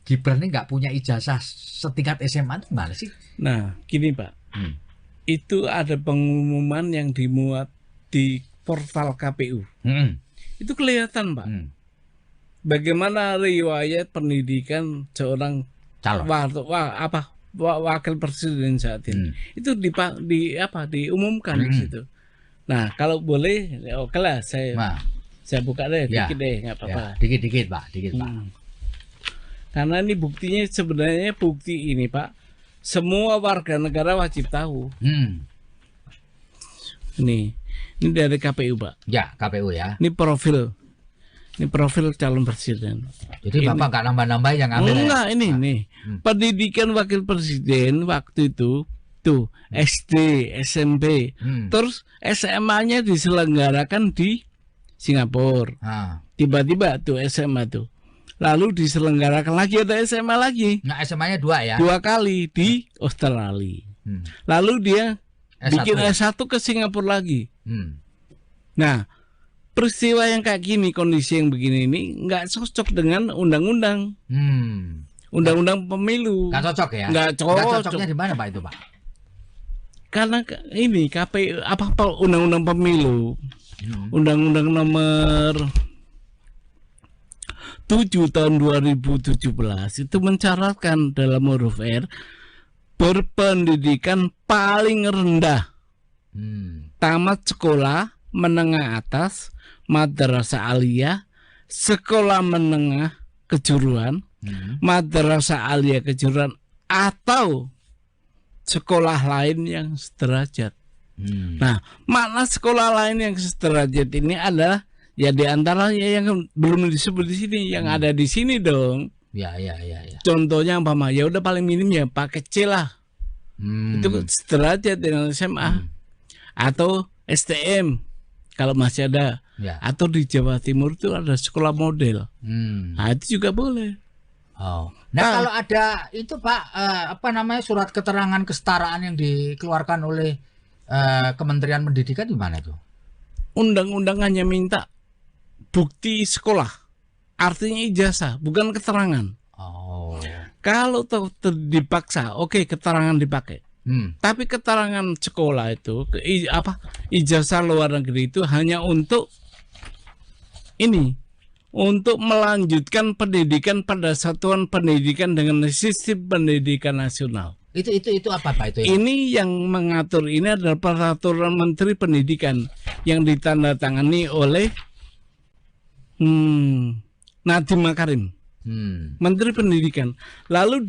Gibran ini nggak punya ijazah setingkat SMA itu gimana sih? Nah, gini Pak, itu ada pengumuman yang dimuat di portal KPU. Itu kelihatan Pak, bagaimana riwayat pendidikan seorang calon wakil presiden saat ini. Itu diumumkan di situ. Nah, kalau boleh, oke lah, saya buka deh, dikit deh, nggak apa-apa. Dikit Pak. Karena ini buktinya, sebenarnya bukti ini Pak, semua warga negara wajib tahu. Ini dari KPU Pak. Ya, KPU ya. Ini profil calon presiden. Jadi Bapak nggak nambah-nambah yang ambil? Enggak, ini nih. Pendidikan wakil presiden waktu itu tuh SD, SMP, terus SMA-nya diselenggarakan di Singapura. Tiba-tiba tuh SMA tuh. Lalu diselenggarakan lagi, ada SMA lagi. Nah, SMA-nya 2 ya? 2 kali di Australia. Lalu dia bikin S1 ke Singapura lagi. Nah, peristiwa yang kayak gini, kondisi yang begini ini nggak cocok dengan undang-undang. Undang-undang pemilu. Nggak cocok ya? Nggak cocok. Nggak cocoknya di mana Pak itu Pak? Karena ini KPU undang-undang pemilu, undang-undang nomor 7 tahun 2017 itu mencaratkan dalam huruf R berpendidikan paling rendah, tamat sekolah menengah atas, madrasah aliyah, sekolah menengah kejuruan, madrasah aliyah kejuruan, atau sekolah lain yang sederajat. Nah, makna sekolah lain yang sederajat ini adalah ya diantaranya yang belum disebut di sini, yang ada di sini dong. Ya. Contohnya apa mah? Ya udah paling minim ya pakai C lah. Itu sederajat dengan SMA atau STM kalau masih ada. Ya. Atau di Jawa Timur itu ada sekolah model. Nah, itu juga boleh. Nah, kalau ada itu Pak, surat keterangan kesetaraan yang dikeluarkan oleh Kementerian Pendidikan di mana tuh? Undang-undang hanya minta bukti sekolah, artinya ijazah, bukan keterangan. Kalau dipaksa, oke, keterangan dipakai. Tapi keterangan sekolah itu, ijazah luar negeri itu hanya untuk ini, untuk melanjutkan pendidikan pada satuan pendidikan dengan sistem pendidikan nasional. Itu apa Pak itu? Ini yang mengatur ini adalah peraturan Menteri Pendidikan yang ditandatangani oleh Nadiem Makarim, Menteri Pendidikan. Lalu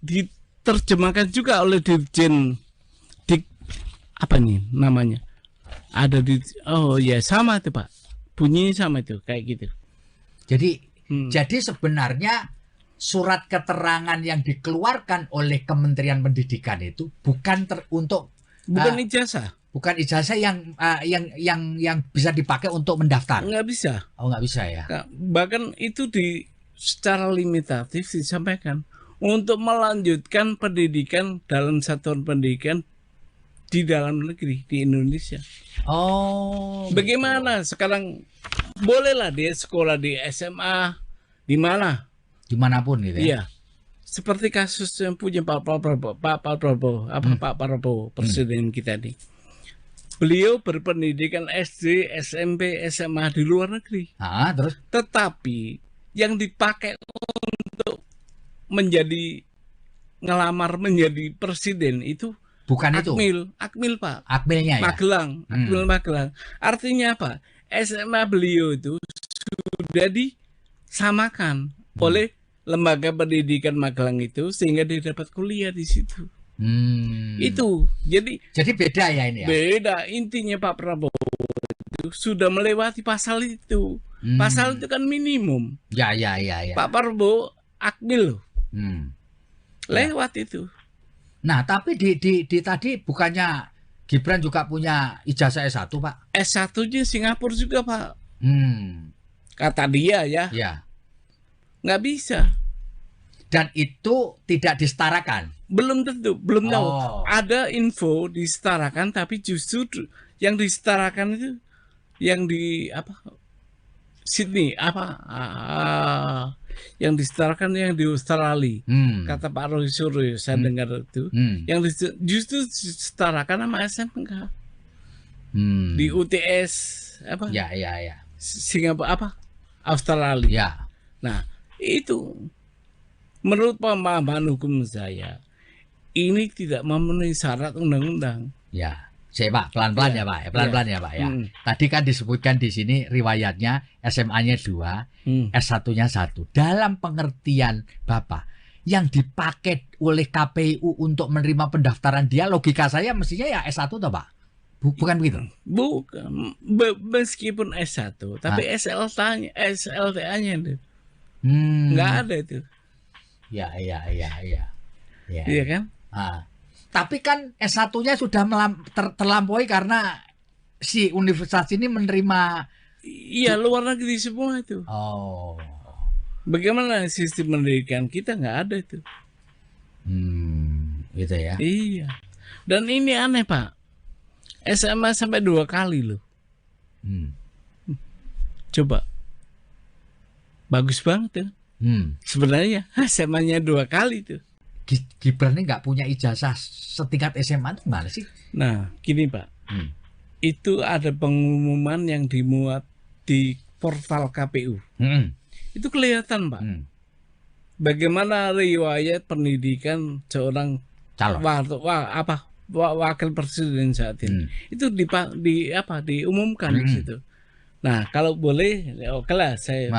diterjemahkan juga oleh Dirjen apa nih namanya? Ada sama itu Pak. Bunyinya sama itu kayak gitu. Jadi sebenarnya surat keterangan yang dikeluarkan oleh Kementerian Pendidikan itu bukan ijazah. Bukan ijazah yang bisa dipakai untuk mendaftar. Nggak bisa. Nggak bisa ya. Bahkan itu secara limitatif disampaikan untuk melanjutkan pendidikan dalam satuan pendidikan di dalam negeri di Indonesia. Bagaimana sekarang? Bolehlah dia sekolah di SMA di mana? Dimanapun gitu ya. Iya. Seperti kasus yang punya Pak Prabowo, presiden kita nih. Beliau berpendidikan SD, SMP, SMA di luar negeri. Terus? Tetapi yang dipakai untuk ngelamar menjadi presiden itu bukan Akmil Pak. Akmilnya ya. Magelang. Artinya apa? SMA beliau itu sudah disamakan oleh lembaga pendidikan Magelang itu sehingga dia dapat kuliah di situ. Itu jadi beda ya ini ya. Beda, intinya Pak Prabowo itu sudah melewati pasal itu. Pasal itu kan minimum. Ya. Pak Prabowo Akmil lewat itu. Nah, tapi di tadi bukannya Gibran juga punya ijazah S1 Pak? S1-nya Singapura juga Pak. Kata dia ya. Nggak bisa. Dan itu tidak disetarakan? Belum tentu, belum tahu. Ada info disetarakan, tapi justru yang disetarakan itu yang di Sydney yang disetarakan yang di Australia. Kata Pak Roy Suryo, saya dengar itu. Yang justru disetarakan sama SMK. Di UTS apa? Ya. Singapura apa? Australia. Ya. Nah, itu menurut pemahaman hukum saya ini tidak memenuhi syarat undang-undang. Ya. Saya Pak, pelan-pelan ya Pak, pelan-pelan ya Pak ya. Tadi kan disebutkan di sini riwayatnya SMA-nya 2, S1-nya 1. Dalam pengertian Bapak, yang dipakai oleh KPU untuk menerima pendaftaran dia, logika saya mestinya ya S1 toh Pak? Bukan begitu? Bukan, meskipun S1, tapi SLTA-nya itu nggak ada itu. Ya. Iya kan? Tapi kan S1-nya sudah terlampaui karena si universitas ini menerima. Iya, luar negeri semua itu. Oh. Bagaimana sistem pendidikan kita nggak ada itu. Gitu ya. Iya. Dan ini aneh Pak. SMA sampai 2 kali loh. Coba. Bagus banget ya. Sebenarnya SMA-nya 2 kali tuh. Gibran ini nggak punya ijazah setingkat SMA itu gimana sih? Nah, gini Pak. Itu ada pengumuman yang dimuat di portal KPU. Itu kelihatan Pak. Bagaimana riwayat pendidikan seorang calon wakil presiden saat ini. Itu diumumkan di situ. Nah, kalau boleh, oke lah saya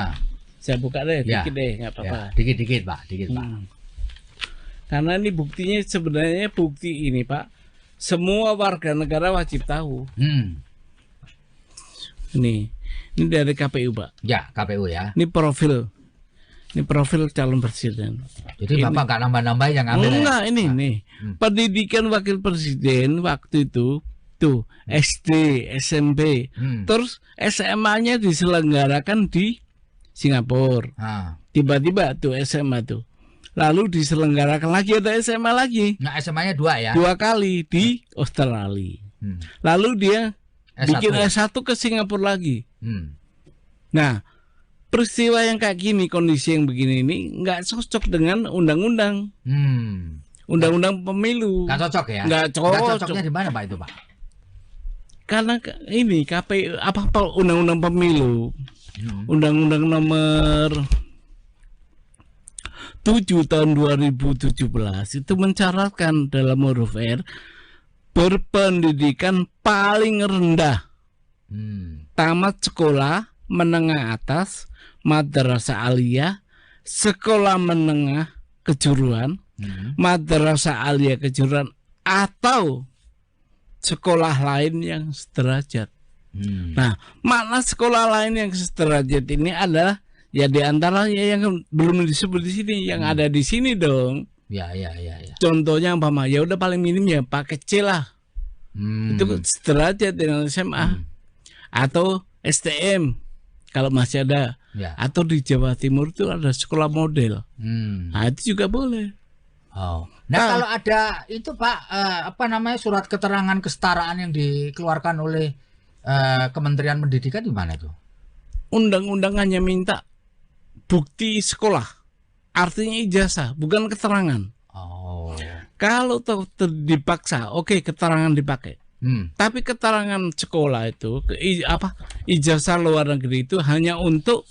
buka deh dikit deh, nggak apa-apa. Dikit Pak. Karena ini buktinya sebenarnya bukti ini Pak, semua warga negara wajib tahu. Ini dari KPU Pak. Ya, KPU ya. Ini profil calon presiden. Jadi Bapak nggak nambah-nambah yang ambil? Enggak, ini nih. Pendidikan wakil presiden waktu itu tuh SD, SMP, terus SMA-nya diselenggarakan di Singapura. Tiba-tiba tuh SMA tuh. Lalu diselenggarakan lagi ada SMA lagi. Nah, SMA-nya 2 ya? 2 kali di Australia. Lalu dia bikin S1 ke Singapura lagi. Nah, peristiwa yang kayak gini, kondisi yang begini ini nggak cocok dengan undang-undang. Undang-undang pemilu. Nggak cocok ya? Nggak cocok. Nggak cocoknya di mana Pak itu Pak? Karena ini KPU undang-undang pemilu. Undang-undang nomor 7 tahun 2017 itu mencaratkan dalam huruf R berpendidikan paling rendah, tamat sekolah menengah atas, madrasah aliyah, sekolah menengah kejuruan, madrasah aliyah kejuruan, atau sekolah lain yang sederajat. Nah, makna sekolah lain yang sederajat ini adalah ya di antaranya yang belum disebut di sini, yang ada di sini dong. Ya. Contohnya apa ya udah paling minim ya pakai C lah. Itu sederajat dengan SMA atau STM kalau masih ada. Ya. Atau di Jawa Timur itu ada sekolah model. Nah, itu juga boleh. Nah, kalau ada itu Pak surat keterangan kesetaraan yang dikeluarkan oleh Kementerian Pendidikan di mana tuh? Undang-undang hanya minta bukti sekolah, artinya ijazah, bukan keterangan. Kalau dipaksa, oke, keterangan dipakai. Tapi keterangan sekolah itu, ijazah luar negeri itu hanya untuk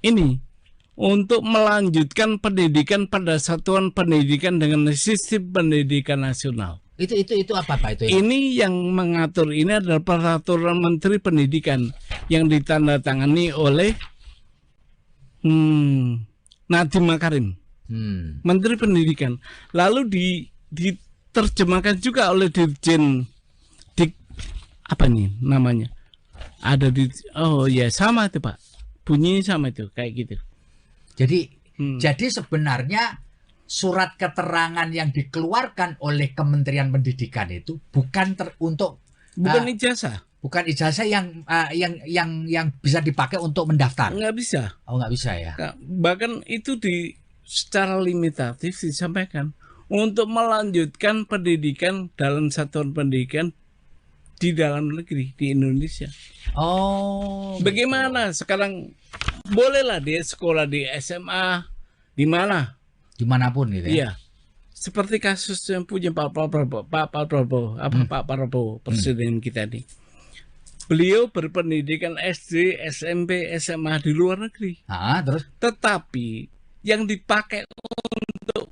ini, untuk melanjutkan pendidikan pada satuan pendidikan dengan sistem pendidikan nasional. Itu apa Pak itu? Ini yang mengatur ini adalah peraturan Menteri Pendidikan yang ditandatangani oleh Nadiem Makarim, Menteri Pendidikan. Lalu diterjemahkan juga oleh Dirjen apa nih namanya? Ada sama itu Pak. Bunyinya sama itu kayak gitu. Jadi sebenarnya surat keterangan yang dikeluarkan oleh Kementerian Pendidikan itu bukan ijazah. Bukan ijazah yang bisa dipakai untuk mendaftar. Nggak bisa. Nggak bisa ya. Bahkan itu secara limitatif disampaikan untuk melanjutkan pendidikan dalam satuan pendidikan di dalam negeri di Indonesia. Oh. Bagaimana sekarang bolehlah dia sekolah di SMA di mana, dimanapun gitu ya. Iya. Seperti kasus yang punya Pak Prabowo, Pak Prabowo presiden kita nih. Beliau berpendidikan SD, SMP, SMA di luar negeri. Terus? Tetapi yang dipakai untuk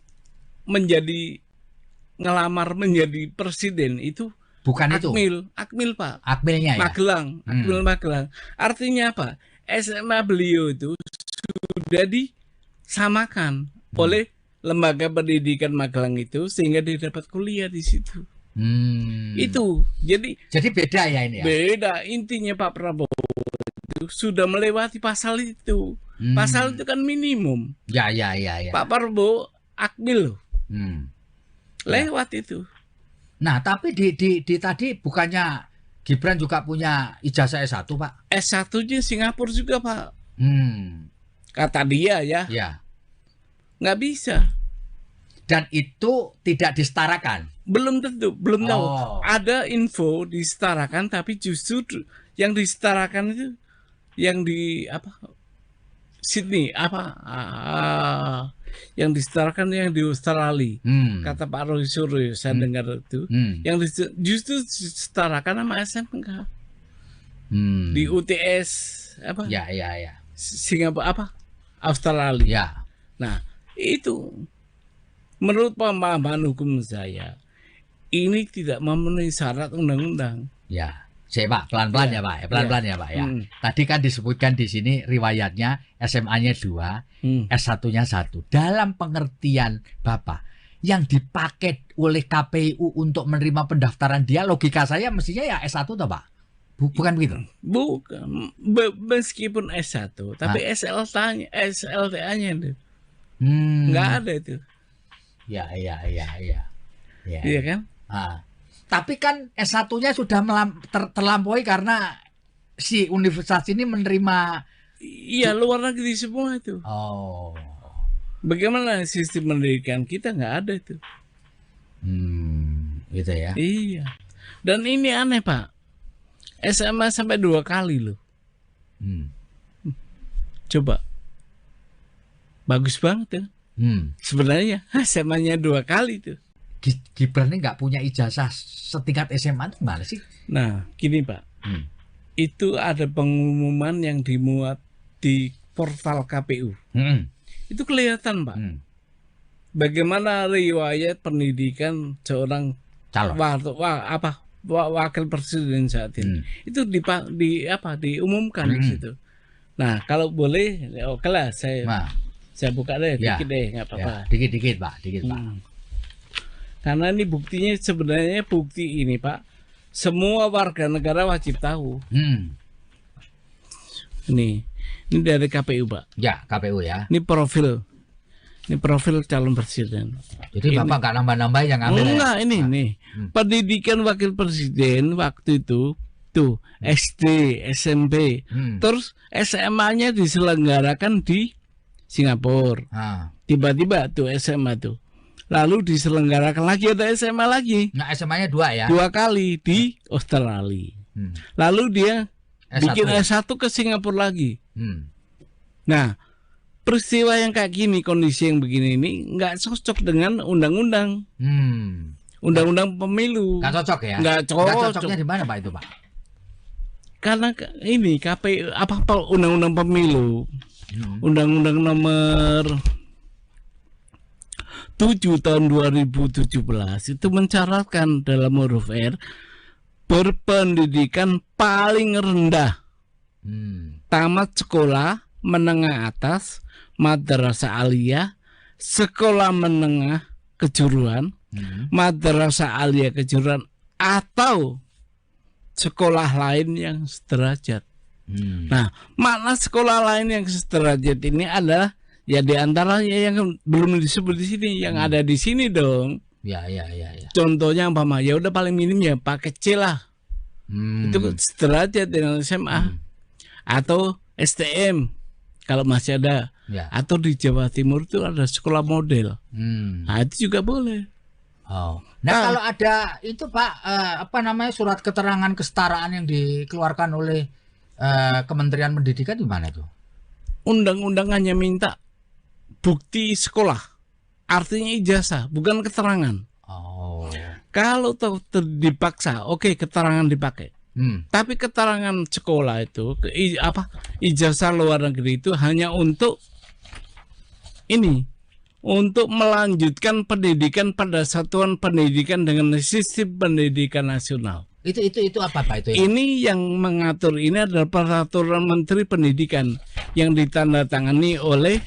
ngelamar menjadi presiden itu bukan Akmil Pak. Akmilnya ya. Magelang. Artinya apa? SMA beliau itu sudah disamakan oleh lembaga pendidikan Magelang itu sehingga dia dapat kuliah di situ. Itu jadi beda ya ini ya. Beda, intinya Pak Prabowo itu sudah melewati pasal itu. Pasal itu kan minimum. Ya. Pak Prabowo Akmil lewat itu. Nah, tapi di tadi bukannya Gibran juga punya ijazah S1, Pak? S1-nya Singapura juga, Pak. Kata dia ya. Ya. Nggak bisa. Dan itu tidak disetarakan? Belum tentu, belum tahu. Ada info disetarakan, tapi justru yang disetarakan itu yang di Sydney yang disetarakan yang di Australia. Kata Pak Roy Suryo, saya dengar itu. Yang justru disetarakan sama SMK. Di UTS Ya. Singapura Australia. Ya. Nah, itu menurut pemahaman hukum saya ini tidak memenuhi syarat undang-undang. Ya. Pak, pelan-pelan ya Pak, pelan-pelan ya Pak ya. Tadi kan disebutkan di sini riwayatnya SMA-nya 2, S1-nya 1. Dalam pengertian Bapak, yang dipakai oleh KPU untuk menerima pendaftaran dia, logika saya mestinya ya S1 toh Pak? Bukan begitu? Bukan, meskipun S1, tapi SLTA-nya itu nggak ada itu. Ya. Iya kan? Tapi kan S1-nya sudah terlampaui karena si universitas ini menerima. Iya, luar negeri semua itu. Bagaimana sistem pendidikan kita nggak ada itu. Gitu ya. Iya. Dan ini aneh Pak. SMA sampai 2 kali loh. Coba. Bagus banget ya. Sebenarnya SMA-nya 2 kali tuh. Gibran ini nggak punya ijazah setingkat SMA itu gimana sih? Nah, gini Pak, itu ada pengumuman yang dimuat di portal KPU. Itu kelihatan Pak, bagaimana riwayat pendidikan seorang calon wakil presiden saat ini. Itu diumumkan di situ. Nah, kalau boleh, oke lah, saya buka deh, dikit deh, nggak apa-apa. Dikit Pak. Karena ini buktinya sebenarnya bukti ini Pak, semua warga negara wajib tahu. Ini dari KPU Pak. Ya, KPU ya. Ini profil calon presiden. Jadi Bapak nggak nambah-nambah yang ambil? Enggak, ini. Pendidikan wakil presiden waktu itu tuh SD, SMP, terus SMA-nya diselenggarakan di Singapura. Tiba-tiba tuh SMA tuh. Lalu diselenggarakan lagi ada SMA lagi. Nah, SMA-nya 2 ya? 2 kali di Australia. Lalu dia bikin S1 ke Singapura lagi. Nah, peristiwa yang kayak gini, kondisi yang begini ini nggak cocok dengan undang-undang. Undang-undang pemilu. Nggak cocok ya? Nggak cocok. Nggak cocoknya di mana Pak itu Pak? Karena ini KPU undang-undang pemilu. Undang-undang nomor 7 tahun 2017 itu mencaratkan dalam huruf R berpendidikan paling rendah, tamat sekolah menengah atas, madrasah aliyah, sekolah menengah kejuruan, madrasah aliyah kejuruan atau sekolah lain yang sederajat. Nah, makna sekolah lain yang sederajat ini adalah ya di antaranya yang belum disebut di sini, yang ada di sini dong. Ya. Contohnya ya udah paling minim ya pakai C lah. Itu sederajat dengan SMA atau STM kalau masih ada. Ya. Atau di Jawa Timur itu ada sekolah model. Nah, itu juga boleh. Nah, kalau ada itu Pak surat keterangan kesetaraan yang dikeluarkan oleh Kementerian Pendidikan di mana tuh? undang-undang hanya minta bukti sekolah, artinya ijazah, bukan keterangan. Oh. Kalau dipaksa, oke, keterangan dipakai. Tapi keterangan sekolah itu, ijazah luar negeri itu hanya untuk ini, untuk melanjutkan pendidikan pada satuan pendidikan dengan sistem pendidikan nasional. Itu apa Pak itu? Ini yang mengatur ini adalah peraturan Menteri Pendidikan yang ditandatangani oleh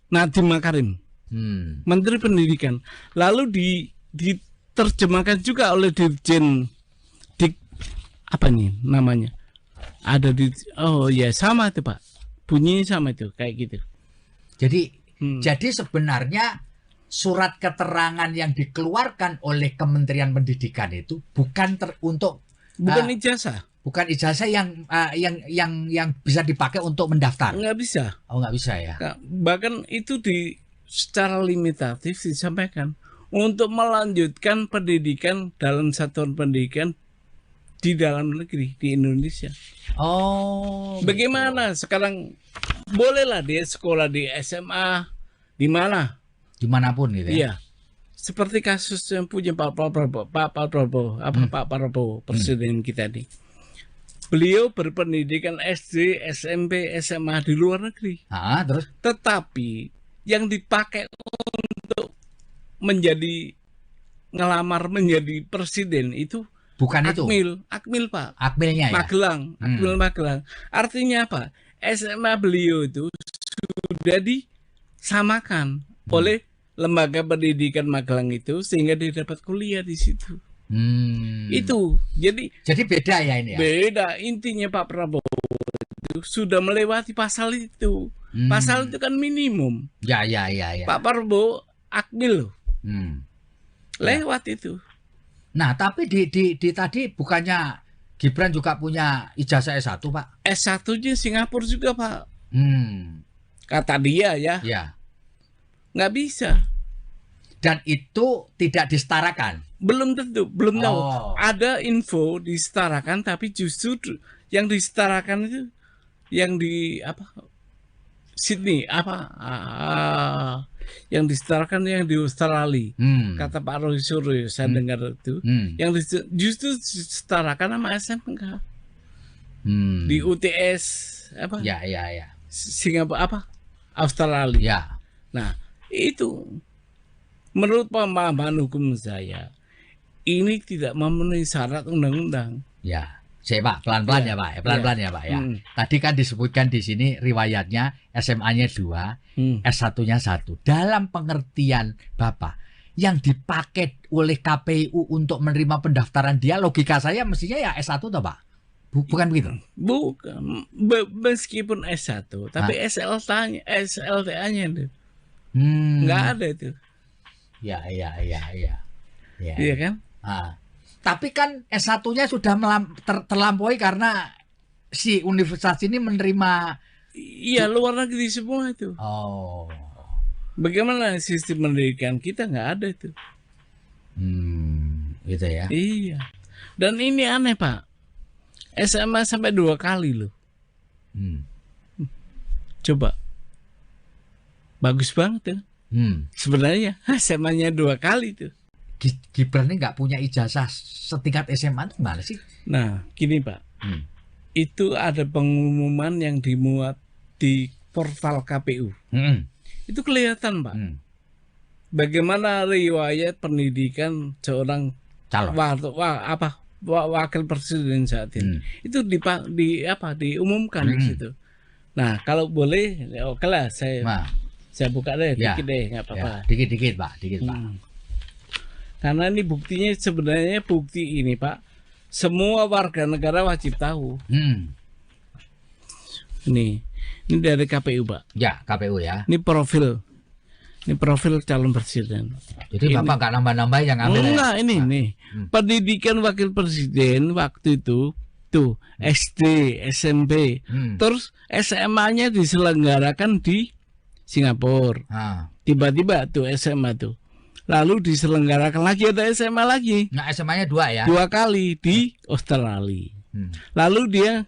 Nadiem Makarim, Menteri Pendidikan. Lalu diterjemahkan juga oleh Dirjen apa nih namanya? Ada sama itu Pak. Bunyinya sama itu kayak gitu. Jadi sebenarnya surat keterangan yang dikeluarkan oleh Kementerian Pendidikan itu bukan ijazah. Bukan ijazah yang bisa dipakai untuk mendaftar. Nggak bisa. Oh, nggak bisa ya. Bahkan itu secara limitatif disampaikan untuk melanjutkan pendidikan dalam satuan pendidikan di dalam negeri di Indonesia. Oh. Bagaimana betul. Sekarang bolehlah dia sekolah di SMA di mana? Dimanapun gitu ya. Iya. Seperti kasus yang punya Pak Prabowo, presiden kita nih. Beliau berpendidikan SD, SMP, SMA di luar negeri. Terus? Tetapi yang dipakai untuk ngelamar menjadi presiden itu bukan Akmil Pak. Akmilnya ya. Magelang. Artinya apa? SMA beliau itu sudah disamakan oleh lembaga pendidikan Magelang itu sehingga dia dapat kuliah di situ. Itu jadi beda ya ini ya. Beda, intinya Pak Prabowo itu sudah melewati pasal itu. Pasal itu kan minimum. Ya. Pak Prabowo Akmil loh. Lewat itu. Nah, tapi di tadi bukannya Gibran juga punya ijazah S1, Pak? S1-nya Singapura juga, Pak. Kata dia ya. Ya. Nggak bisa. Dan itu tidak disetarakan. Belum tentu, belum tahu. Ada info disetarakan, tapi justru yang disetarakan itu yang di Sydney yang disetarakan yang di Australia. Kata Pak Roy Suryo, saya dengar itu. Yang justru disetarakan sama SMK. Di UTS Ya. Singapura Australia. Ya. Nah, itu menurut pemahaman hukum saya ini tidak memenuhi syarat undang-undang. Ya. Saya Pak, pelan-pelan ya Pak, pelan-pelan ya Pak ya. Tadi kan disebutkan di sini riwayatnya SMA-nya 2, S1-nya 1. Dalam pengertian Bapak, yang dipakai oleh KPU untuk menerima pendaftaran dia, logika saya mestinya ya S1 toh Pak? Bukan begitu? Bukan. Meskipun S1, tapi SLTA-nya itu nggak ada itu. Ya. Iya kan? Tapi kan S1-nya sudah terlampaui karena si universitas ini menerima. Iya, luar negeri semua itu. Bagaimana sistem pendidikan kita nggak ada itu. Gitu ya. Iya. Dan ini aneh Pak. SMA sampai 2 kali loh. Coba. Bagus banget ya. Sebenarnya SMA-nya 2 kali tuh. Gibran ini nggak punya ijazah setingkat SMA itu gimana sih? Nah, gini Pak. Itu ada pengumuman yang dimuat di portal KPU. Itu kelihatan Pak. Bagaimana riwayat pendidikan seorang calon wakil presiden saat ini. Itu diumumkan di situ. Nah, kalau boleh, oke lah saya buka deh, dikit deh, nggak apa-apa. Dikit Pak. Karena ini buktinya sebenarnya bukti ini Pak, semua warga negara wajib tahu. Ini dari KPU Pak. Ya, KPU ya. Ini profil calon presiden. Jadi Bapak nggak nambah-nambah yang ambil? Enggak, ini. Pendidikan wakil presiden waktu itu tuh SD, SMP, terus SMA-nya diselenggarakan di Singapura. Tiba-tiba tuh SMA tuh. Lalu diselenggarakan lagi ada SMA lagi. Nah, SMA-nya 2 ya? 2 kali di Australia. Lalu dia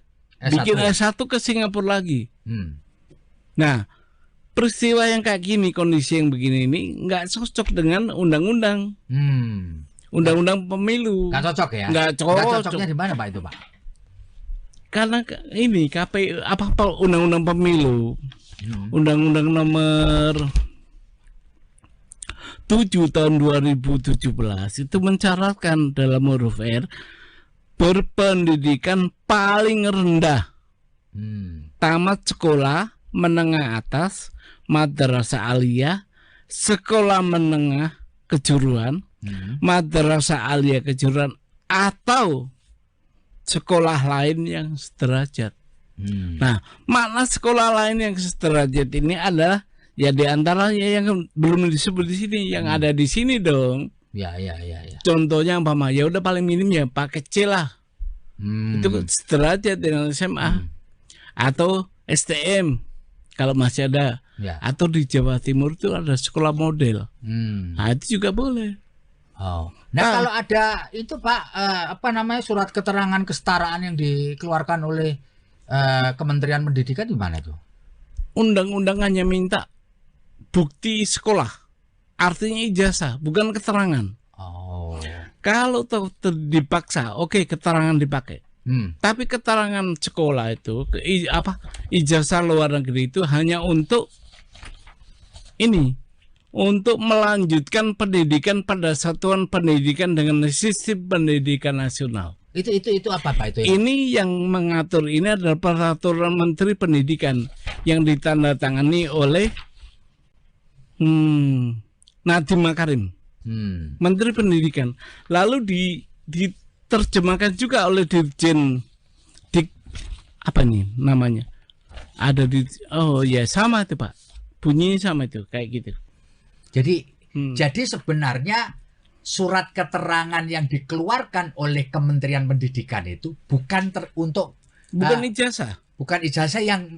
bikin S1 ke Singapura lagi. Nah, peristiwa yang kayak gini, kondisi yang begini ini nggak cocok dengan undang-undang. Undang-undang pemilu. Nggak cocok ya? Nggak cocok. Nggak cocoknya di mana Pak itu Pak? Karena ini KPU apa undang-undang pemilu, undang-undang nomor 7 tahun 2017 itu mencaratkan dalam huruf R berpendidikan paling rendah, tamat sekolah menengah atas, madrasah aliyah, sekolah menengah kejuruan, madrasah aliyah kejuruan atau sekolah lain yang sederajat. Nah, makna sekolah lain yang sederajat ini adalah ya diantaranya yang belum disebut di sini, yang ada di sini dong. Ya. Contohnya apa ya udah paling minim ya pakai C lah. Itu sederajat dengan SMA atau STM kalau masih ada. Atau di Jawa Timur itu ada sekolah model. Nah, itu juga boleh. Nah, kalau ada itu Pak, apa namanya surat keterangan kesetaraan yang dikeluarkan oleh Kementerian Pendidikan di mana tuh? Undang-undang hanya minta bukti sekolah, artinya ijazah, bukan keterangan. Kalau dipaksa, oke, keterangan dipakai. Tapi keterangan sekolah itu, ijazah luar negeri itu hanya untuk ini. Untuk melanjutkan pendidikan pada satuan pendidikan dengan sistem pendidikan nasional. Itu apa Pak itu? Ini yang mengatur ini adalah peraturan Menteri Pendidikan yang ditandatangani oleh Nadiem Makarim, Menteri Pendidikan. Lalu diterjemahkan juga oleh Dirjen apa nih namanya? Ada sama itu Pak. Bunyinya sama itu kayak gitu. Jadi sebenarnya surat keterangan yang dikeluarkan oleh Kementerian Pendidikan itu bukan ijazah, bukan ijazah yang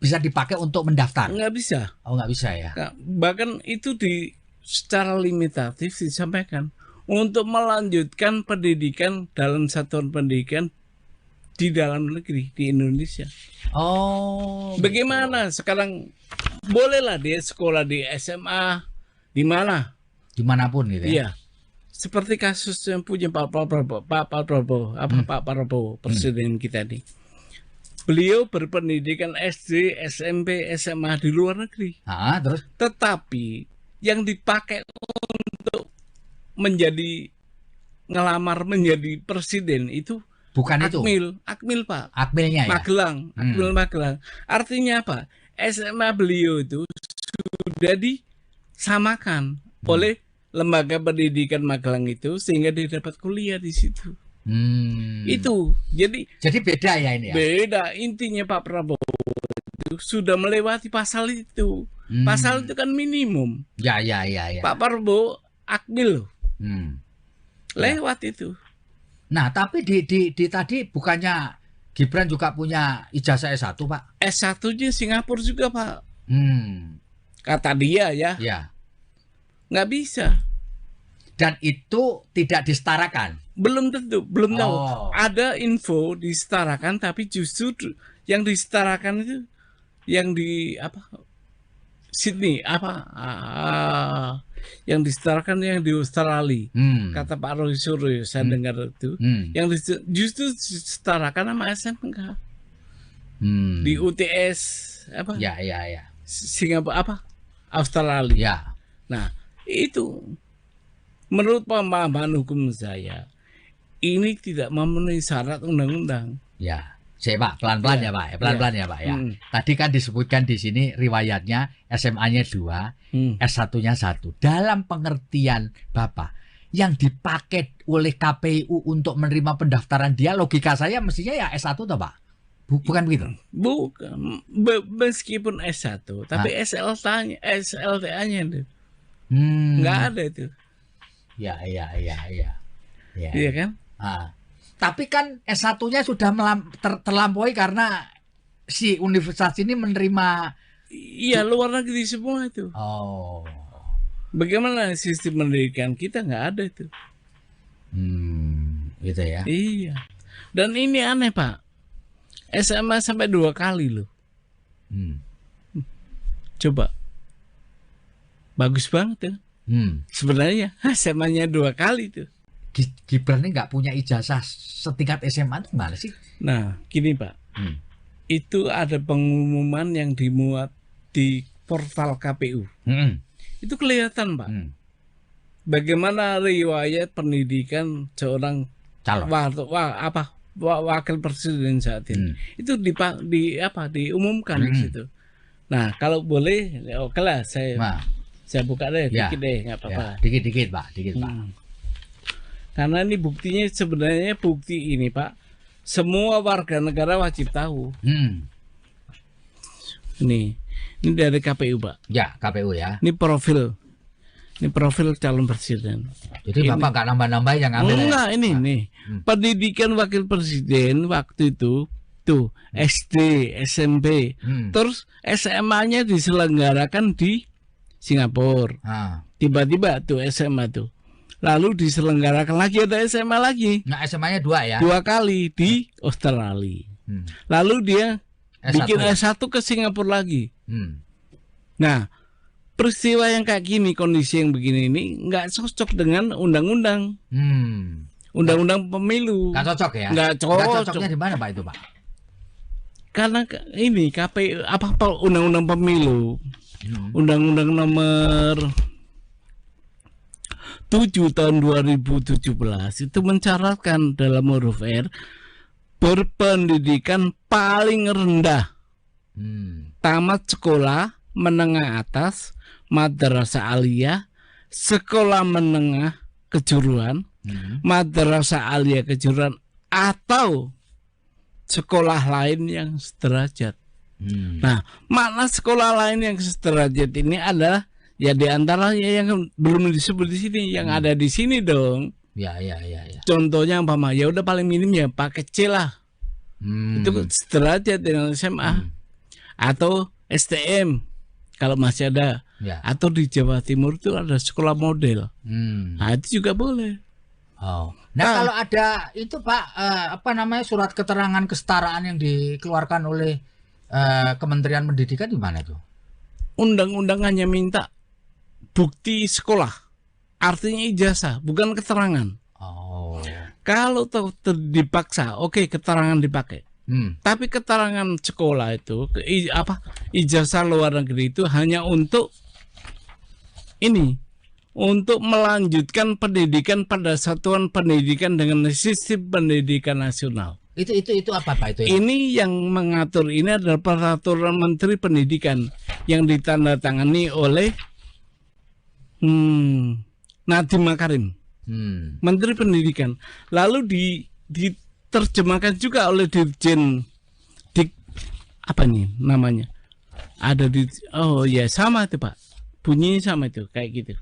bisa dipakai untuk mendaftar. Nggak bisa. Nggak bisa ya. Bahkan itu secara limitatif disampaikan untuk melanjutkan pendidikan dalam satuan pendidikan di dalam negeri di Indonesia. Bagaimana sekarang? Bolehlah dia sekolah di SMA di mana? Dimanapun gitu ya. Iya. Seperti kasus yang punya Pak Prabowo, presiden kita nih. Beliau berpendidikan SD, SMP, SMA di luar negeri. Terus? Tetapi yang dipakai untuk ngelamar menjadi presiden itu bukan Akmil Pak. Akmilnya ya. Magelang. Artinya apa? SMA beliau itu sudah disamakan oleh lembaga pendidikan Magelang itu sehingga dia dapat kuliah di situ. Itu jadi beda ya ini ya. Beda intinya Pak Prabowo itu sudah melewati pasal itu. Pasal itu kan minimum. Ya. Pak Prabowo Akmil lewat itu. Nah, tapi di tadi bukannya Gibran juga punya ijazah S1, Pak? S1-nya Singapura juga, Pak. Kata dia ya. Nggak bisa. Dan itu tidak disetarakan? Belum tentu, belum tahu. Ada info disetarakan, tapi justru yang disetarakan itu yang di Sydney yang disetarakan yang di Australia. Kata Pak Roy Suryo saya dengar itu yang justru disetarakan sama SMK di UTS ya Singapura Australia. Nah itu menurut pemahaman hukum saya ini tidak memenuhi syarat undang-undang. Pak, pelan-pelan ya Pak, pelan-pelan ya Pak ya. Tadi kan disebutkan di sini riwayatnya SMA-nya 2, S1-nya 1. Dalam pengertian Bapak, yang dipakai oleh KPU untuk menerima pendaftaran dia, logika saya mestinya ya S1 toh Pak? Bukan begitu? Bukan, meskipun S1, tapi SLTA-nya nggak ada itu. Iya kan? Tapi kan S1-nya sudah terlampaui karena si universitas ini menerima. Iya, luar negeri semua itu. Bagaimana sistem pendidikan kita nggak ada itu. Gitu ya. Iya. Dan ini aneh Pak. SMA sampai 2 kali loh. Coba. Bagus banget ya. Sebenarnya SMA-nya 2 kali tuh. Gibran ini nggak punya ijazah setingkat SMA itu gimana sih? Nah, gini Pak. Itu ada pengumuman yang dimuat di portal KPU. Itu kelihatan Pak. Bagaimana riwayat pendidikan seorang calon wakil presiden saat ini. Itu diumumkan di situ. Nah, kalau boleh, oke lah saya buka deh, dikit deh, nggak apa-apa. Dikit Pak. Karena ini buktinya sebenarnya bukti ini Pak, semua warga negara wajib tahu. Ini dari KPU Pak. Ya, KPU ya. Ini profil calon presiden. Jadi Bapak nggak nambah-nambah yang ambil? Enggak, ini nih. Pendidikan wakil presiden waktu itu tuh SD, SMP, terus SMA-nya diselenggarakan di Singapura. Tiba-tiba tuh SMA tuh. Lalu diselenggarakan lagi ada SMA lagi. Nah, SMA-nya 2 ya? 2 kali di Australia. Lalu dia bikin S1 ke Singapura lagi. Nah, peristiwa yang kayak gini, kondisi yang begini ini nggak cocok dengan undang-undang. Undang-undang pemilu. Nggak cocok ya? Nggak cocok. Nggak cocoknya di mana Pak itu Pak? Karena ini KPU undang-undang pemilu, undang-undang nomor 7 tahun 2017 itu mencaratkan dalam huruf R berpendidikan paling rendah, tamat sekolah menengah atas, madrasah aliyah, sekolah menengah kejuruan, madrasah aliyah kejuruan, atau sekolah lain yang sederajat. Nah, makna sekolah lain yang sederajat ini adalah ya diantaranya yang belum disebut di sini, yang ada di sini dong. Ya. Contohnya apa ya udah paling minim ya pakai C lah. Itu sederajat dengan SMA atau STM kalau masih ada. Ya. Atau di Jawa Timur itu ada sekolah model. Nah, itu juga boleh. Nah, kalau ada itu Pak, surat keterangan kesetaraan yang dikeluarkan oleh Kementerian Pendidikan di mana tuh? Undang-undang hanya minta bukti sekolah, artinya ijazah, bukan keterangan. Kalau dipaksa, oke, keterangan dipakai. Tapi keterangan sekolah itu, ijazah luar negeri itu hanya untuk ini. Untuk melanjutkan pendidikan pada satuan pendidikan dengan sistem pendidikan nasional. Itu apa Pak itu? Ini yang mengatur ini adalah peraturan Menteri Pendidikan yang ditandatangani oleh Nadiem Makarim, Menteri Pendidikan. Lalu diterjemahkan juga oleh Dirjen namanya? Ada sama itu Pak. Bunyinya sama itu kayak gitu.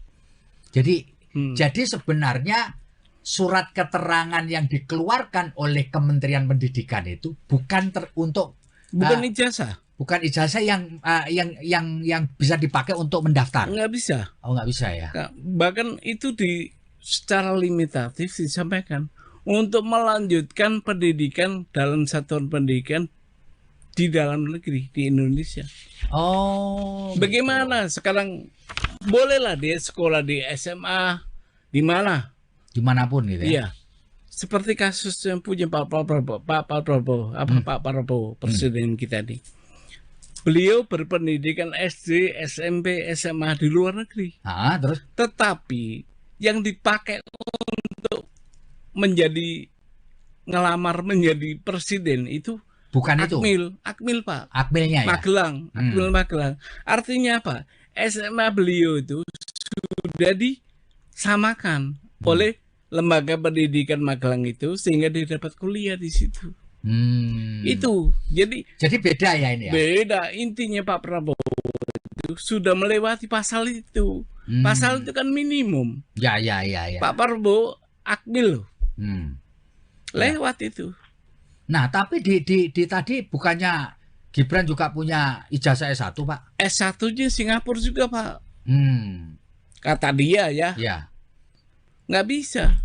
Jadi sebenarnya surat keterangan yang dikeluarkan oleh Kementerian Pendidikan itu bukan ijazah, bukan ijazah yang bisa dipakai untuk mendaftar. Nggak bisa. Nggak bisa ya. Bahkan itu secara limitatif disampaikan untuk melanjutkan pendidikan dalam satuan pendidikan di dalam negeri di Indonesia. Bagaimana sekarang? Bolehlah dia sekolah di SMA di mana? Dimanapun gitu ya. Iya. Seperti kasus yang punya Pak Prabowo, presiden kita ini. Beliau berpendidikan SD, SMP, SMA di luar negeri. Terus? Tetapi yang dipakai untuk ngelamar menjadi presiden itu bukan Akmil Pak. Akmilnya ya. Magelang. Artinya apa? SMA beliau itu sudah disamakan oleh lembaga pendidikan Magelang itu sehingga dia dapat kuliah di situ. Itu jadi beda ya ini ya. Beda, intinya Pak Prabowo itu sudah melewati pasal itu. Pasal itu kan minimum. Ya. Pak Prabowo Akmil lewat itu. Nah, tapi di tadi bukannya Gibran juga punya ijazah S1 Pak? S1-nya Singapura juga Pak. Kata dia ya. Ya. Nggak bisa.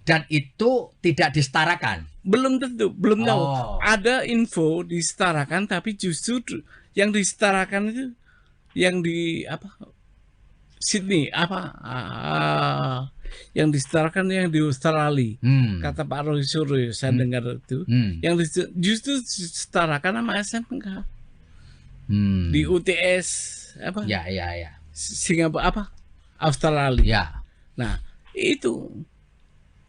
Dan itu tidak disetarakan. Belum tentu, belum tahu. Oh. Ada info disetarakan, tapi justru yang disetarakan itu yang di apa Sydney yang disetarakan yang di Australia. Kata Pak Roy Suryo, saya dengar itu. Yang justru disetarakan sama SMK. Di UTS apa? Ya. Singapura apa? Australia. Ya. Nah, itu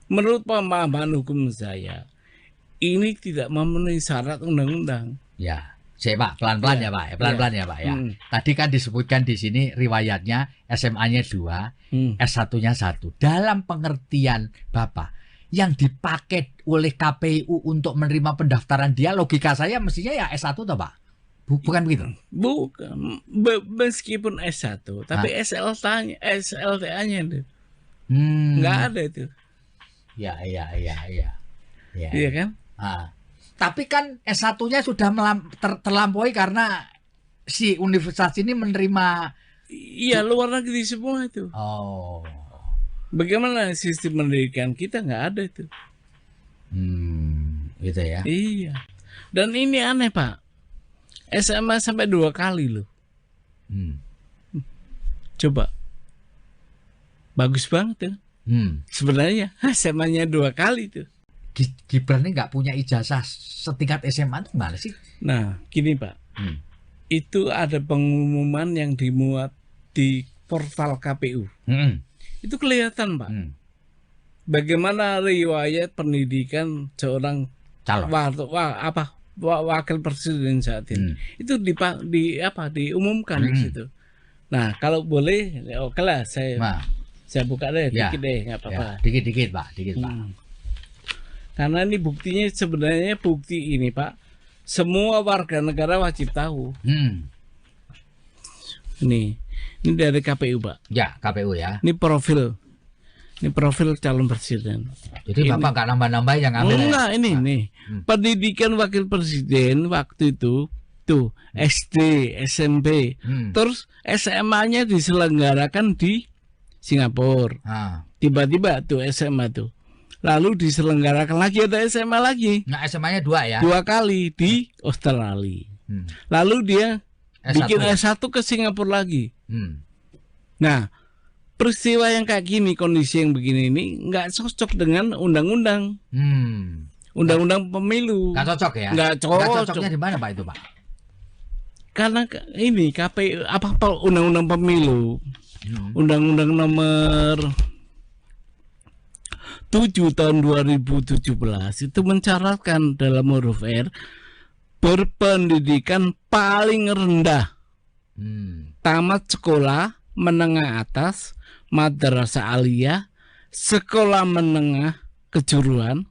menurut pemahaman hukum saya ini tidak memenuhi syarat undang-undang. Ya. Saya Pak, pelan-pelan ya Pak, pelan-pelan ya Pak ya. Tadi kan disebutkan di sini riwayatnya SMA-nya 2, S1-nya 1. Dalam pengertian Bapak, yang dipakai oleh KPU untuk menerima pendaftaran dia, logika saya mestinya ya S1 toh Pak? Bukan begitu? Bukan, meskipun S1, tapi SLTA-nya itu nggak ada itu. Ya. Iya kan? Tapi kan S1-nya sudah terlampaui karena si universitas ini menerima. Iya, luar negeri semua itu. Oh. Bagaimana sistem pendidikan kita nggak ada itu. Gitu ya. Iya. Dan ini aneh Pak. SMA sampai 2 kali loh. Coba. Bagus banget ya. Sebenarnya SMA-nya 2 kali tuh. Gibran ini nggak punya ijazah setingkat SMA itu gimana sih? Nah, gini Pak. Itu ada pengumuman yang dimuat di portal KPU. Itu kelihatan Pak. Bagaimana riwayat pendidikan seorang calon wakil presiden saat ini. Itu diumumkan di situ. Nah, kalau boleh, oke lah saya buka deh, dikit deh, nggak apa-apa. Dikit Pak. Karena ini buktinya sebenarnya bukti ini Pak, semua warga negara wajib tahu. Ini dari KPU Pak. Ya, KPU ya. Ini profil calon presiden. Jadi Bapak nggak nambah-nambah yang ambil? Enggak, ini. Pendidikan wakil presiden waktu itu tuh SD, SMP, terus SMA-nya diselenggarakan di Singapura. Tiba-tiba tuh SMA tuh. Lalu diselenggarakan lagi ada SMA lagi. Nah, SMA-nya 2 ya? 2 kali di Australia. Lalu dia bikin S1 ke Singapura lagi. Nah, peristiwa yang kayak gini, kondisi yang begini ini nggak cocok dengan undang-undang. Undang-undang pemilu. Nggak cocok ya? Nggak cocok. Nggak cocoknya di mana Pak itu Pak? Karena ini KPU apa undang-undang pemilu. Undang-undang nomor 7 tahun 2017 itu mencaratkan dalam huruf R berpendidikan paling rendah, tamat sekolah menengah atas, madrasah aliyah, sekolah menengah kejuruan,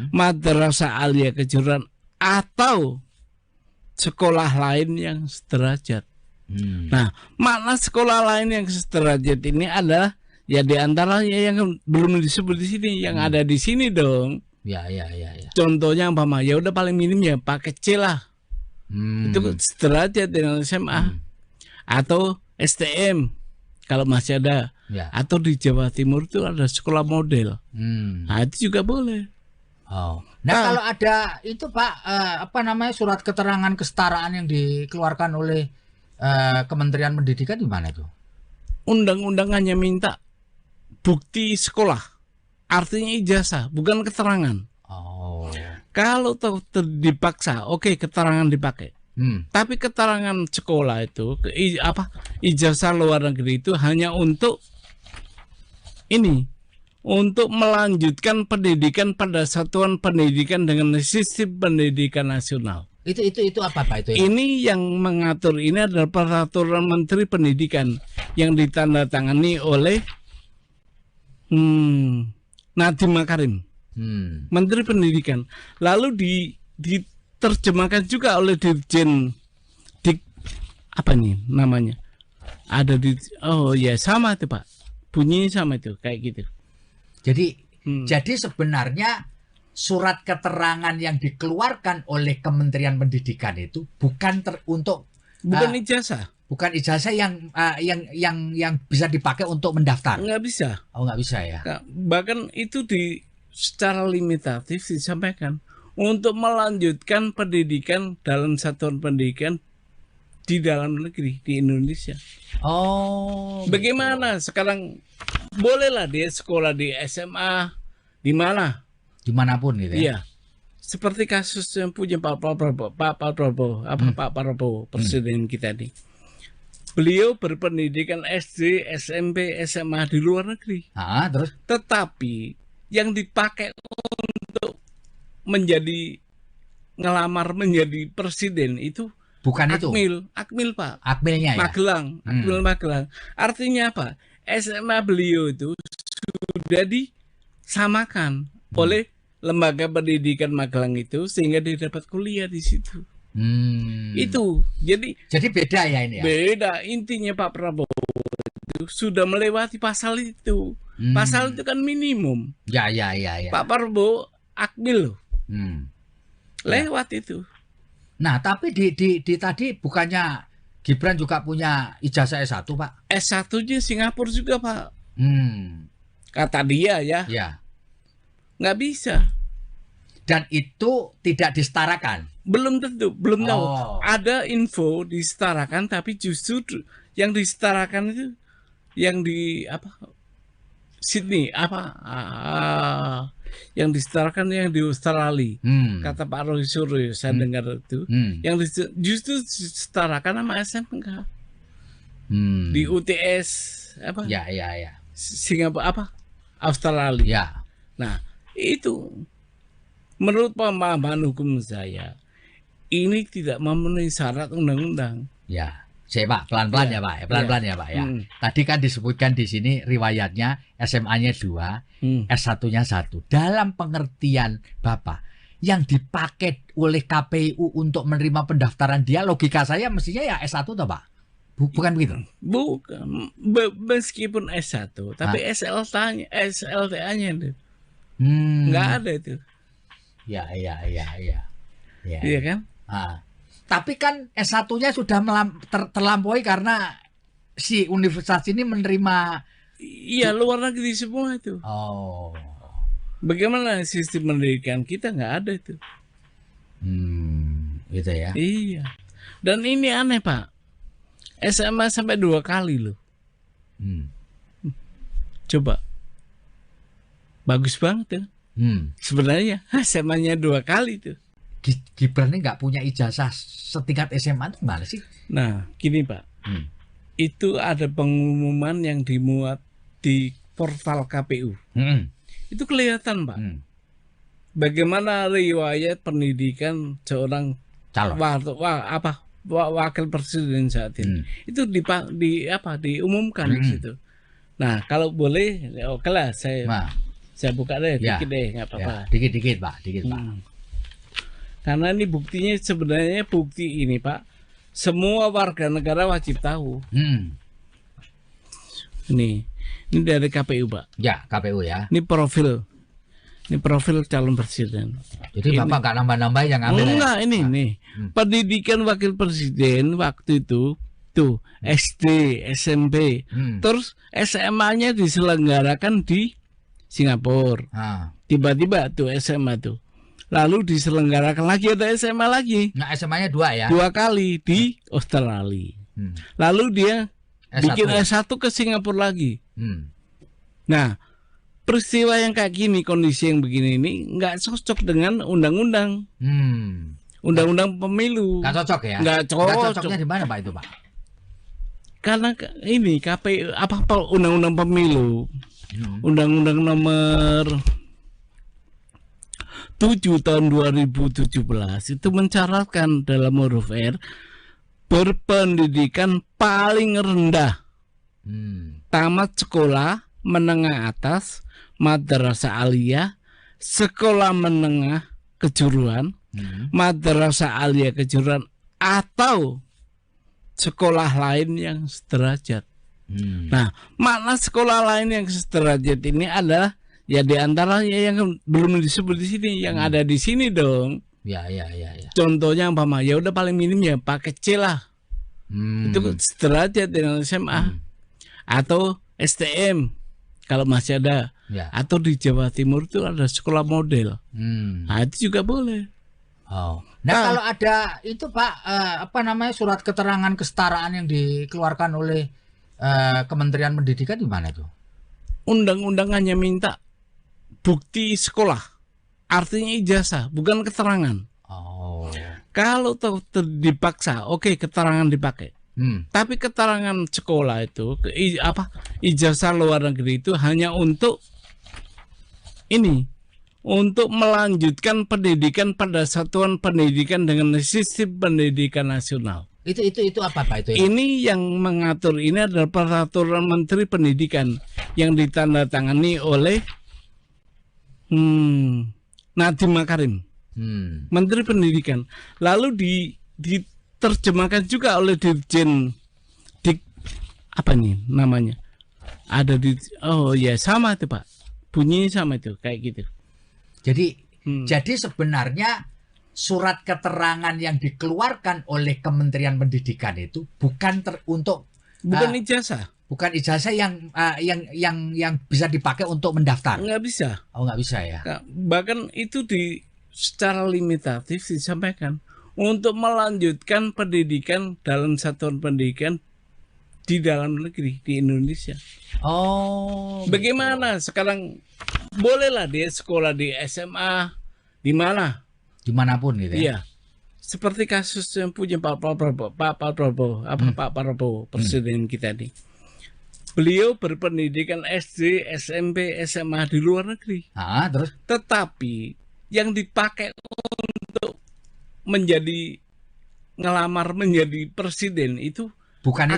madrasah aliyah kejuruan, atau sekolah lain yang sederajat. Nah, makna sekolah lain yang sederajat ini adalah ya diantaranya yang belum disebut di sini, yang ada di sini dong. Ya. Contohnya apa ya udah paling minim ya pakai C lah. Itu sederajat dengan SMA atau STM kalau masih ada. Ya. Atau di Jawa Timur itu ada sekolah model. Nah, itu juga boleh. Nah, kalau ada itu Pak surat keterangan kesetaraan yang dikeluarkan oleh Kementerian Pendidikan di mana itu? Undang-undang hanya minta bukti sekolah, artinya ijazah, bukan keterangan. Kalau dipaksa, oke, keterangan dipakai. Tapi keterangan sekolah itu, ijazah luar negeri itu hanya untuk ini, untuk melanjutkan pendidikan pada satuan pendidikan dengan sistem pendidikan nasional. Itu apa Pak itu? Ini yang mengatur ini adalah peraturan Menteri Pendidikan yang ditandatangani oleh Nadiem Makarim, Menteri Pendidikan. Lalu diterjemahkan juga oleh Dirjen apa nih namanya? Ada sama itu Pak. Bunyinya sama itu kayak gitu. Jadi sebenarnya surat keterangan yang dikeluarkan oleh Kementerian Pendidikan itu bukan bukan ijazah. Bukan ijazah yang bisa dipakai untuk mendaftar. Nggak bisa. Nggak bisa ya. Bahkan itu secara limitatif disampaikan untuk melanjutkan pendidikan dalam satuan pendidikan di dalam negeri di Indonesia. Oh, bagaimana betul. Sekarang bolehlah dia sekolah di SMA di mana? Dimanapun gitu ya. Iya. Seperti kasus yang punya Pak Prabowo, Pak Prabowo presiden kita nih. Beliau berpendidikan SD, SMP, SMA di luar negeri. Terus? Tetapi yang dipakai untuk ngelamar menjadi presiden itu bukan Akmil Pak. Akmilnya ya. Magelang. Artinya apa? SMA beliau itu sudah disamakan oleh lembaga pendidikan Magelang itu sehingga dia dapat kuliah di situ. Itu jadi beda ya ini ya. Beda. Intinya Pak Prabowo itu sudah melewati pasal itu. Pasal itu kan minimum. Ya. Pak Prabowo Akmil lewat itu. Nah, tapi di tadi bukannya Gibran juga punya ijazah S1, Pak? S1-nya Singapura juga, Pak. Kata dia ya. Ya. Nggak bisa. Dan itu tidak disetarakan? Belum tentu, belum tahu. Ada info disetarakan, tapi justru yang disetarakan itu yang di Sydney yang disetarakan yang di Australia. Kata Pak Roy Suryo, saya dengar itu. Yang justru disetarakan sama SMK. Di UTS Ya. Singapura Australia. Ya. Nah, itu menurut pemahaman hukum saya ini tidak memenuhi syarat undang-undang. Ya. Pak, pelan-pelan ya Pak, pelan-pelan ya Pak ya. Tadi kan disebutkan di sini riwayatnya SMA-nya 2, S1-nya 1. Dalam pengertian Bapak, yang dipakai oleh KPU untuk menerima pendaftaran dia, logika saya mestinya ya S1 toh Pak? Bukan begitu? Bukan. Meskipun S1, tapi SLTA-nya itu nggak ada itu. Ya. Iya kan? Tapi kan S1-nya sudah terlampaui karena si universitas ini menerima. Iya, luar negeri semua itu. Bagaimana sistem pendidikan kita nggak ada itu. Gitu ya. Iya. Dan ini aneh Pak. SMA sampai 2 kali loh. Coba. Bagus banget tuh. Sebenarnya SMA-nya 2 kali tuh. Gibran ini nggak punya ijazah setingkat SMA itu gimana sih? Nah, gini Pak. Itu ada pengumuman yang dimuat di portal KPU. Itu kelihatan Pak. Bagaimana riwayat pendidikan seorang calon wakil presiden saat ini. Itu diumumkan di situ. Nah, kalau boleh, oke lah saya buka deh, dikit deh, nggak apa-apa. Dikit Pak. Karena ini buktinya sebenarnya bukti ini Pak, semua warga negara wajib tahu. Ini dari KPU Pak. Ya, KPU ya. Ini profil calon presiden. Jadi Bapak nggak nambah-nambah yang ambil? Enggak, ini. Pendidikan wakil presiden waktu itu tuh SD, SMP, terus SMA-nya diselenggarakan di Singapura. Tiba-tiba tuh SMA tuh. Lalu diselenggarakan lagi ada SMA lagi. Nah, SMA-nya 2 ya? 2 kali di Australia. Lalu dia bikin S1 ke Singapura lagi. Nah, peristiwa yang kayak gini, kondisi yang begini ini nggak cocok dengan undang-undang. Undang-undang pemilu. Nggak cocok ya? Nggak cocok. Nggak cocoknya di mana Pak itu Pak? Karena ini KPU undang-undang pemilu. Undang-undang nomor 7 tahun 2017 itu mencaratkan dalam huruf R berpendidikan paling rendah, tamat sekolah menengah atas, madrasah aliyah, sekolah menengah kejuruan, madrasah aliyah kejuruan, atau sekolah lain yang sederajat. Nah, makna sekolah lain yang sederajat ini adalah ya diantaranya yang belum disebut di sini, yang ada di sini dong. Ya. Contohnya umpama ya udah paling minim ya pakai C lah. Itu sederajat dengan SMA atau STM kalau masih ada. Ya. Atau di Jawa Timur itu ada sekolah model. Nah, itu juga boleh. Oh. Nah, kalau ada itu Pak, apa namanya, surat keterangan kesetaraan yang dikeluarkan oleh Kementerian Pendidikan di mana tuh? Undang-undang hanya minta bukti sekolah, artinya ijazah, bukan keterangan. Oh. Kalau dipaksa, oke, keterangan dipakai. Tapi keterangan sekolah itu, ijazah luar negeri itu hanya untuk ini, untuk melanjutkan pendidikan pada satuan pendidikan dengan sistem pendidikan nasional. Itu apa Pak itu? Ini yang mengatur ini adalah peraturan Menteri Pendidikan yang ditandatangani oleh Nadiem Makarim, Menteri Pendidikan. Lalu diterjemahkan juga oleh Dirjen apa nih namanya? Ada sama itu Pak. Bunyinya sama itu, kayak gitu. Jadi sebenarnya surat keterangan yang dikeluarkan oleh Kementerian Pendidikan itu bukan bukan ijazah. Bukan ijazah yang bisa dipakai untuk mendaftar. Nggak bisa. Oh, nggak bisa ya. Bahkan itu secara limitatif disampaikan untuk melanjutkan pendidikan dalam satuan pendidikan di dalam negeri di Indonesia. Oh. Bagaimana gitu. Sekarang bolehlah dia sekolah di SMA di mana? Dimanapun gitu ya. Iya. Seperti kasus yang punya Pak Prabowo, presiden kita nih. Beliau berpendidikan SD, SMP, SMA di luar negeri. Terus? Tetapi yang dipakai untuk ngelamar menjadi presiden itu bukan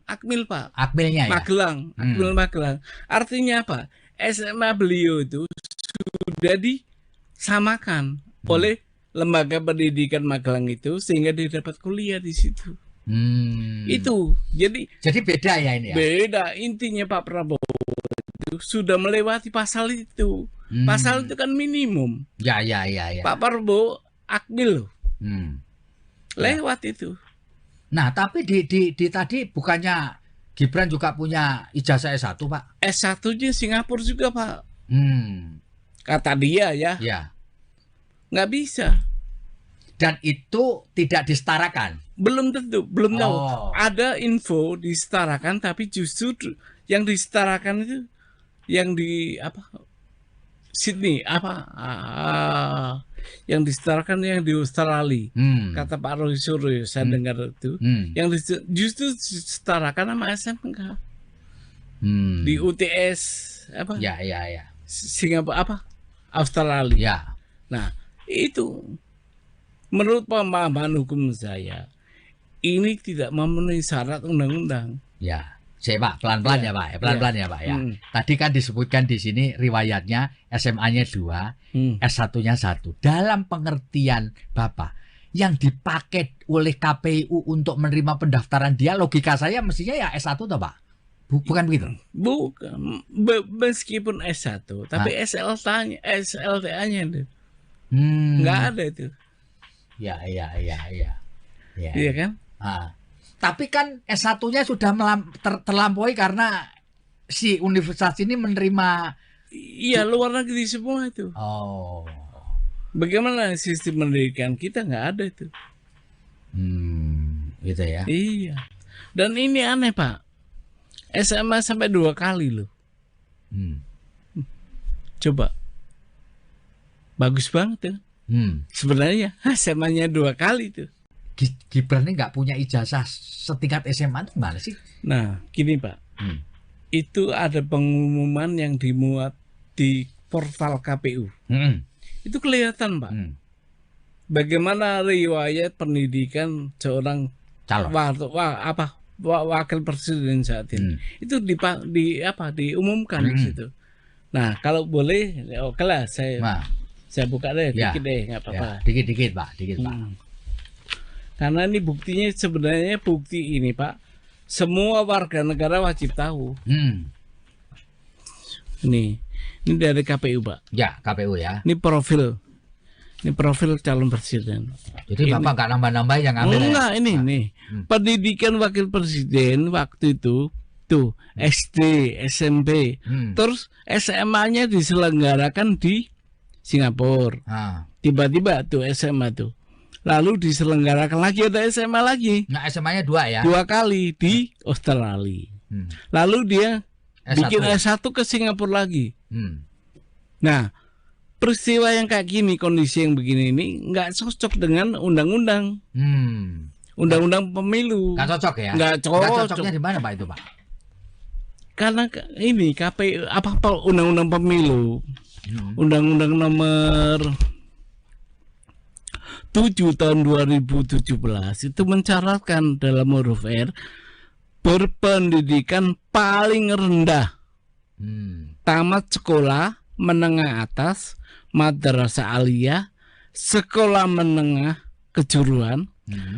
Akmil Pak. Akmilnya ya. Magelang. Artinya apa? SMA beliau itu sudah disamakan oleh lembaga pendidikan Magelang itu sehingga dia dapat kuliah di situ. Itu jadi beda ya ini ya. Beda, intinya Pak Prabowo itu sudah melewati pasal itu. Pasal itu kan minimum. Ya. Pak Prabowo Akmil lewat itu. Nah, tapi di tadi bukannya Gibran juga punya ijazah S1 Pak? S1-nya Singapura juga Pak. Kata dia ya. Ya. Nggak bisa. Dan itu tidak disetarakan. Belum tentu, belum tahu. Ada info disetarakan, tapi justru yang disetarakan itu yang di Sydney yang disetarakan yang di Australia. Kata Pak Roy Suryo, saya dengar itu. Yang justru disetarakan sama SMK. Di UTS Ya. Singapura Australia. Ya. Nah, itu menurut pemahaman hukum saya ini tidak memenuhi syarat undang-undang. Ya, Pak, pelan-pelan ya Pak, pelan-pelan ya Pak ya. Tadi kan disebutkan di sini riwayatnya SMA-nya 2, S1-nya 1. Dalam pengertian Bapak, yang dipakai oleh KPU untuk menerima pendaftaran dia, logika saya mestinya ya S1 toh Pak? Bukan begitu? Bukan, meskipun S1, tapi SLTA-nya itu nggak ada itu. Ya. Iya kan? Tapi kan S1-nya sudah terlampaui karena si universitas ini menerima. Iya, luar negeri semua itu. Oh. Bagaimana sistem pendidikan kita nggak ada itu. Gitu ya. Iya. Dan ini aneh Pak. SMA sampai 2 kali loh. Coba. Bagus banget tuh. Sebenarnya SMA-nya 2 kali tuh. Gibran ini nggak punya ijazah setingkat SMA itu gimana sih? Nah, gini Pak. Itu ada pengumuman yang dimuat di portal KPU. Itu kelihatan Pak. Bagaimana riwayat pendidikan seorang wakil presiden saat ini. Itu diumumkan di situ. Nah, kalau boleh, oke lah saya buka deh, dikit deh, nggak apa-apa. Dikit Pak. Karena ini buktinya sebenarnya bukti ini Pak, semua warga negara wajib tahu. Ini dari KPU Pak. Ya, KPU ya. Ini profil calon presiden. Jadi Bapak nggak nambah-nambah yang ambil? Enggak, ini. Pendidikan wakil presiden waktu itu tuh SD, SMP, terus SMA-nya diselenggarakan di Singapura. Tiba-tiba tuh SMA tuh, lalu diselenggarakan lagi ada SMA lagi. Nah, SMA-nya 2 ya? 2 kali di Australia. Lalu dia bikin S1 ke Singapura lagi. Nah, peristiwa yang kayak gini, kondisi yang begini ini nggak cocok dengan undang-undang. Undang-undang pemilu. Nggak cocok ya? Nggak cocok. Nggak cocoknya di mana Pak itu Pak? Karena ini KPU apa undang-undang pemilu. Undang-undang nomor 7 tahun 2017 itu mencaratkan dalam huruf R berpendidikan paling rendah. Tamat sekolah menengah atas, madrasah aliyah, sekolah menengah kejuruan,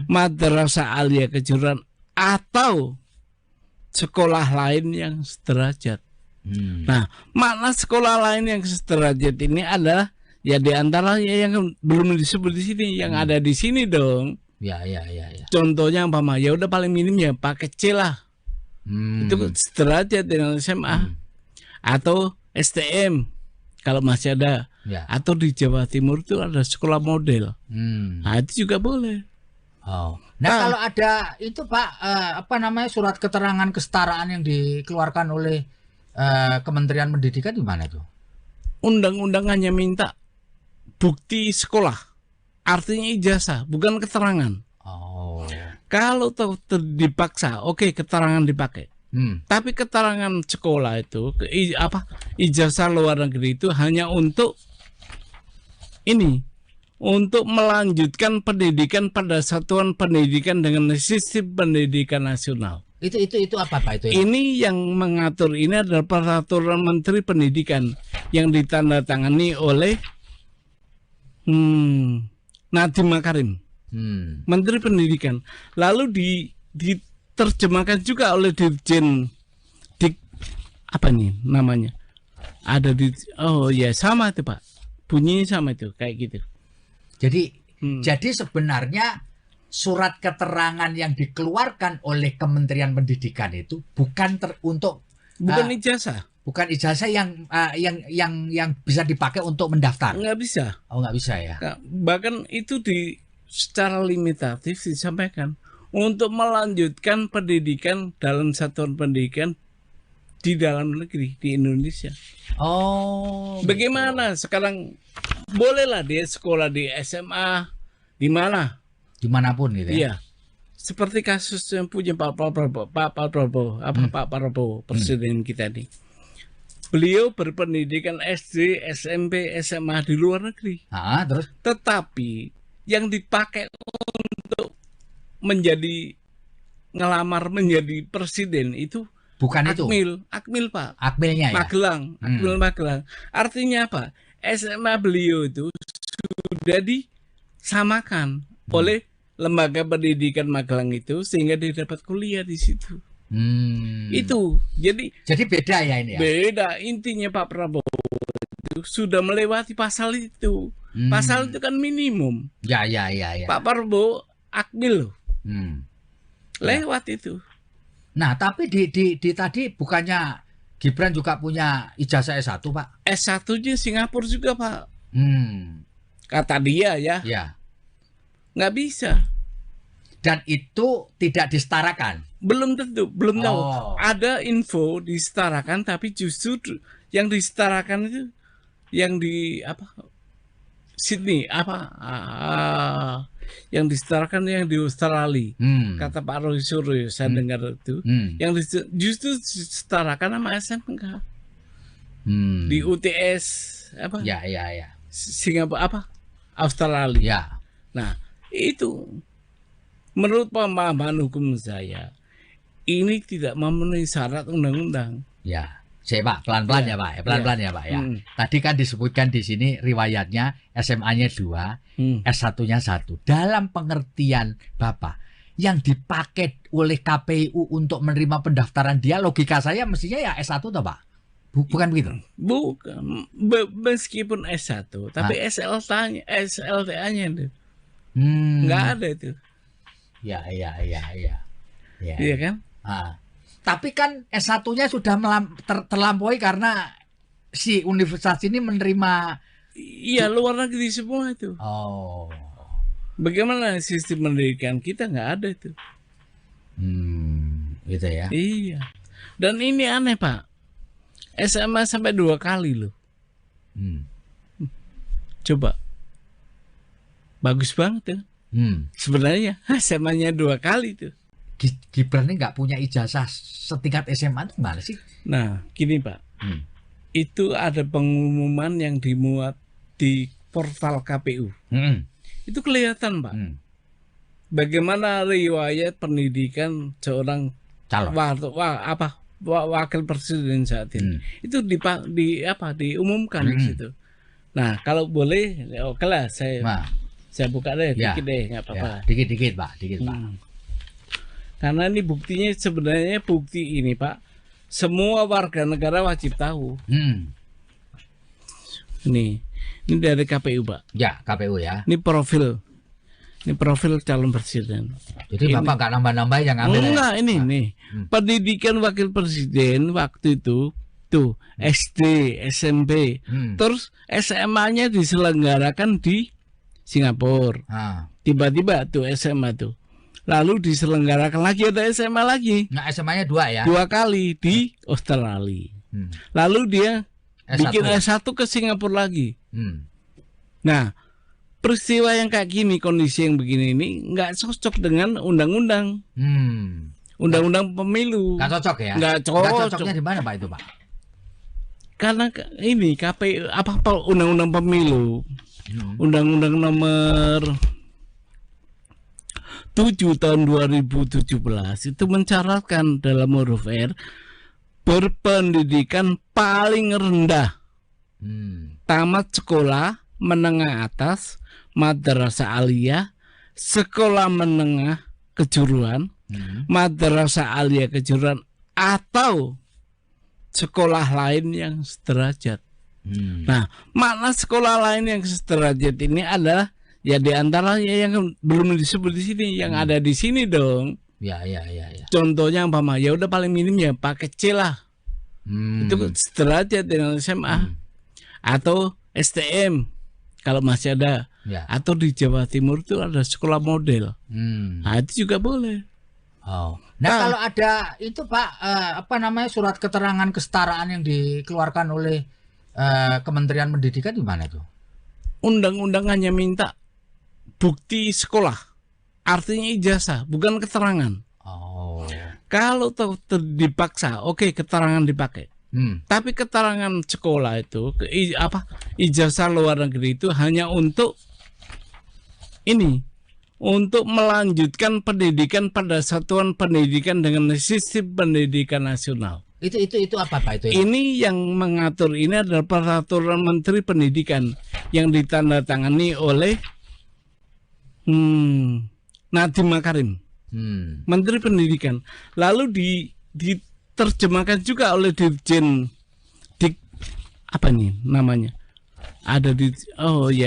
madrasah aliyah kejuruan, atau sekolah lain yang sederajat. Nah, makna sekolah lain yang sederajat ini adalah ya diantaranya yang belum disebut di sini, yang ada di sini dong. Ya. Contohnya umpama ya udah paling minim ya pakai C lah. Itu sederajat dengan SMA atau STM. Kalau masih ada, atau di Jawa Timur itu ada sekolah model, nah itu juga boleh. Nah kalau ada itu Pak, apa namanya surat keterangan kesetaraan yang dikeluarkan oleh Kementerian Pendidikan di mana tuh? Undang-undang hanya minta bukti sekolah, artinya ijazah, bukan keterangan. Kalau dipaksa, oke, keterangan dipakai. Tapi keterangan sekolah itu ijazah luar negeri itu hanya untuk ini, untuk melanjutkan pendidikan pada satuan pendidikan dengan sistem pendidikan nasional. Itu apa Pak itu? Ini yang mengatur ini adalah peraturan Menteri Pendidikan yang ditandatangani oleh Nadiem Makarim, Menteri Pendidikan. Lalu diterjemahkan juga oleh Dirjen apa nih namanya, ada di sama itu Pak, bunyinya sama itu kayak gitu. Jadi sebenarnya surat keterangan yang dikeluarkan oleh Kementerian Pendidikan itu bukan ijazah, bukan ijazah yang bisa dipakai untuk mendaftar. Nggak bisa. Nggak bisa ya. Bahkan itu secara limitatif disampaikan untuk melanjutkan pendidikan dalam satuan pendidikan di dalam negeri di Indonesia. Bagaimana sekarang bolehlah dia sekolah di SMA di mana? Dimanapun gitu ya. Iya. Seperti kasus yang punya Pak Prabowo, presiden kita nih. Beliau berpendidikan SD, SMP, SMA di luar negeri. Terus? Tetapi yang dipakai untuk ngelamar menjadi presiden itu bukan Akmil Pak. Akmilnya ya. Magelang. Artinya apa? SMA beliau itu sudah disamakan oleh lembaga pendidikan Magelang itu sehingga dia dapat kuliah di situ. Itu jadi beda ya ini ya. Beda, intinya Pak Prabowo itu sudah melewati pasal itu. Pasal itu kan minimum. Ya. Pak Prabowo Akmil lewat itu. Nah, tapi di tadi bukannya Gibran juga punya ijazah S1, Pak? S1-nya Singapura juga, Pak. Kata dia ya. Ya. Nggak bisa. Dan itu tidak disetarakan? Belum tentu, belum tahu. Ada info disetarakan, tapi justru yang disetarakan itu yang di Sydney yang disetarakan yang di Australia. Kata Pak Roy Suryo, saya dengar itu. Yang justru disetarakan sama SMK. Di UTS Ya. Singapura Australia. Ya. Nah, itu menurut pemahaman hukum saya ini tidak memenuhi syarat undang-undang. Ya. Pak, pelan-pelan ya Pak, pelan-pelan ya Pak ya. Tadi kan disebutkan di sini riwayatnya SMA-nya 2, S1-nya 1. Dalam pengertian Bapak, yang dipakai oleh KPU untuk menerima pendaftaran dia, logika saya mestinya ya S1 toh Pak? Bukan begitu? Bukan. Meskipun S1, tapi SLTA-nya itu nggak ada itu. Ya. Iya kan? Tapi kan S1-nya sudah terlampaui karena si universitas ini menerima. Iya, luar negeri semua itu. Oh. Bagaimana sistem pendidikan kita nggak ada itu. Gitu ya. Iya. Dan ini aneh, Pak. SMA sampai 2 kali loh. Coba. Bagus banget ya. Sebenarnya SMA-nya 2 kali tuh. Gibran ini nggak punya ijazah setingkat SMA itu gimana sih? Nah, gini Pak. Itu ada pengumuman yang dimuat di portal KPU. Itu kelihatan Pak. Bagaimana riwayat pendidikan seorang wakil presiden saat ini. Itu diumumkan di situ. Nah, kalau boleh, oke lah saya buka deh, dikit deh, nggak apa-apa. Dikit Pak. Karena ini buktinya sebenarnya bukti ini Pak, semua warga negara wajib tahu. Ini dari KPU Pak. Ya, KPU ya. Ini profil calon presiden. Jadi Bapak nggak nambah-nambah yang ambil? Enggak, ini. Pendidikan wakil presiden waktu itu tuh SD, SMP, terus SMA-nya diselenggarakan di Singapura. Tiba-tiba tuh SMA tuh. Lalu diselenggarakan lagi ada SMA lagi. Nah, SMA-nya 2 ya? 2 kali di Australia. Lalu dia bikin S1 ke Singapura lagi. Nah, peristiwa yang kayak gini, kondisi yang begini ini nggak cocok dengan undang-undang. Undang-undang pemilu. Nggak cocok ya? Nggak cocok. Nggak cocoknya di mana Pak itu Pak? Karena ini KPU undang-undang pemilu. Undang-undang nomor 7 tahun 2017 itu mencaratkan dalam huruf R berpendidikan paling rendah. Tamat sekolah menengah atas, madrasah aliyah, sekolah menengah kejuruan, madrasah aliyah kejuruan atau sekolah lain yang sederajat. Nah, makna sekolah lain yang sederajat ini adalah ya diantaranya yang belum disebut di sini, yang ada di sini dong. Ya. Contohnya umpama ya udah paling minim ya pakai C lah. Itu sederajat dengan SMA atau STM kalau masih ada. Ya. Atau di Jawa Timur itu ada sekolah model. Nah, itu juga boleh. Nah, kalau ada itu Pak surat keterangan kesetaraan yang dikeluarkan oleh Kementerian Pendidikan di mana tuh? Undang-undang hanya minta bukti sekolah, artinya ijazah, bukan keterangan. Kalau dipaksa, oke, keterangan dipakai. Tapi keterangan sekolah itu, ijazah luar negeri itu hanya untuk untuk melanjutkan pendidikan pada satuan pendidikan dengan sistem pendidikan nasional. Itu apa Pak itu? Ini yang mengatur ini adalah peraturan Menteri Pendidikan yang ditandatangani oleh Nadiem Makarim, Menteri Pendidikan. Lalu diterjemahkan juga oleh Dirjen namanya? Ada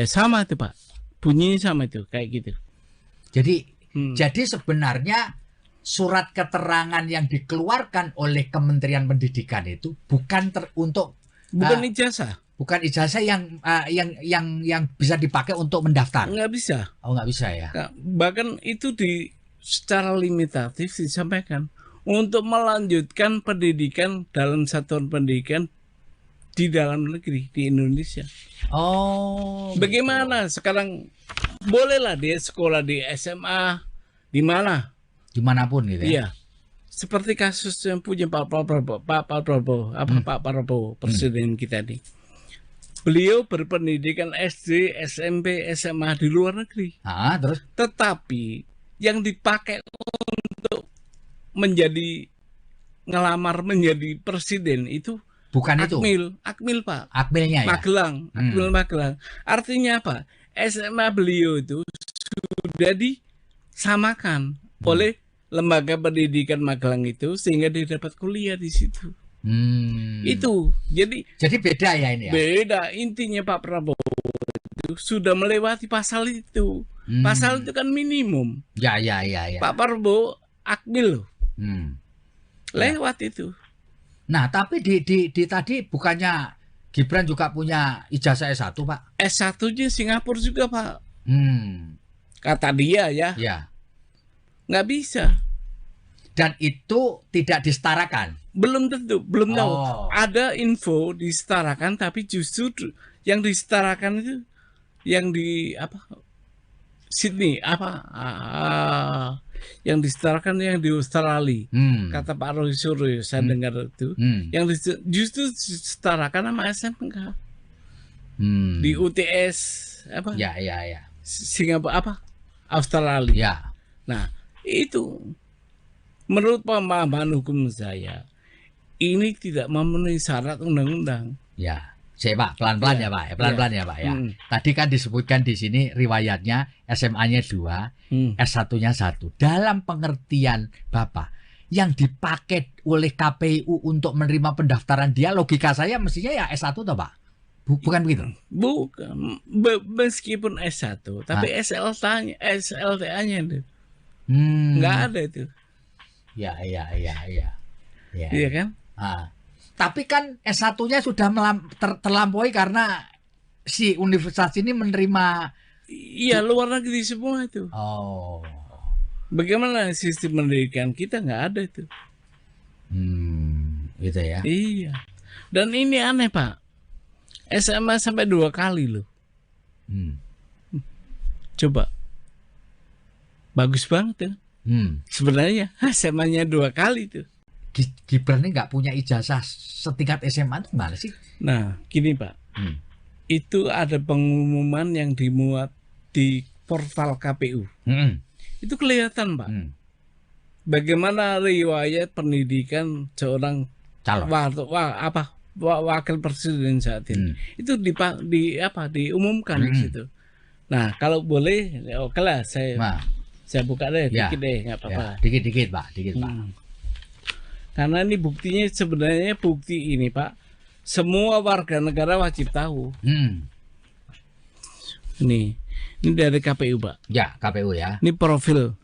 sama itu Pak. Bunyinya sama itu kayak gitu. Jadi sebenarnya surat keterangan yang dikeluarkan oleh Kementerian Pendidikan itu bukan ijazah. Bukan ijazah yang bisa dipakai untuk mendaftar. Nggak bisa. Nggak bisa ya. Bahkan itu secara limitatif disampaikan untuk melanjutkan pendidikan dalam satuan pendidikan di dalam negeri di Indonesia. Bagaimana sekarang bolehlah dia sekolah di SMA di mana? Dimanapun gitu ya. Iya. Seperti kasus yang punya Pak Prabowo, presiden kita nih. Beliau berpendidikan SD, SMP, SMA di luar negeri. Terus? Tetapi yang dipakai untuk ngelamar menjadi presiden itu bukan Akmil Pak. Akmilnya ya. Magelang. Artinya apa? SMA beliau itu sudah disamakan oleh lembaga pendidikan Magelang itu sehingga dia dapat kuliah di situ. Itu jadi beda ya ini ya. Beda, intinya Pak Prabowo itu sudah melewati pasal itu. Pasal itu kan minimum. Ya. Pak Prabowo Akmil loh. Lewat itu. Nah, tapi di tadi bukannya Gibran juga punya ijazah S1, Pak? S1-nya Singapura juga, Pak. Kata dia ya. Ya. Nggak bisa. Dan itu tidak disetarakan. Belum tentu, belum tahu. Ada info disetarakan, tapi justru yang disetarakan itu yang di apa? Sydney yang disetarakan yang di Australia. Kata Pak Roy Suryo, saya dengar itu. Yang justru disetarakan sama SMK. Di UTS apa? Ya. Singapura apa? Australia. Ya. Nah, itu menurut pemahaman hukum saya ini tidak memenuhi syarat undang-undang. Ya. Saya Pak, pelan-pelan ya Pak, pelan-pelan ya Pak ya. Tadi kan disebutkan di sini riwayatnya SMA-nya 2, S1-nya 1. Dalam pengertian Bapak, yang dipakai oleh KPU untuk menerima pendaftaran dia, logika saya mestinya ya S1 toh Pak? Bukan begitu? Bukan, meskipun S1, tapi SLTA-nya itu nggak ada itu. Ya. Iya kan? Tapi kan S1-nya sudah terlampaui karena si universitas ini menerima. Iya, luar negeri semua itu. Bagaimana sistem pendidikan kita nggak ada itu. Gitu ya. Iya. Dan ini aneh Pak. SMA sampai 2 kali loh. Coba. Bagus banget ya. Sebenarnya SMA-nya 2 kali tuh. Gibran ini nggak punya ijazah setingkat SMA itu gimana sih? Nah, gini Pak, itu ada pengumuman yang dimuat di portal KPU. Itu kelihatan Pak, bagaimana riwayat pendidikan seorang calon wakil presiden saat ini. Itu diumumkan di situ. Nah, kalau boleh, oke lah, saya buka deh, dikit deh, nggak apa-apa. Dikit Pak. Karena ini buktinya sebenarnya bukti ini Pak, semua warga negara wajib tahu. Ini dari KPU Pak. Ya, KPU ya. Ini profil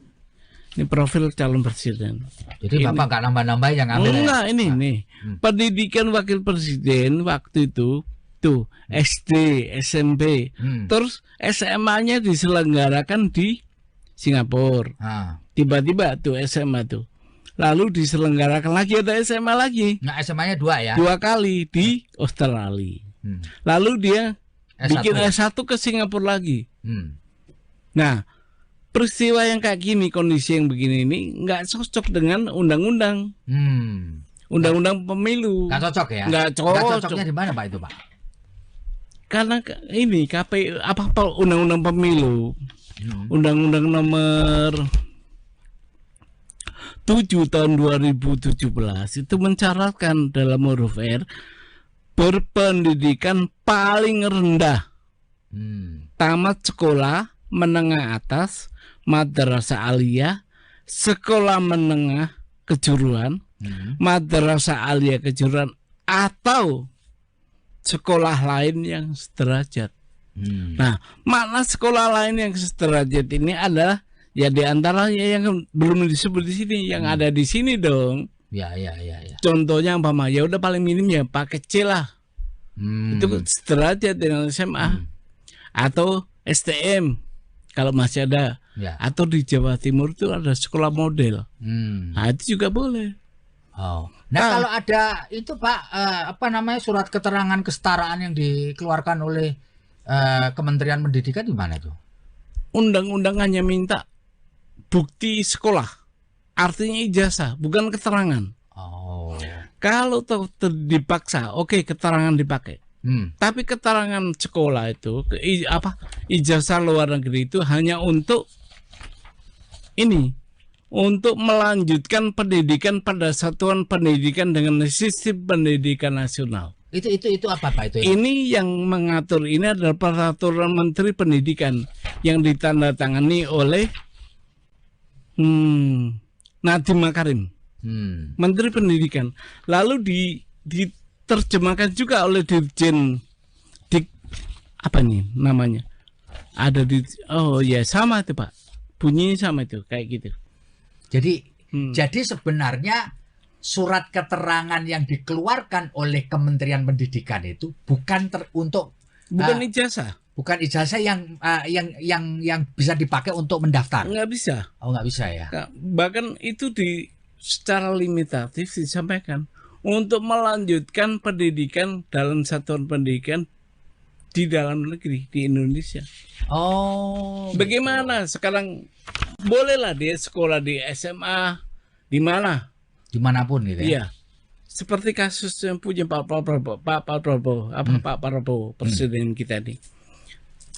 calon presiden. Jadi Bapak nggak nambah-nambah yang ambil? Enggak, ini. Pendidikan wakil presiden waktu itu tuh SD, SMP, terus SMA-nya diselenggarakan di Singapura. Tiba-tiba tuh SMA tuh. Lalu diselenggarakan lagi ada SMA lagi. Nah, SMA-nya 2 ya? 2 kali di Australia. Lalu dia bikin S1 ke Singapura lagi. Nah, peristiwa yang kayak gini, kondisi yang begini ini nggak cocok dengan undang-undang. Undang-undang pemilu. Nggak cocok ya? Nggak cocok. Nggak cocoknya di mana Pak itu Pak? Karena ini KPU undang-undang pemilu. Undang-undang nomor 7 tahun 2017 itu mencaratkan dalam huruf R berpendidikan paling rendah, tamat sekolah menengah atas, madrasah aliyah, sekolah menengah kejuruan, madrasah aliyah kejuruan atau sekolah lain yang sederajat. Nah, makna sekolah lain yang sederajat ini adalah ya di antaranya yang belum disebut di sini, yang ada di sini dong. Ya. Contohnya ya udah paling minim ya pakai C lah. Itu sederajat dengan SMA atau STM kalau masih ada. Ya. Atau di Jawa Timur itu ada sekolah model. Nah, itu juga boleh. Nah, kalau ada itu Pak surat keterangan kesetaraan yang dikeluarkan oleh Kementerian Pendidikan di mana tuh? Undang-undang hanya minta bukti sekolah, artinya ijazah, bukan keterangan. Kalau dipaksa, oke, keterangan dipakai. Tapi keterangan sekolah itu, ijazah luar negeri itu hanya untuk untuk melanjutkan pendidikan pada satuan pendidikan dengan sistem pendidikan nasional. Itu apa Pak itu? Ini yang mengatur ini adalah peraturan Menteri Pendidikan yang ditandatangani oleh Nadiem Makarim, Menteri Pendidikan. Lalu diterjemahkan juga oleh Dirjen namanya? Ada sama itu Pak. Bunyinya sama itu kayak gitu. Jadi sebenarnya surat keterangan yang dikeluarkan oleh Kementerian Pendidikan itu bukan ijazah. Bukan ijazah yang bisa dipakai untuk mendaftar. Nggak bisa. Oh, nggak bisa ya. Bahkan itu secara limitatif disampaikan untuk melanjutkan pendidikan dalam satuan pendidikan di dalam negeri di Indonesia. Oh. Bagaimana sekarang bolehlah dia sekolah di SMA di mana? Dimanapun gitu ya. Iya. Seperti kasus yang punya Pak Prabowo, presiden kita nih.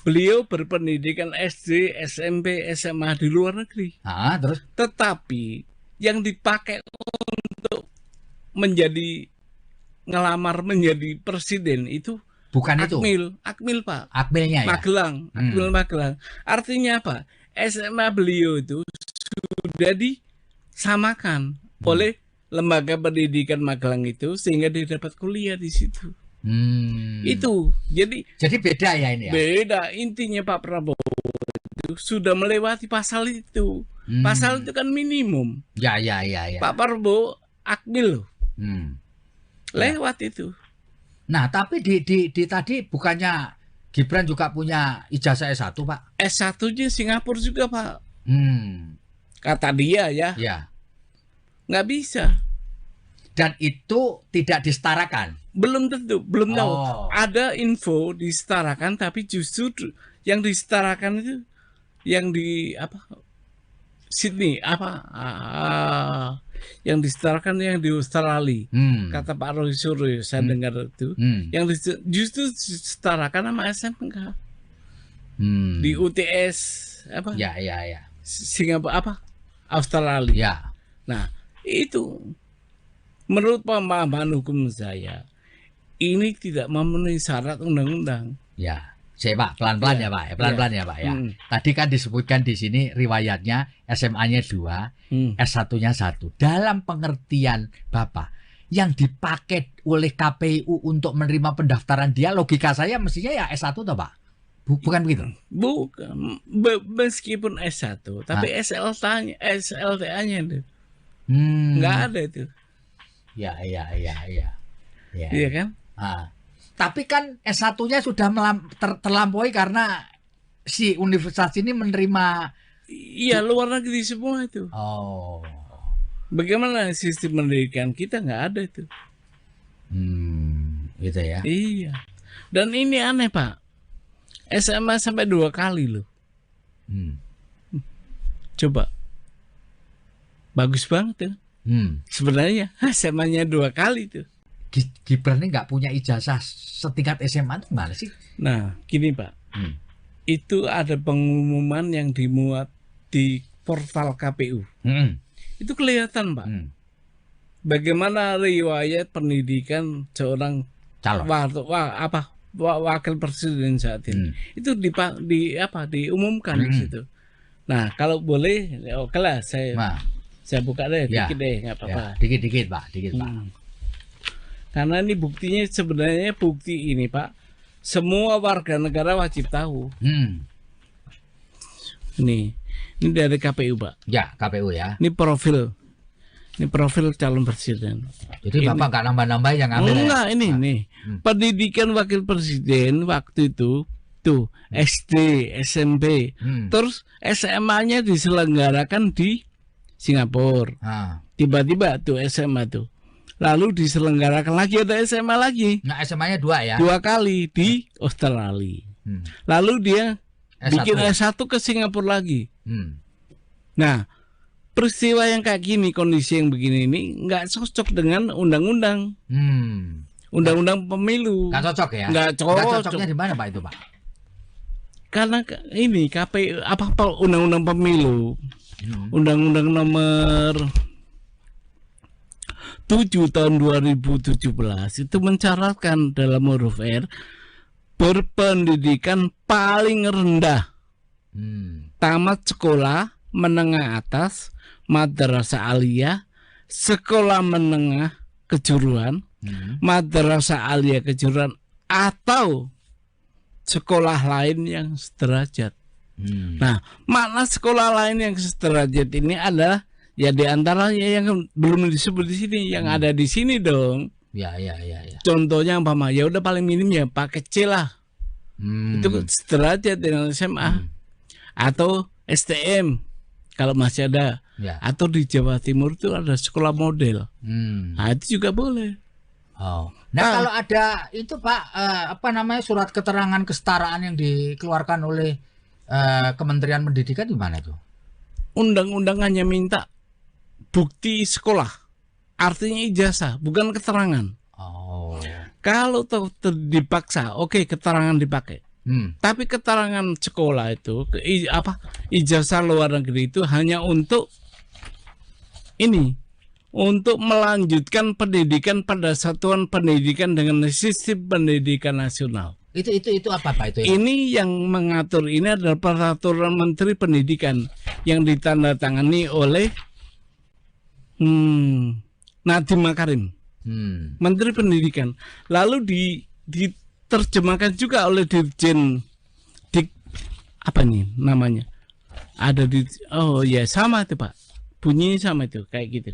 Beliau berpendidikan SD, SMP, SMA di luar negeri. Terus? Tetapi yang dipakai untuk ngelamar menjadi presiden itu bukan Akmil Pak. Akmilnya ya? Magelang. Artinya apa? SMA beliau itu sudah disamakan oleh lembaga pendidikan Magelang itu sehingga dia dapat kuliah di situ. Itu jadi beda ya ini ya. Beda intinya Pak Prabowo itu sudah melewati pasal itu. Pasal itu kan minimum. Ya. Pak Prabowo Akmil lewat itu. Nah, tapi di tadi bukannya Gibran juga punya ijazah S1, Pak? S1-nya Singapura juga, Pak. Kata dia ya. Ya. Nggak bisa. Dan itu tidak disetarakan. Belum tentu, belum tahu. Ada info disetarakan, tapi justru yang disetarakan itu yang di Sydney yang disetarakan yang di Australia. Kata Pak Roy Suryo, saya dengar itu. Yang justru disetarakan sama SMK. Di UTS Ya. Singapura Australia. Ya. Nah, itu menurut pemahaman hukum saya ini tidak memenuhi syarat undang-undang. Ya, Pak, pelan-pelan ya Pak, pelan-pelan ya Pak ya. Tadi kan disebutkan di sini riwayatnya SMA-nya 2, S1-nya 1. Dalam pengertian Bapak, yang dipakai oleh KPU untuk menerima pendaftaran dia, logika saya mestinya ya S1 toh Pak? Bukan begitu? Bukan, meskipun S1, tapi SLTA-nya itu nggak ada itu. Ya. Iya kan? Tapi kan S1-nya sudah terlampaui karena si universitas ini menerima. Iya, luar negeri semua itu. Bagaimana sistem pendidikan kita nggak ada itu. Gitu ya. Iya. Dan ini aneh Pak. SMA sampai 2 kali loh. Coba. Bagus banget ya. Sebenarnya SMA-nya 2 kali tuh. Gibran ini nggak punya ijazah setingkat SMA itu gimana sih? Nah, gini Pak. Itu ada pengumuman yang dimuat di portal KPU. Itu kelihatan Pak. Bagaimana riwayat pendidikan seorang calon wakil presiden saat ini. Itu diumumkan di situ. Nah, kalau boleh, oke lah saya buka deh, dikit deh, nggak apa-apa. Dikit Pak. Karena ini buktinya sebenarnya bukti ini Pak, semua warga negara wajib tahu. Ini dari KPU Pak. Ya, KPU ya. Ini profil calon presiden. Jadi Bapak nggak nambah-nambah yang ambil? Enggak, ini. Pendidikan wakil presiden waktu itu tuh SD, SMP, terus SMA-nya diselenggarakan di Singapura. Tiba-tiba tuh SMA tuh. Lalu diselenggarakan lagi ada SMA lagi. Nah, SMA-nya 2 ya? 2 kali di Australia. Lalu dia bikin S1 ke Singapura lagi. Nah, peristiwa yang kayak gini, kondisi yang begini ini nggak cocok dengan undang-undang. Undang-undang pemilu. Nggak cocok ya? Nggak cocok. Nggak cocoknya di mana Pak itu Pak? Karena ini KPU undang-undang pemilu. Undang-undang nomor 7 tahun 2017 itu mencaratkan dalam huruf R berpendidikan paling rendah, tamat sekolah menengah atas, madrasah aliyah, sekolah menengah kejuruan, madrasah aliyah kejuruan, atau sekolah lain yang sederajat. Nah, makna sekolah lain yang sederajat ini adalah Ya di antaranya yang belum disebut di sini, yang ada di sini dong. Ya. Contohnya umpama ya udah paling minim ya pakai C lah. Itu sederajat dengan SMA atau STM kalau masih ada. Ya. Atau di Jawa Timur itu ada sekolah model. Nah, itu juga boleh. Oh. Nah, kalau ada itu Pak, apa namanya, surat keterangan kesetaraan yang dikeluarkan oleh Kementerian Pendidikan gimana tuh? Undang-undangannya minta bukti sekolah, artinya ijazah, bukan keterangan. Oh. Kalau dipaksa, oke, keterangan dipakai. Tapi keterangan sekolah itu, ijazah luar negeri itu hanya untuk ini, untuk melanjutkan pendidikan pada satuan pendidikan dengan sistem pendidikan nasional. Itu apa Pak itu? Ini yang mengatur ini adalah peraturan Menteri Pendidikan yang ditandatangani oleh Nadiem Makarim, Menteri Pendidikan. Lalu diterjemahkan juga oleh Dirjen apa nih namanya? Ada sama itu Pak. Bunyinya sama itu kayak gitu.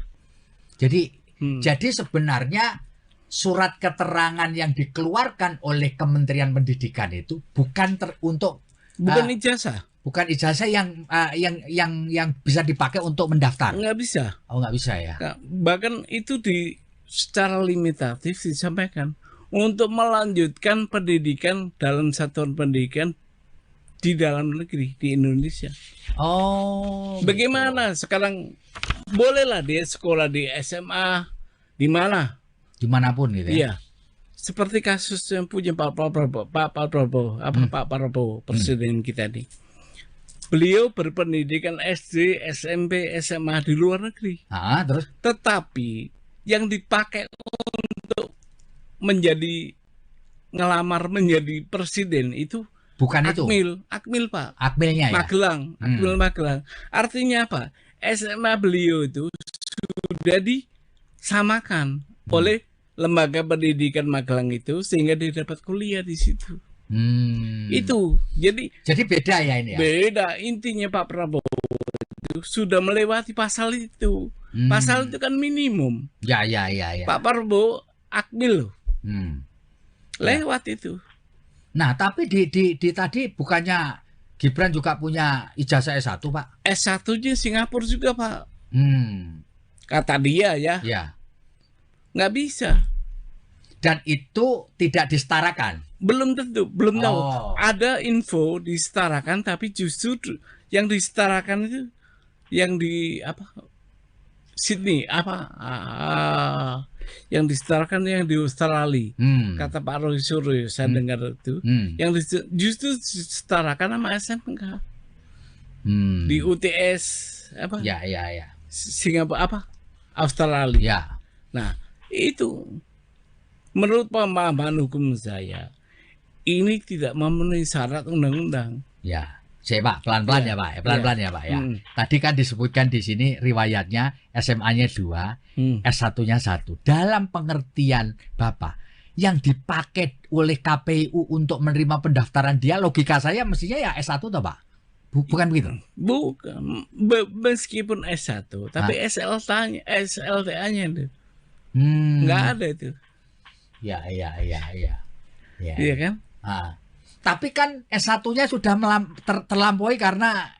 Jadi sebenarnya surat keterangan yang dikeluarkan oleh Kementerian Pendidikan itu bukan ijazah. Bukan ijazah yang bisa dipakai untuk mendaftar. Nggak bisa. Oh, nggak bisa ya. Bahkan itu secara limitatif disampaikan untuk melanjutkan pendidikan dalam satuan pendidikan di dalam negeri di Indonesia. Oh. Bagaimana sekarang bolehlah dia sekolah di SMA di mana? Dimanapun gitu ya. Iya. Seperti kasus yang punya Pak Prabowo, presiden kita nih. Beliau berpendidikan SD, SMP, SMA di luar negeri. Terus? Tetapi yang dipakai untuk ngelamar menjadi presiden itu bukan Akmil Pak. Akmilnya ya. Magelang. Artinya apa? SMA beliau itu sudah disamakan oleh lembaga pendidikan Magelang itu sehingga dia dapat kuliah di situ. Itu jadi beda ya ini ya. Beda, intinya Pak Prabowo itu sudah melewati pasal itu. Pasal itu kan minimum. Ya. Pak Prabowo Akmil lewat itu. Nah, tapi di tadi bukannya Gibran juga punya ijazah S1 Pak? S1-nya Singapura juga Pak. Kata dia ya. Ya. Nggak bisa. Dan itu tidak disetarakan. Belum tentu, belum tahu. Ada info disetarakan, tapi justru yang disetarakan itu yang di Sydney yang disetarakan yang di Australia. Kata Pak Roy Suryo, saya dengar itu. Yang justru disetarakan sama SMK. Di UTS Ya. Singapura Australia. Ya. Nah, itu menurut pemahaman hukum saya ini tidak memenuhi syarat undang-undang. Ya, Pak, pelan-pelan ya Pak, pelan-pelan ya Pak ya. Tadi kan disebutkan di sini riwayatnya SMA-nya 2, S1-nya 1. Dalam pengertian Bapak, yang dipakai oleh KPU untuk menerima pendaftaran dia, logika saya mestinya ya S1 toh Pak? Bukan begitu? Bukan, meskipun S1, tapi SLTA-nya itu nggak ada itu. Ya. Iya kan? Tapi kan S1-nya sudah terlampaui karena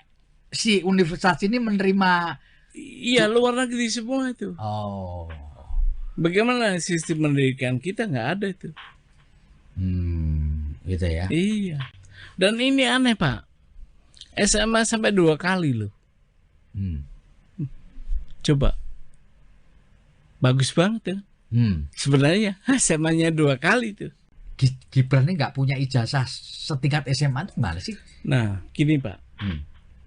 si universitas ini menerima. Iya, luar negeri semua itu. Oh. Bagaimana sistem pendidikan kita nggak ada itu. Gitu ya. Iya. Dan ini aneh Pak. SMA sampai 2 kali loh. Coba. Bagus banget ya. Sebenarnya SMA-nya 2 kali tuh. Gibran ini nggak punya ijazah setingkat SMA itu gimana sih? Nah, gini Pak.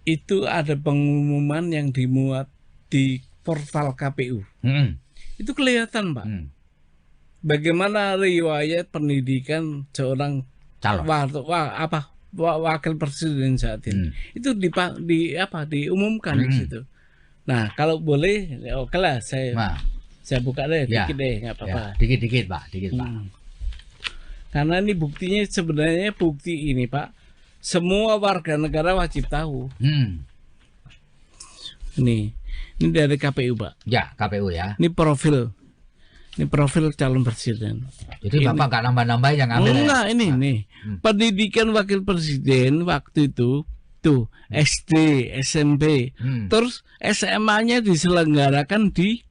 Itu ada pengumuman yang dimuat di portal KPU. Itu kelihatan Pak. Bagaimana riwayat pendidikan seorang calon wakil presiden saat ini. Itu diumumkan di situ. Nah, kalau boleh, oke lah saya buka deh, dikit deh, nggak apa-apa. Ya, dikit Pak. Karena ini buktinya sebenarnya bukti ini Pak, semua warga negara wajib tahu. Nih, Ini dari KPU, Pak. Ya, KPU ya. Ini profil calon presiden. Jadi Bapak nggak nambah-nambah yang ambil. Enggak, ini nih. Pendidikan wakil presiden waktu itu tuh SD, SMP. Terus SMA-nya diselenggarakan di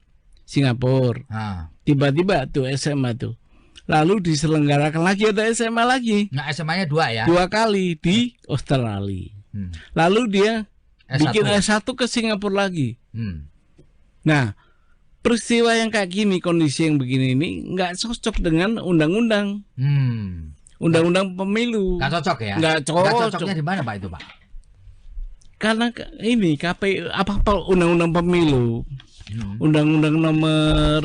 Singapura. Tiba-tiba tuh SMA tuh. Lalu diselenggarakan lagi, ada SMA lagi. Nah, SMA-nya 2 ya. 2 kali di Australia. Lalu dia bikin S1 ke Singapura lagi. Nah, peristiwa yang kayak gini, kondisi yang begini ini nggak cocok dengan undang-undang. Undang-undang pemilu. Nggak cocok ya? Nggak cocok. Nggak cocoknya di mana Pak itu Pak? Karena ini KPU apa undang-undang pemilu. Undang-undang nomor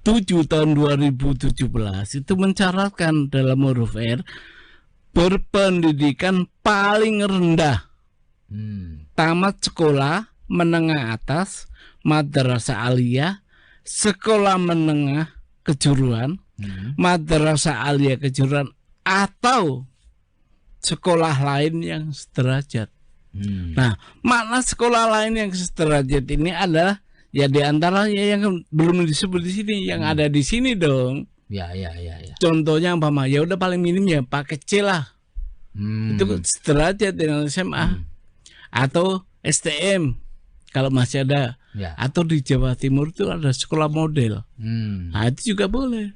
7 tahun 2017 itu mencaratkan dalam huruf R berpendidikan paling rendah. Tamat sekolah menengah atas, madrasah aliyah, sekolah menengah kejuruan, madrasah aliyah kejuruan, atau sekolah lain yang sederajat. Nah, makna sekolah lain yang sederajat ini adalah ya diantaranya yang belum disebut di sini, yang ada di sini dong. Ya. Contohnya umpama ya udah paling minim ya pakai C lah. Itu sederajat dengan SMA atau STM kalau masih ada. Ya. Atau di Jawa Timur itu ada sekolah model. Nah, itu juga boleh.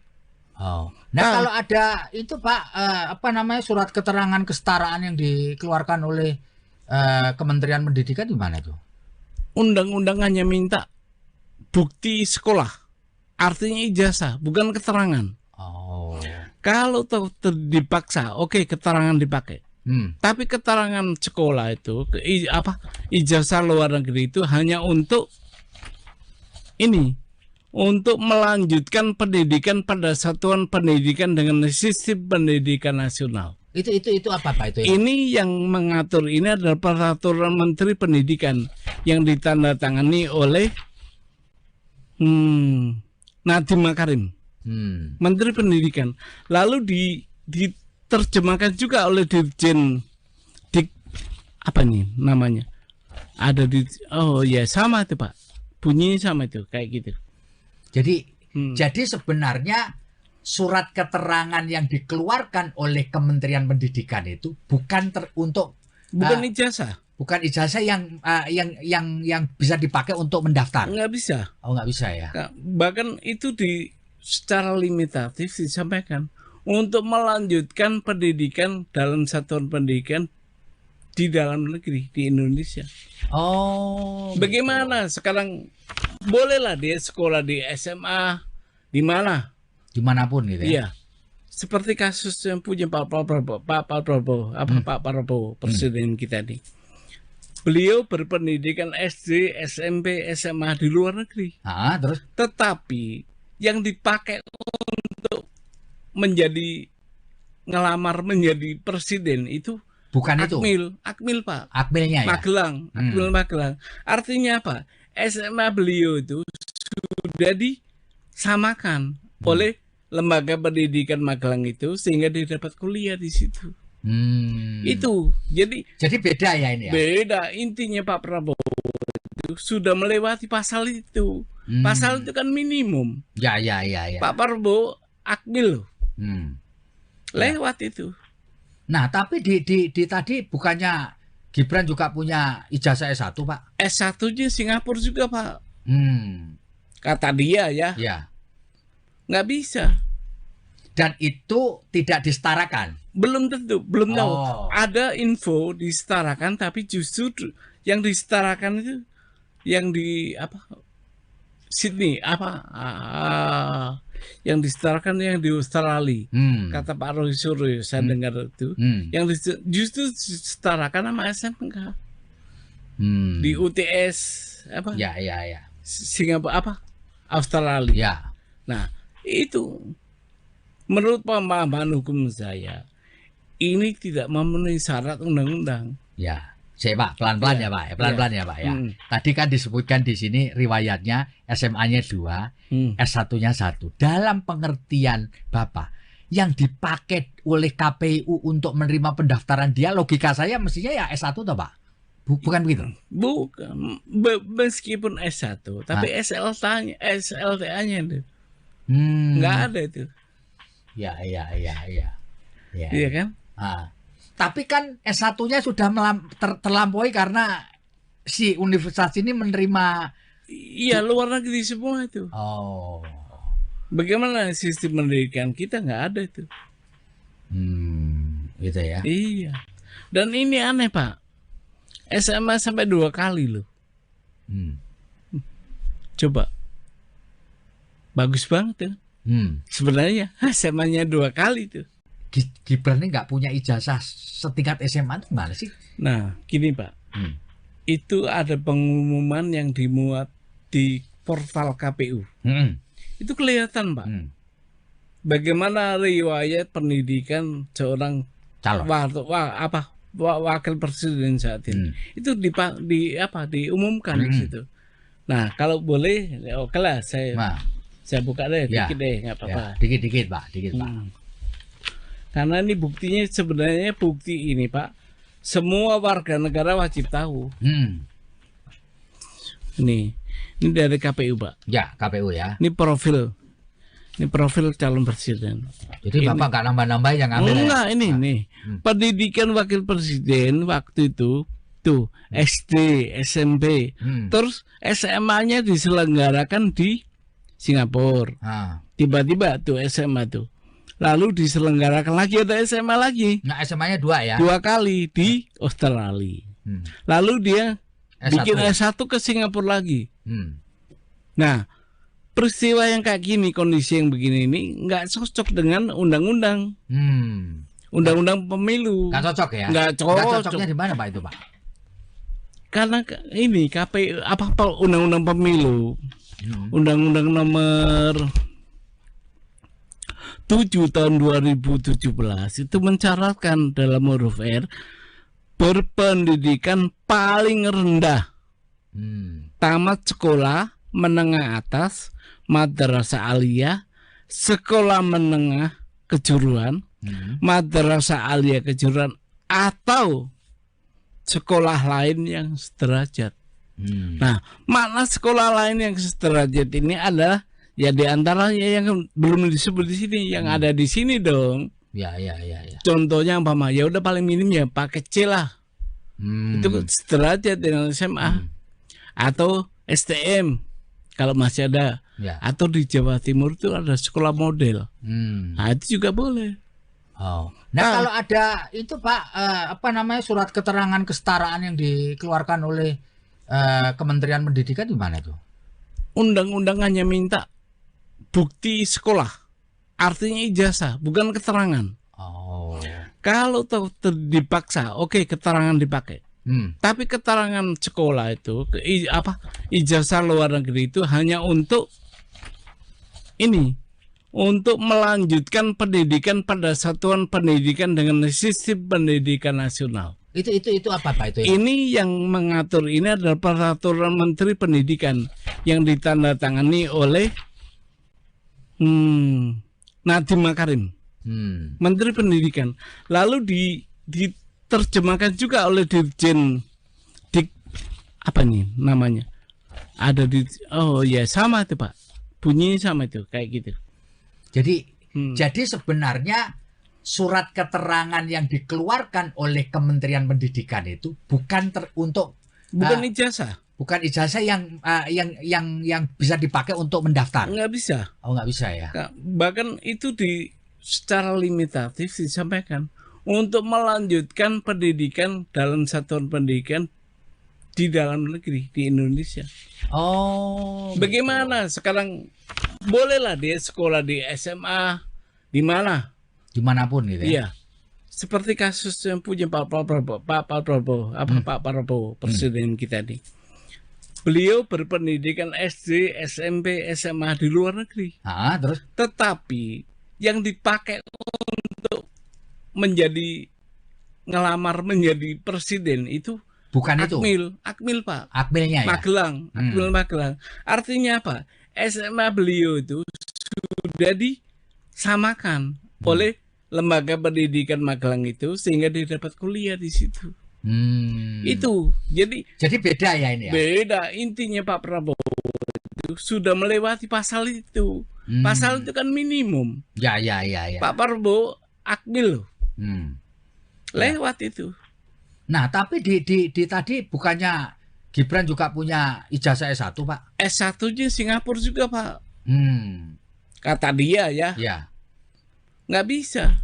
Nah, kalau ada itu Pak apa namanya surat keterangan kesetaraan yang dikeluarkan oleh Kementerian Pendidikan di mana tuh? Undang-undang hanya minta bukti sekolah, artinya ijazah, bukan keterangan. Kalau dipaksa, oke, keterangan dipakai. Tapi keterangan sekolah itu, ijazah luar negeri itu hanya untuk ini, untuk melanjutkan pendidikan pada satuan pendidikan dengan sistem pendidikan nasional. Itu apa Pak itu? Ini yang mengatur ini adalah peraturan Menteri Pendidikan yang ditandatangani oleh Nadiem Makarim, Menteri Pendidikan. Lalu diterjemahkan juga oleh Dirjen apa nih namanya? Ada sama itu Pak. Bunyinya sama itu kayak gitu. Jadi sebenarnya surat keterangan yang dikeluarkan oleh Kementerian Pendidikan itu bukan ijazah. Bukan ijazah yang bisa dipakai untuk mendaftar. Nggak bisa. Nggak bisa ya. Bahkan itu secara limitatif disampaikan untuk melanjutkan pendidikan dalam satuan pendidikan di dalam negeri di Indonesia. Bagaimana sekarang bolehlah dia sekolah di SMA di mana? Dimanapun gitu ya. Iya. Seperti kasus yang punya Pak Prabowo, presiden kita nih. Beliau berpendidikan SD, SMP, SMA di luar negeri. Terus? Tetapi yang dipakai untuk ngelamar menjadi presiden itu bukan Akmil Pak. Akmilnya ya. Magelang. Artinya apa? SMA beliau itu sudah disamakan oleh lembaga pendidikan Magelang itu sehingga dia dapat kuliah di situ. Itu jadi beda ya ini ya. Beda intinya Pak Prabowo itu sudah melewati pasal itu. Pasal itu kan minimum. Ya. Pak Prabowo Akmil lewat itu. Nah, tapi di tadi bukannya Gibran juga punya ijazah S1 Pak? S1-nya Singapura juga Pak. Kata dia ya. Ya. Nggak bisa. Dan itu tidak disetarakan. Belum tentu, belum tahu. Ada info disetarakan, tapi justru yang disetarakan itu yang di Sydney yang disetarakan yang di Australia. Kata Pak Roy Suryo, saya dengar itu. Yang justru disetarakan sama SMK. Di UTS Ya. Singapura Australia. Ya. Nah, itu menurut pemahaman hukum saya ini tidak memenuhi syarat undang-undang. Ya, Pak, pelan-pelan ya Pak, pelan-pelan ya Pak ya. Tadi kan disebutkan di sini riwayatnya SMA-nya 2, S1-nya 1. Dalam pengertian Bapak, yang dipakai oleh KPU untuk menerima pendaftaran dia, logika saya mestinya ya S1 toh Pak? Bukan begitu. Bukan. Meskipun S1, tapi SLTA-nya itu nggak ada itu. Ya. Iya kan? Tapi kan S1-nya sudah terlampaui karena si universitas ini menerima. Iya, luar negeri semua itu. Oh. Bagaimana sistem pendidikan kita nggak ada itu. Gitu ya. Iya. Dan ini aneh, Pak. SMA sampai 2 kali loh. Coba. Bagus banget ya. Sebenarnya SMA-nya 2 kali tuh. Gibran ini nggak punya ijazah setingkat SMA itu gimana sih? Nah, gini Pak. Itu ada pengumuman yang dimuat di portal KPU. Itu kelihatan Pak. Bagaimana riwayat pendidikan seorang calon wakil presiden saat ini. Itu diumumkan di situ. Nah, kalau boleh, oke lah saya buka deh, dikit deh, nggak apa-apa. Dikit Pak. Karena ini buktinya sebenarnya bukti ini Pak, semua warga negara wajib tahu. Ini dari KPU Pak. Ya, KPU ya. Ini profil calon presiden. Jadi Bapak nggak nambah-nambah yang ngambil? Enggak, ini. Pendidikan wakil presiden waktu itu tuh SD, SMP, terus SMA-nya diselenggarakan di Singapura. Tiba-tiba tuh SMA tuh. Lalu diselenggarakan lagi ada SMA lagi. Nah, SMA-nya 2 ya? 2 kali di Australia. Lalu dia bikin S1 ke Singapura lagi. Nah, peristiwa yang kayak gini, kondisi yang begini ini nggak cocok dengan undang-undang. Undang-undang pemilu. Nggak cocok ya? Nggak cocok. Nggak cocoknya di mana Pak itu Pak? Karena ini KPU undang-undang pemilu. Undang-undang nomor 7 tahun 2017 itu mencaratkan dalam huruf R berpendidikan paling rendah. Tamat sekolah menengah atas, madrasah aliyah, sekolah menengah kejuruan, madrasah aliyah kejuruan, atau sekolah lain yang sederajat. Nah, makna sekolah lain yang sederajat ini adalah ya diantaranya yang belum disebut di sini, yang ada di sini dong. Ya. Contohnya umpama ya udah paling minim ya pakai C lah. Itu sederajat dengan SMA atau STM kalau masih ada. Ya. Atau di Jawa Timur itu ada sekolah model. Nah, itu juga boleh. Nah, kalau ada itu Pak, surat keterangan kesetaraan yang dikeluarkan oleh Kementerian Pendidikan di mana tuh? Undang-undang hanya minta bukti sekolah, artinya ijazah, bukan keterangan. Kalau dipaksa, oke, keterangan dipakai. Tapi keterangan sekolah itu, ijazah luar negeri itu hanya untuk ini, untuk melanjutkan pendidikan pada satuan pendidikan dengan sistem pendidikan nasional. Itu apa Pak itu? Ini yang mengatur ini adalah peraturan Menteri Pendidikan yang ditandatangani oleh Nadiem Makarim, Menteri Pendidikan. Lalu diterjemahkan juga oleh Dirjen apa nih namanya? Ada sama itu Pak. Bunyinya sama itu kayak gitu. Jadi sebenarnya surat keterangan yang dikeluarkan oleh Kementerian Pendidikan itu bukan ijazah. Bukan ijazah yang bisa dipakai untuk mendaftar. Nggak bisa. Nggak bisa ya. Bahkan itu secara limitatif disampaikan untuk melanjutkan pendidikan dalam satuan pendidikan di dalam negeri di Indonesia. Bagaimana sekarang bolehlah dia sekolah di SMA di mana? Dimanapun gitu ya. Iya. Seperti kasus yang punya Pak Prabowo, presiden kita nih. Beliau berpendidikan SD, SMP, SMA di luar negeri. Terus? Tetapi yang dipakai untuk ngelamar menjadi presiden itu bukan Akmil Pak. Akmilnya ya. Magelang. Artinya apa? SMA beliau itu sudah disamakan oleh lembaga pendidikan Magelang itu sehingga dia dapat kuliah di situ. Itu jadi beda ya ini ya. Beda intinya Pak Prabowo itu sudah melewati pasal itu. Pasal itu kan minimum. Ya. Pak Prabowo akbil loh. Lewat itu. Nah, tapi di tadi bukannya Gibran juga punya ijazah S1, Pak? S1-nya Singapura juga, Pak. Kata dia ya. Ya. Nggak bisa.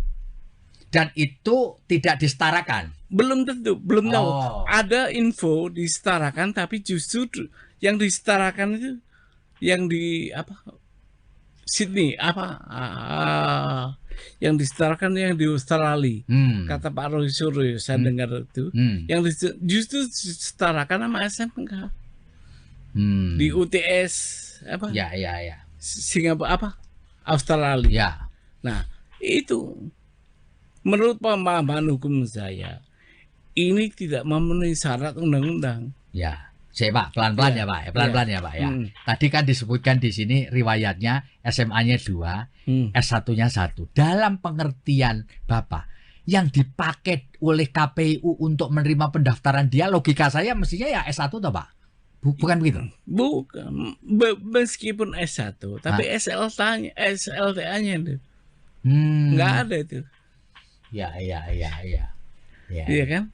Dan itu tidak disetarakan. Belum tentu, belum tahu. Ada info disetarakan, tapi justru yang disetarakan itu yang di Sydney yang disetarakan yang di Australia. Kata Pak Roy Suryo, saya dengar itu. Yang justru disetarakan sama SMK. Di UTS Ya. Singapura Australia. Ya. Nah, itu menurut pemahaman hukum saya ini tidak memenuhi syarat undang-undang. Ya. Saya Pak, pelan-pelan ya Pak, pelan-pelan ya Pak ya. Tadi kan disebutkan di sini riwayatnya SMA-nya 2, S1-nya 1. Dalam pengertian Bapak, yang dipakai oleh KPU untuk menerima pendaftaran dia, logika saya mestinya ya S1 toh Pak? Bukan begitu? Bukan. Meskipun S1, tapi SLTA-nya itu. Nggak ada itu. Ya. Iya kan?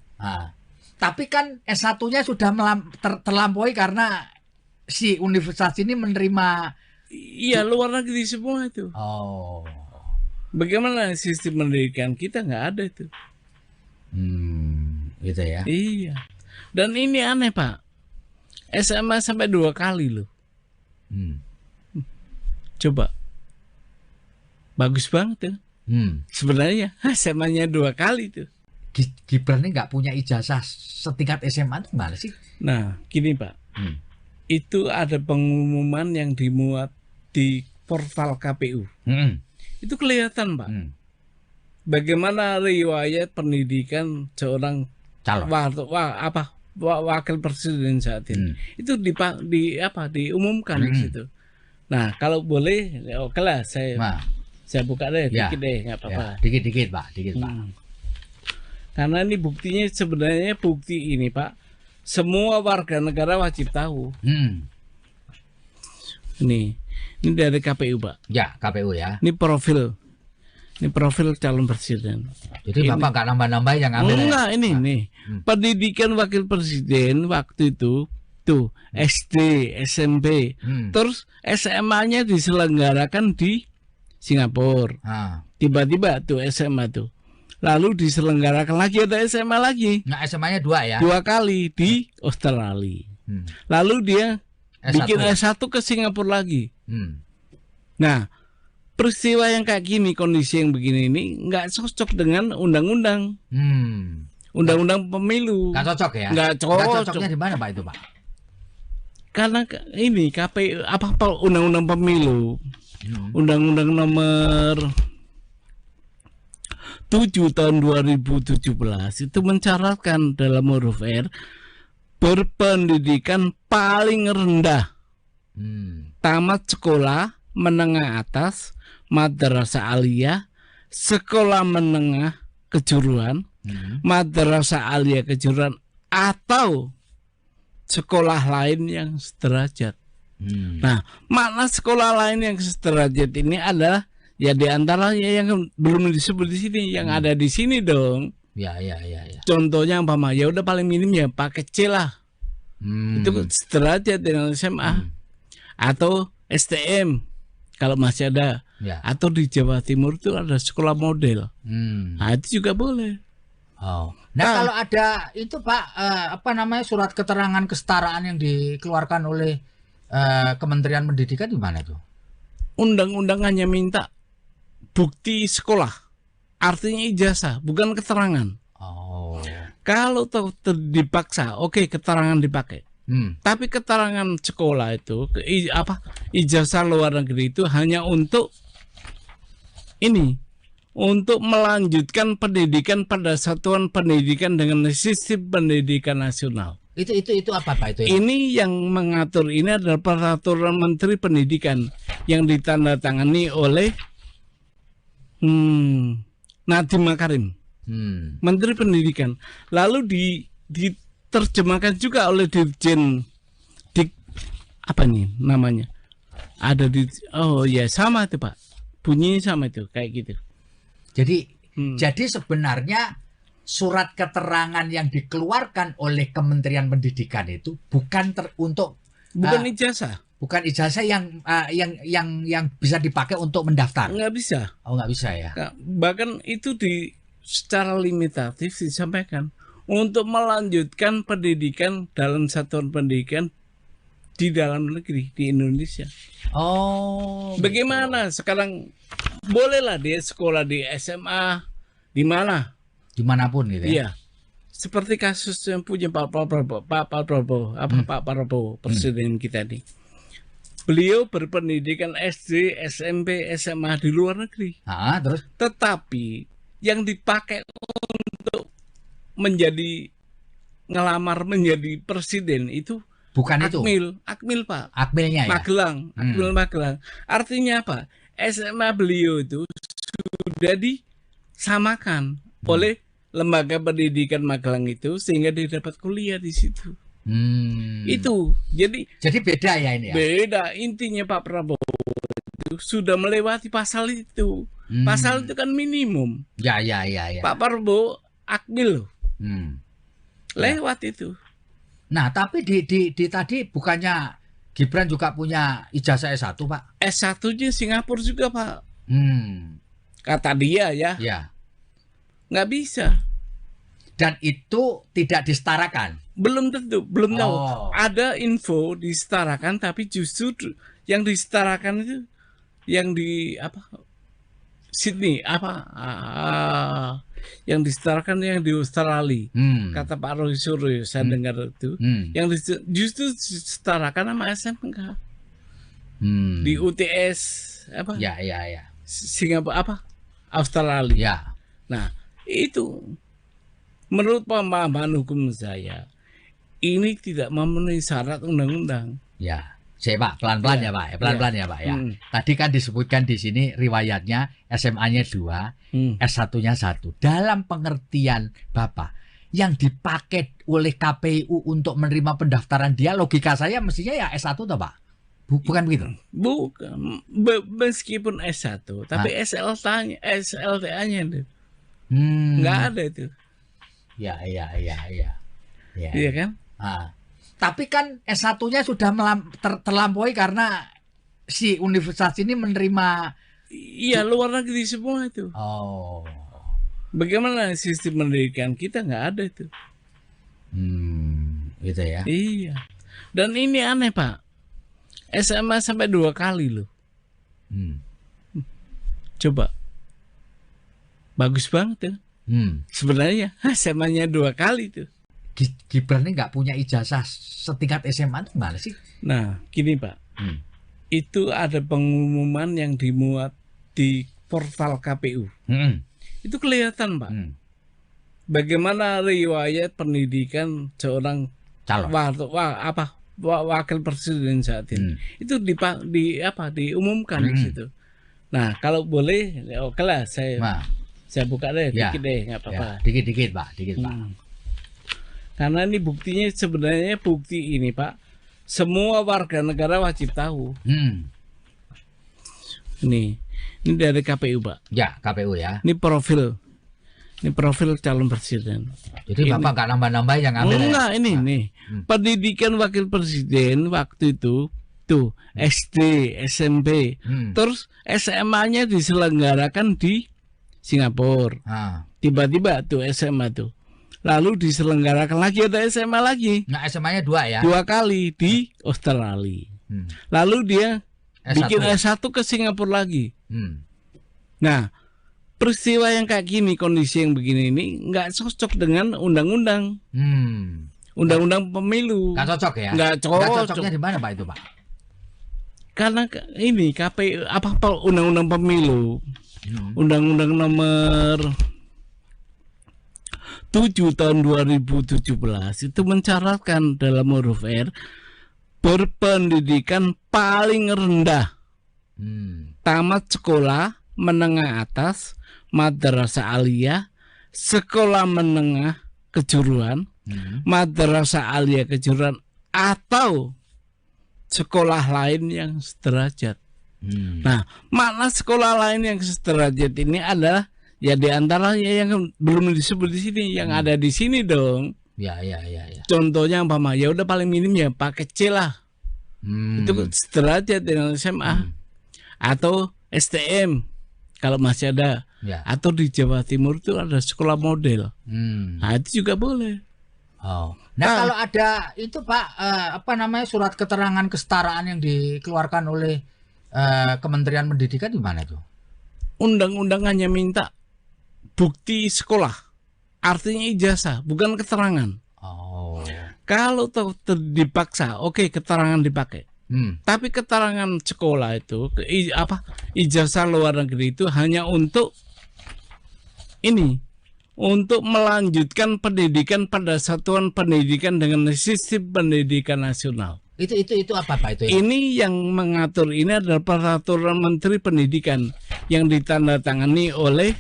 Tapi kan S1-nya sudah terlampaui karena si universitas ini menerima. Iya, luar negeri semua itu. Bagaimana sistem pendidikan kita nggak ada itu. Gitu ya. Iya. Dan ini aneh Pak. SMA sampai 2 kali loh. Coba. Bagus banget ya. Sebenarnya SMA-nya 2 kali tuh. Gibran ini nggak punya ijazah setingkat SMA itu gimana sih? Nah, gini Pak. Itu ada pengumuman yang dimuat di portal KPU. Itu kelihatan Pak. Bagaimana riwayat pendidikan seorang calon wakil presiden saat ini. Itu diumumkan di situ. Nah, kalau boleh, oke lah saya buka deh, dikit deh, nggak apa-apa. Dikit Pak. Karena ini buktinya sebenarnya bukti ini Pak, semua warga negara wajib tahu. Ini dari KPU Pak. Ya, KPU ya. Ini profil calon presiden. Jadi Bapak nggak nambah-nambah yang ambil? Enggak, ini. Pendidikan wakil presiden waktu itu tuh SD, SMP, terus SMA-nya diselenggarakan di Singapura. Tiba-tiba tuh SMA tuh. Lalu diselenggarakan lagi ada SMA lagi. Nah, SMA-nya 2 ya? 2 kali di Australia. Lalu dia bikin S1 ke Singapura lagi. Nah, peristiwa yang kayak gini, kondisi yang begini ini nggak cocok dengan undang-undang. Undang-undang pemilu. Nggak cocok ya? Nggak cocok. Nggak cocoknya di mana Pak itu Pak? Karena ini KPU undang-undang pemilu. Undang-undang nomor 7 tahun 2017 itu mencaratkan dalam huruf R berpendidikan paling rendah, tamat sekolah menengah atas, madrasah aliyah, sekolah menengah kejuruan, madrasah aliyah kejuruan atau sekolah lain yang sederajat. Nah, makna sekolah lain yang sederajat ini adalah ya diantaranya yang belum disebut di sini, yang ada di sini dong. Ya. Contohnya ya udah paling minim ya pakai C lah. Itu sederajat dengan SMA atau STM kalau masih ada. Ya. Atau di Jawa Timur itu ada sekolah model. Nah, itu juga boleh. Nah, kalau ada itu Pak surat keterangan kesetaraan yang dikeluarkan oleh Kementerian Pendidikan di mana tuh? Undang-undang hanya minta bukti sekolah, artinya ijazah, bukan keterangan. Kalau dipaksa, oke, keterangan dipakai. Tapi keterangan sekolah itu, ijazah luar negeri itu hanya untuk untuk melanjutkan pendidikan pada satuan pendidikan dengan sistem pendidikan nasional. Itu apa Pak itu? Ini yang mengatur ini adalah peraturan Menteri Pendidikan yang ditandatangani oleh Nadiem Makarim, Menteri Pendidikan. Lalu diterjemahkan juga oleh Dirjen Dik, apa nih namanya? Ada di, oh ya sama itu Pak, bunyinya sama itu kayak gitu. Jadi sebenarnya surat keterangan yang dikeluarkan oleh Kementerian Pendidikan itu bukan bukan ijazah. Bukan ijazah yang bisa dipakai untuk mendaftar. Nggak bisa. Oh, nggak bisa ya. Bahkan itu secara limitatif disampaikan untuk melanjutkan pendidikan dalam satuan pendidikan di dalam negeri di Indonesia. Oh. Bagaimana betul. sekarang bolehlah dia sekolah di SMA di mana? Dimanapun gitu ya. Iya. Seperti kasus yang punya Pak Prabowo, presiden kita nih. Beliau berpendidikan SD, SMP, SMA di luar negeri. Terus? Tetapi yang dipakai untuk ngelamar menjadi presiden itu bukan Akmil Pak. Akmilnya ya. Magelang. Artinya apa? SMA beliau itu sudah disamakan oleh lembaga pendidikan Magelang itu sehingga dia dapat kuliah di situ. Itu jadi beda ya ini ya. Beda intinya Pak Prabowo itu sudah melewati pasal itu. Pasal itu kan minimum. Ya. Pak Prabowo Akmil lewat itu. Nah, tapi di tadi bukannya Gibran juga punya ijazah S1, Pak? S1-nya Singapura juga, Pak. Kata dia ya. Ya. Nggak bisa. Dan itu tidak disetarakan. Belum tentu, belum tahu. Ada info disetarakan, tapi justru yang disetarakan itu yang di Sydney yang disetarakan yang di Australia. Kata Pak Roy Suryo, saya dengar itu. Yang justru disetarakan sama SMK. Di UTS Ya. Singapura Australia. Ya. Nah, itu menurut pemahaman hukum saya ini tidak memenuhi syarat undang-undang. Ya. Pak, pelan-pelan ya, Pak. Pelan-pelan ya, Pak ya. Tadi kan disebutkan di sini riwayatnya SMA-nya 2, S1-nya 1. Dalam pengertian Bapak, yang dipakai oleh KPU untuk menerima pendaftaran dia, logika saya mestinya ya S1 toh, Pak? Bukan begitu? Bukan. Meskipun S1, tapi SLTA-nya itu. Nggak ada itu. Ya. Iya kan? Tapi kan S1-nya sudah terlampaui karena si universitas ini menerima. Iya, luar negeri semua itu. Oh. Bagaimana sistem pendidikan kita nggak ada itu. Gitu ya. Iya. Dan ini aneh, Pak. SMA sampai 2 kali loh. Coba. Bagus banget ya. Sebenarnya SMA-nya 2 kali tuh. Gibran ini nggak punya ijazah setingkat SMA itu gimana sih? Nah, gini Pak, itu ada pengumuman yang dimuat di portal KPU. Itu kelihatan Pak, bagaimana riwayat pendidikan seorang calon wakil presiden saat ini. Itu diumumkan di situ. Nah, kalau boleh, oke lah saya buka deh, dikit deh, nggak apa-apa. Dikit Pak. Karena ini buktinya sebenarnya bukti ini Pak, semua warga negara wajib tahu. Ini dari KPU Pak. Ya, KPU ya. Ini profil calon presiden. Jadi Bapak nggak nambah-nambah yang ambil? Enggak, ini. Pendidikan wakil presiden waktu itu tuh SD, SMP, terus SMA-nya diselenggarakan di Singapura. Tiba-tiba tuh SMA tuh. Lalu diselenggarakan lagi ada SMA lagi. Nah, SMA-nya 2 ya? 2 kali di Australia. Lalu dia bikin S1 ke Singapura lagi. Nah, peristiwa yang kayak gini, kondisi yang begini ini nggak cocok dengan undang-undang. Undang-undang pemilu. Nggak cocok ya? Nggak cocok. Nggak cocoknya di mana Pak itu Pak? Karena ini KPU undang-undang pemilu. Undang-undang nomor 7 tahun 2017 itu mencaratkan dalam huruf R berpendidikan paling rendah, tamat sekolah menengah atas, madrasah aliyah, sekolah menengah kejuruan, Madrasah Aliyah Kejuruan atau sekolah lain yang sederajat. Nah, makna sekolah lain yang sederajat ini adalah ya diantaranya yang belum disebut di sini, yang ada di sini dong. Ya. Contohnya apa ya udah paling minim ya pakai C lah. Itu sederajat dengan SMA atau STM kalau masih ada. Ya. Atau di Jawa Timur itu ada sekolah model. Nah, itu juga boleh. Nah, kalau ada itu Pak, apa namanya, surat keterangan kesetaraan yang dikeluarkan oleh Kementerian Pendidikan gimana tuh? Undang-undangannya minta bukti sekolah, artinya ijazah, bukan keterangan. Kalau dipaksa, oke, keterangan dipakai. Tapi keterangan sekolah itu, ijazah luar negeri itu hanya untuk untuk melanjutkan pendidikan pada satuan pendidikan dengan sistem pendidikan nasional. Itu apa Pak itu? Ya? Ini yang mengatur ini adalah peraturan Menteri Pendidikan yang ditandatangani oleh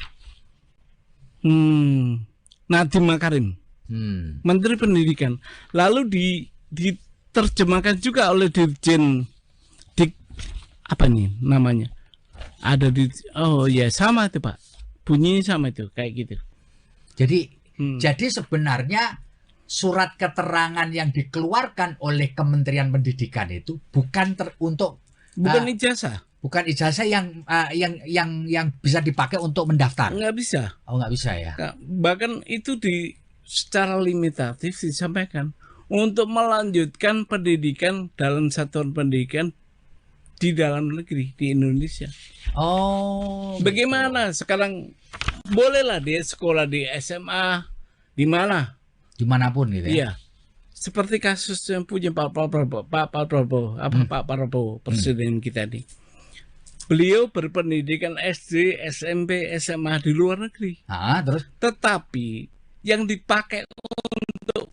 Nadiem Makarim, Menteri Pendidikan. Lalu diterjemahkan juga oleh Dirjen apa nih namanya? Ada sama itu Pak. Bunyinya sama itu kayak gitu. Jadi sebenarnya surat keterangan yang dikeluarkan oleh Kementerian Pendidikan itu bukan ijazah. Bukan ijazah yang bisa dipakai untuk mendaftar. Nggak bisa. Nggak bisa ya. Bahkan itu secara limitatif disampaikan untuk melanjutkan pendidikan dalam satuan pendidikan di dalam negeri di Indonesia. Bagaimana betul. Sekarang bolehlah dia sekolah di SMA di mana? Dimanapun gitu ya. Iya. Seperti kasus yang punya Pak Prabowo, presiden kita nih. Beliau berpendidikan SD, SMP, SMA di luar negeri. Terus? Tetapi yang dipakai untuk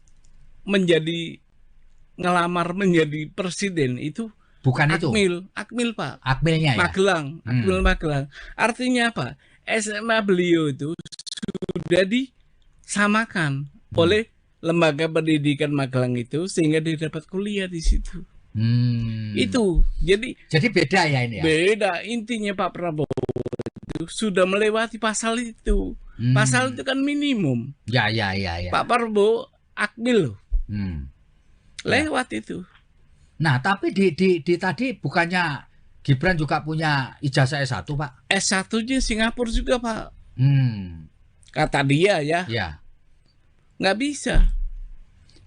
ngelamar menjadi presiden itu bukan Akmil Pak. Akmilnya ya. Magelang. Artinya apa? SMA beliau itu sudah disamakan oleh lembaga pendidikan Magelang itu sehingga dia dapat kuliah di situ. Itu jadi beda ya ini ya. Beda, intinya Pak Prabowo itu sudah melewati pasal itu. Pasal itu kan minimum. Ya. Pak Prabowo Akmil loh. Lewat itu. Nah, tapi di tadi bukannya Gibran juga punya ijazah S1, Pak? S1-nya Singapura juga, Pak. Kata dia ya. Ya. Nggak bisa.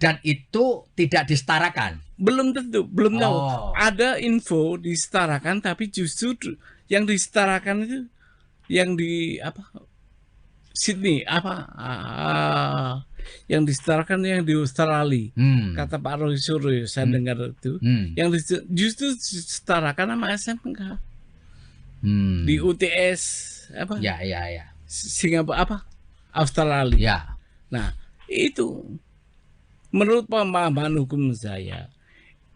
Dan itu tidak disetarakan? Belum tentu, belum tahu. Ada info disetarakan, tapi justru yang disetarakan itu yang di Sydney yang disetarakan yang di Australia. Kata Pak Roy Suryo, saya dengar itu. Yang justru disetarakan sama SMK. Di UTS Ya. Singapura Australia. Ya. Nah, itu menurut pemahaman hukum saya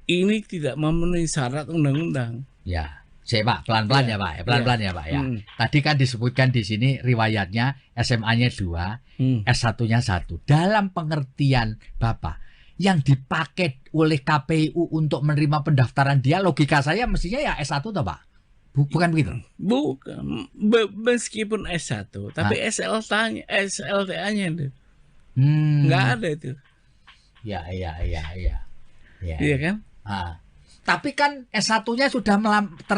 ini tidak memenuhi syarat undang-undang. Ya. Pak, pelan-pelan ya Pak, pelan-pelan ya Pak ya. Tadi kan disebutkan di sini riwayatnya SMA-nya 2, S1-nya 1. Dalam pengertian Bapak, yang dipakai oleh KPU untuk menerima pendaftaran dia, logika saya mestinya ya S1 toh Pak? Bukan begitu? Bukan. Meskipun S1, tapi SLTA-nya itu nggak ada itu. Ya. Iya kan? Tapi kan S1-nya sudah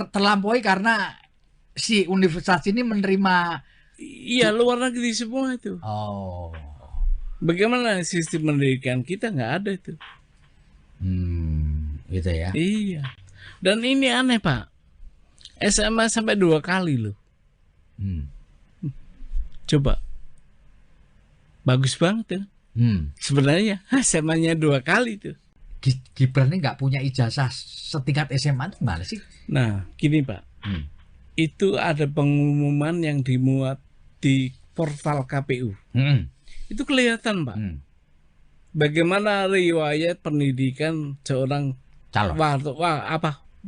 terlampaui karena si universitas ini menerima. Iya, luar negeri semua itu. Bagaimana sistem pendidikan kita nggak ada itu. Gitu ya. Iya. Dan ini aneh Pak. SMA sampai 2 kali loh. Coba. Bagus banget ya. Sebenarnya SMA-nya 2 kali tuh. Gibran ini nggak punya ijazah setingkat SMA itu gimana sih? Nah, gini Pak, itu ada pengumuman yang dimuat di portal KPU. Itu kelihatan Pak, bagaimana riwayat pendidikan seorang calon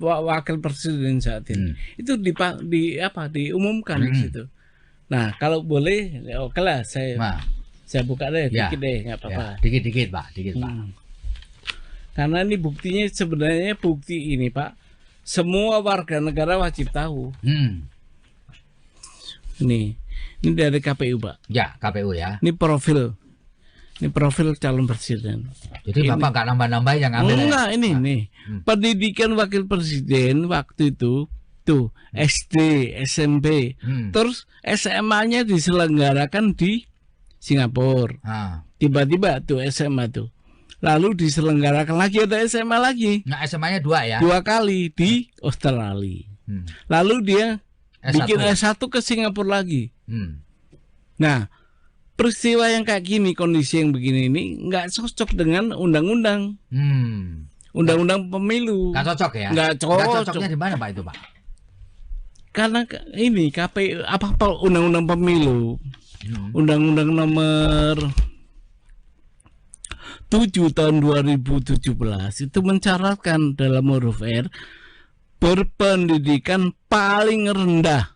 wakil presiden saat ini. Itu diumumkan di situ. Nah, kalau boleh, oke lah saya Saya buka deh, Ya. dikit deh, nggak apa-apa. Ya, dikit-dikit Pak, dikit Pak. Karena ini buktinya sebenarnya bukti ini Pak, semua warga negara wajib tahu. Ini dari KPU Pak. Ya, KPU ya. Ini profil calon presiden. Jadi Bapak nggak nambah-nambah yang ambil. Enggak, ini nih. Pendidikan wakil presiden waktu itu tuh SD, SMP, terus SMA-nya diselenggarakan di Singapura. Tiba-tiba tuh SMA tuh. Lalu diselenggarakan lagi, ada SMA lagi. Nah, SMA-nya 2 ya. 2 kali di Australia. Lalu dia bikin S1 ke Singapura lagi. Nah, peristiwa yang kayak gini, kondisi yang begini ini nggak cocok dengan undang-undang. Undang-undang pemilu. Nggak cocok ya? Nggak cocok. Nggak cocoknya di mana Pak itu Pak? Karena ini KPU apa undang-undang pemilu. Undang-undang nomor 7 tahun 2017 itu mencaratkan dalam huruf R berpendidikan paling rendah,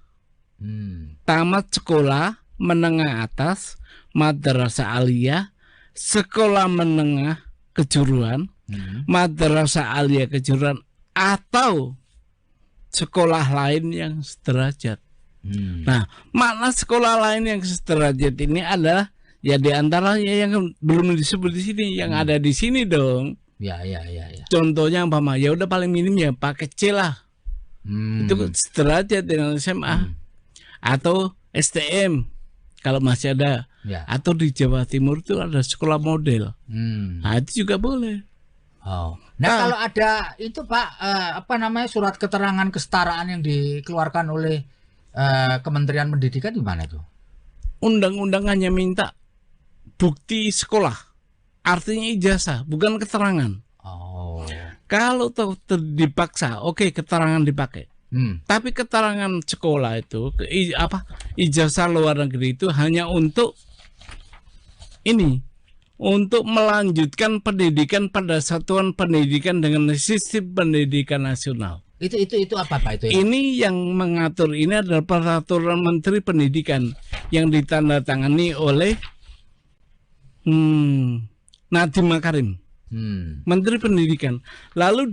tamat sekolah menengah atas, madrasah aliyah, sekolah menengah kejuruan, madrasah aliyah kejuruan, atau sekolah lain yang sederajat. Nah, makna sekolah lain yang sederajat ini adalah ya diantaranya yang belum disebut di sini, yang ada di sini dong. Ya. Contohnya apa ya udah paling minim ya pakai C lah. Itu sederajat dengan SMA atau STM kalau masih ada. Ya. Atau di Jawa Timur itu ada sekolah model. Nah, itu juga boleh. Nah, kalau ada itu Pak apa namanya surat keterangan kesetaraan yang dikeluarkan oleh Kementerian Pendidikan di mana tuh? Undang-undang hanya minta bukti sekolah, artinya ijazah, bukan keterangan. Kalau dipaksa, oke, keterangan dipakai. Tapi keterangan sekolah itu, ijazah luar negeri itu hanya untuk ini, untuk melanjutkan pendidikan pada satuan pendidikan dengan sistem pendidikan nasional. Itu apa Pak itu? Ya? Ini yang mengatur ini adalah peraturan Menteri Pendidikan yang ditandatangani oleh Nadiem Makarim, Menteri Pendidikan. Lalu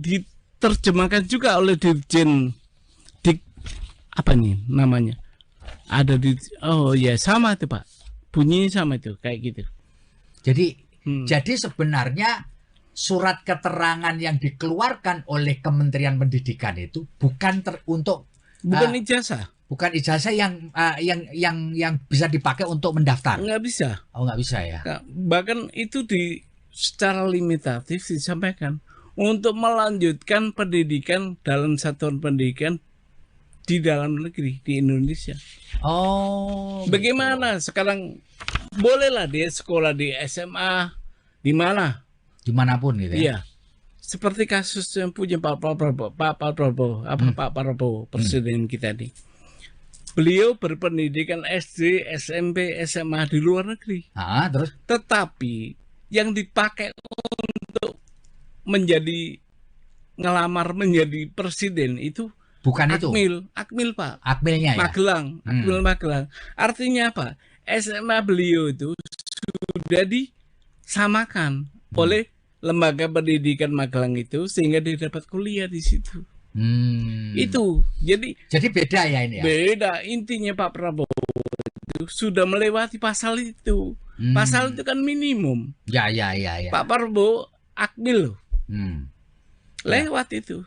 diterjemahkan juga oleh Dirjen apa nih namanya? Ada sama itu Pak. Bunyinya sama itu kayak gitu. Jadi sebenarnya surat keterangan yang dikeluarkan oleh Kementerian Pendidikan itu bukan ijazah. Bukan ijazah yang bisa dipakai untuk mendaftar. Nggak bisa. Nggak bisa ya. Bahkan itu secara limitatif disampaikan untuk melanjutkan pendidikan dalam satuan pendidikan di dalam negeri di Indonesia. Bagaimana betul. Sekarang bolehlah dia sekolah di SMA di mana? Dimanapun gitu ya. Iya. Seperti kasus yang punya Pak Prabowo, presiden kita nih. Beliau berpendidikan SD, SMP, SMA di luar negeri. Terus? Tetapi yang dipakai untuk ngelamar menjadi presiden itu bukan Akmil Pak. Akmilnya ya? Magelang. Artinya apa? SMA beliau itu sudah disamakan oleh lembaga pendidikan Magelang itu sehingga dia dapat kuliah di situ. Itu jadi beda ya ini ya. Beda intinya Pak Prabowo itu sudah melewati pasal itu. Pasal itu kan minimum. Ya. Pak Prabowo Akmil loh. Lewat itu.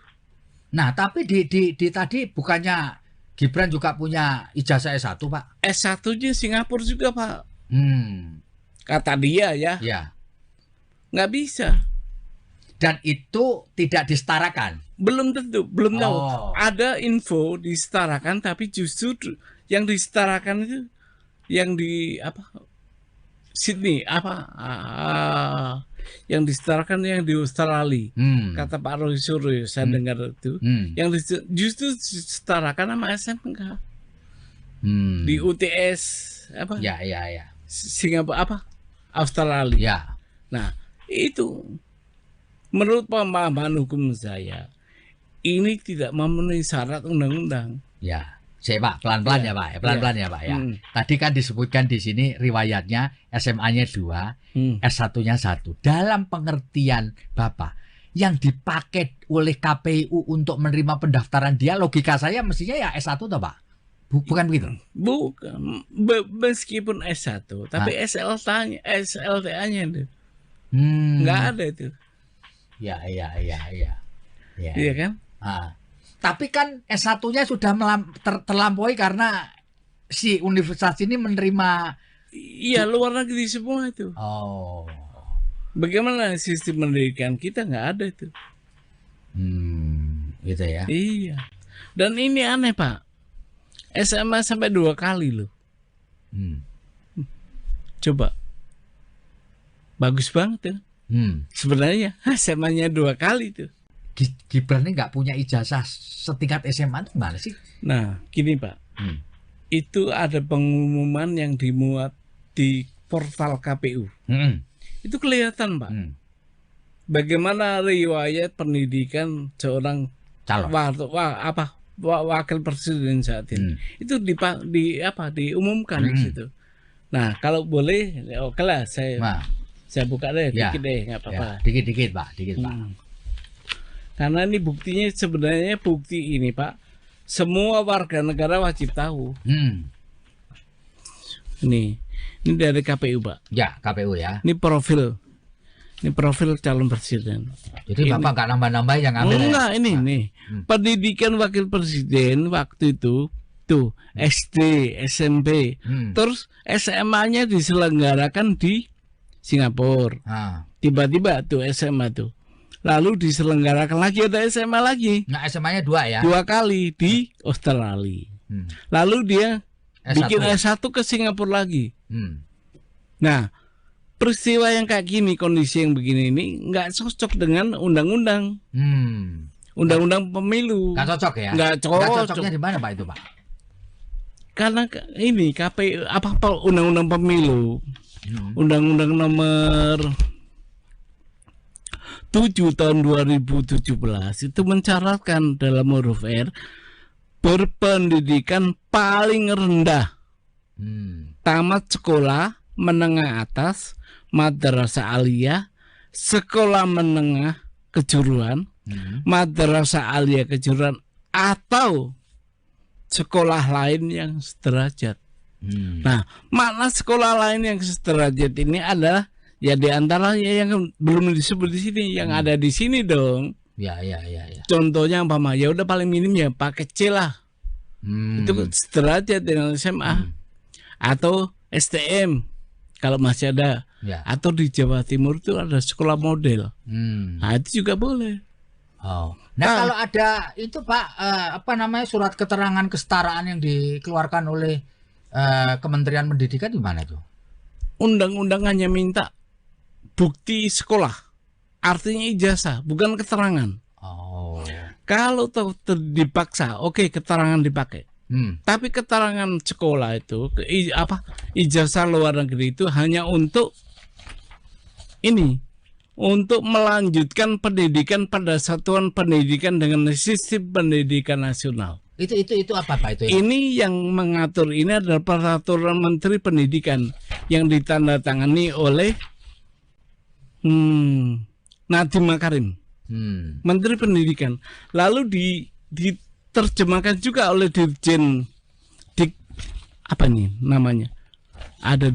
Nah, tapi di tadi bukannya Gibran juga punya ijazah S1, Pak? S1-nya Singapura juga, Pak. Kata dia ya. Ya. Nggak bisa. Dan itu tidak disetarakan. Belum tentu, belum tahu. Ada info disetarakan, tapi justru yang disetarakan itu yang di Sydney yang disetarakan yang di Australia. Kata Pak Roy Suryo, saya dengar itu. Yang justru disetarakan sama SMK. Di UTS Ya. Singapura Australia. Ya. Nah, itu menurut pemahaman hukum saya ini tidak memenuhi syarat undang-undang. Ya. Pak, pelan-pelan ya Pak, pelan-pelan ya Pak ya. Tadi kan disebutkan di sini riwayatnya SMA-nya 2, S1-nya 1. Dalam pengertian Bapak, yang dipakai oleh KPU untuk menerima pendaftaran dia, logika saya mestinya ya S1 toh Pak? Bukan begitu? Bukan. Meskipun S1, tapi SLTA-nya itu nggak ada itu. Ya. Iya kan? Tapi kan S1-nya sudah terlampaui karena si universitas ini menerima. Iya, luar negeri semua itu. Oh. Bagaimana sistem pendidikan kita nggak ada itu. Gitu ya. Iya. Dan ini aneh Pak. SMA sampai 2 kali loh. Coba. Bagus banget ya. Sebenarnya SMA-nya 2 kali tuh. Gibran ini nggak punya ijazah setingkat SMA itu gimana sih? Nah, gini Pak. Itu ada pengumuman yang dimuat di portal KPU. Itu kelihatan Pak. Bagaimana riwayat pendidikan seorang calon wakil presiden saat ini. Itu diumumkan di situ. Nah, kalau boleh, oke lah saya buka deh, dikit deh, nggak apa-apa. Ya, dikit Pak. Karena ini buktinya sebenarnya bukti ini Pak, semua warga negara wajib tahu. Ini dari KPU Pak. Ya, KPU ya. Ini profil calon presiden. Jadi ini, Bapak nggak nambah-nambah yang ambil? Enggak, ini nih. Pendidikan wakil presiden waktu itu tuh SD, SMP, terus SMA-nya diselenggarakan di Singapura. Tiba-tiba tuh SMA tuh. Lalu diselenggarakan lagi ada SMA lagi. Nah, SMA-nya 2 ya? 2 kali di Australia. Lalu dia bikin S1 ke Singapura lagi. Nah, peristiwa yang kayak gini, kondisi yang begini ini nggak cocok dengan undang-undang. Undang-undang pemilu. Nggak cocok ya? Nggak cocok. Nggak cocoknya di mana Pak itu Pak? Karena ini KPU undang-undang pemilu. Undang-undang nomor 7 tahun 2017 itu mencaratkan dalam huruf R berpendidikan paling rendah, tamat sekolah menengah atas, madrasah aliyah, sekolah menengah kejuruan, madrasah aliyah kejuruan, atau sekolah lain yang sederajat. Nah, makna sekolah lain yang sederajat ini adalah ya diantaranya yang belum disebut di sini, yang ada di sini dong. Ya. Contohnya apa ya udah paling minim ya pakai C lah. Itu sederajat dengan SMA atau STM kalau masih ada. Ya. Atau di Jawa Timur itu ada sekolah model. Nah, itu juga boleh. Nah, kalau ada itu Pak surat keterangan kesetaraan yang dikeluarkan oleh Kementerian Pendidikan di mana tuh? Undang-undang hanya minta bukti sekolah, artinya ijazah, bukan keterangan. Kalau dipaksa, oke, keterangan dipakai. Tapi keterangan sekolah itu, ijazah luar negeri itu hanya untuk ini, untuk melanjutkan pendidikan pada satuan pendidikan dengan sistem pendidikan nasional. Itu apa Pak itu? Ini yang mengatur ini adalah peraturan Menteri Pendidikan yang ditandatangani oleh Nadiem Makarim, Menteri Pendidikan. Lalu diterjemahkan juga oleh Dirjen apa nih namanya? Ada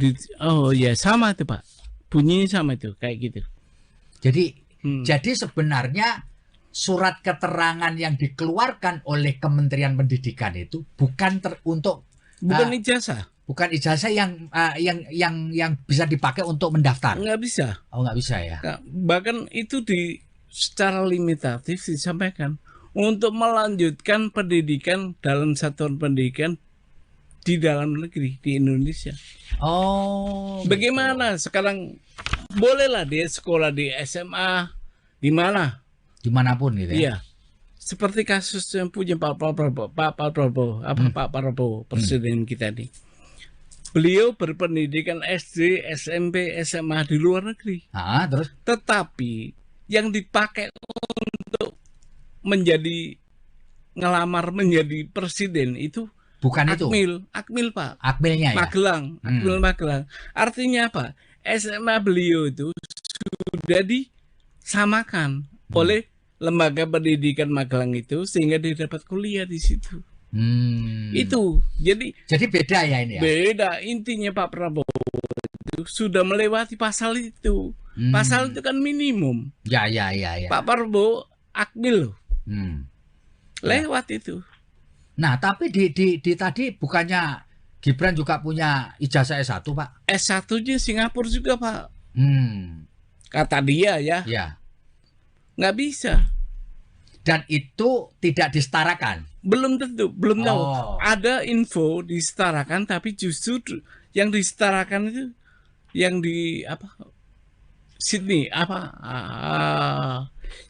sama itu Pak. Bunyinya sama itu kayak gitu. Jadi sebenarnya surat keterangan yang dikeluarkan oleh Kementerian Pendidikan itu bukan ijazah. Bukan ijazah yang bisa dipakai untuk mendaftar. Nggak bisa. Nggak bisa ya. Bahkan itu secara limitatif disampaikan untuk melanjutkan pendidikan dalam satuan pendidikan di dalam negeri di Indonesia. Bagaimana gitu. Sekarang bolehlah dia sekolah di SMA di mana? Dimanapun gitu ya. Iya. Seperti kasus yang punya Pak Prabowo, presiden kita nih. Beliau berpendidikan SD, SMP, SMA di luar negeri. Terus? Tetapi yang dipakai untuk ngelamar menjadi presiden itu Bukan Akmil Pak. Akmilnya ya. Magelang, Akmil Magelang. Artinya apa? SMA beliau itu sudah disamakan oleh lembaga pendidikan Magelang itu sehingga dia dapat kuliah di situ. Itu jadi beda ya ini ya. Beda intinya Pak Prabowo itu sudah melewati pasal itu. Pasal itu kan minimum. Ya. Pak Prabowo Akmil loh. Lewat itu. Nah, tapi di tadi bukannya Gibran juga punya ijazah S1, Pak? S1-nya Singapura juga, Pak. Kata dia ya. Ya. Nggak bisa. Dan itu tidak disetarakan? Belum tentu, belum tahu. Ada info disetarakan, tapi justru yang disetarakan itu yang di Sydney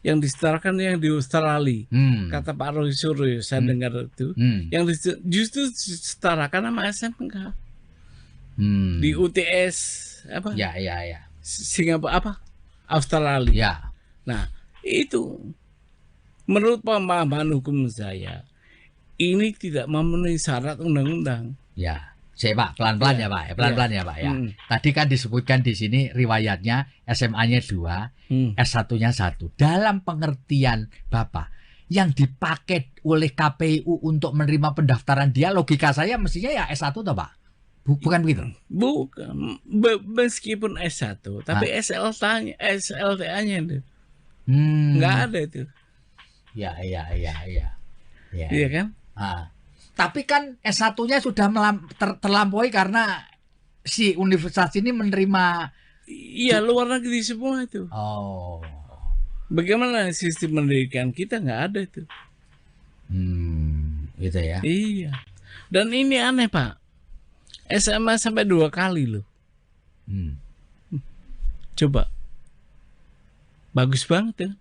yang disetarakan yang di Australia. Kata Pak Roy Suryo, saya dengar itu. Yang justru disetarakan sama SMK. Di UTS Ya. Singapura Australia. Ya. Nah, itu menurut pemahaman hukum saya ini tidak memenuhi syarat undang-undang. Ya. Saya Pak, pelan-pelan ya Pak, pelan-pelan ya Pak ya. Tadi kan disebutkan di sini riwayatnya SMA-nya 2, S1-nya 1. Dalam pengertian Bapak, yang dipakai oleh KPU untuk menerima pendaftaran dia, logika saya mestinya ya S1 toh Pak? Bukan begitu? Bukan, meskipun S1, tapi SLTA-nya itu nggak ada itu. Ya. Iya kan? Tapi kan S1-nya sudah terlampaui karena si universitas ini menerima. Iya, luar negeri semua itu. Bagaimana sistem pendidikan kita nggak ada itu. Gitu ya. Iya. Dan ini aneh Pak. SMA sampai 2 kali loh. Coba. Bagus banget ya.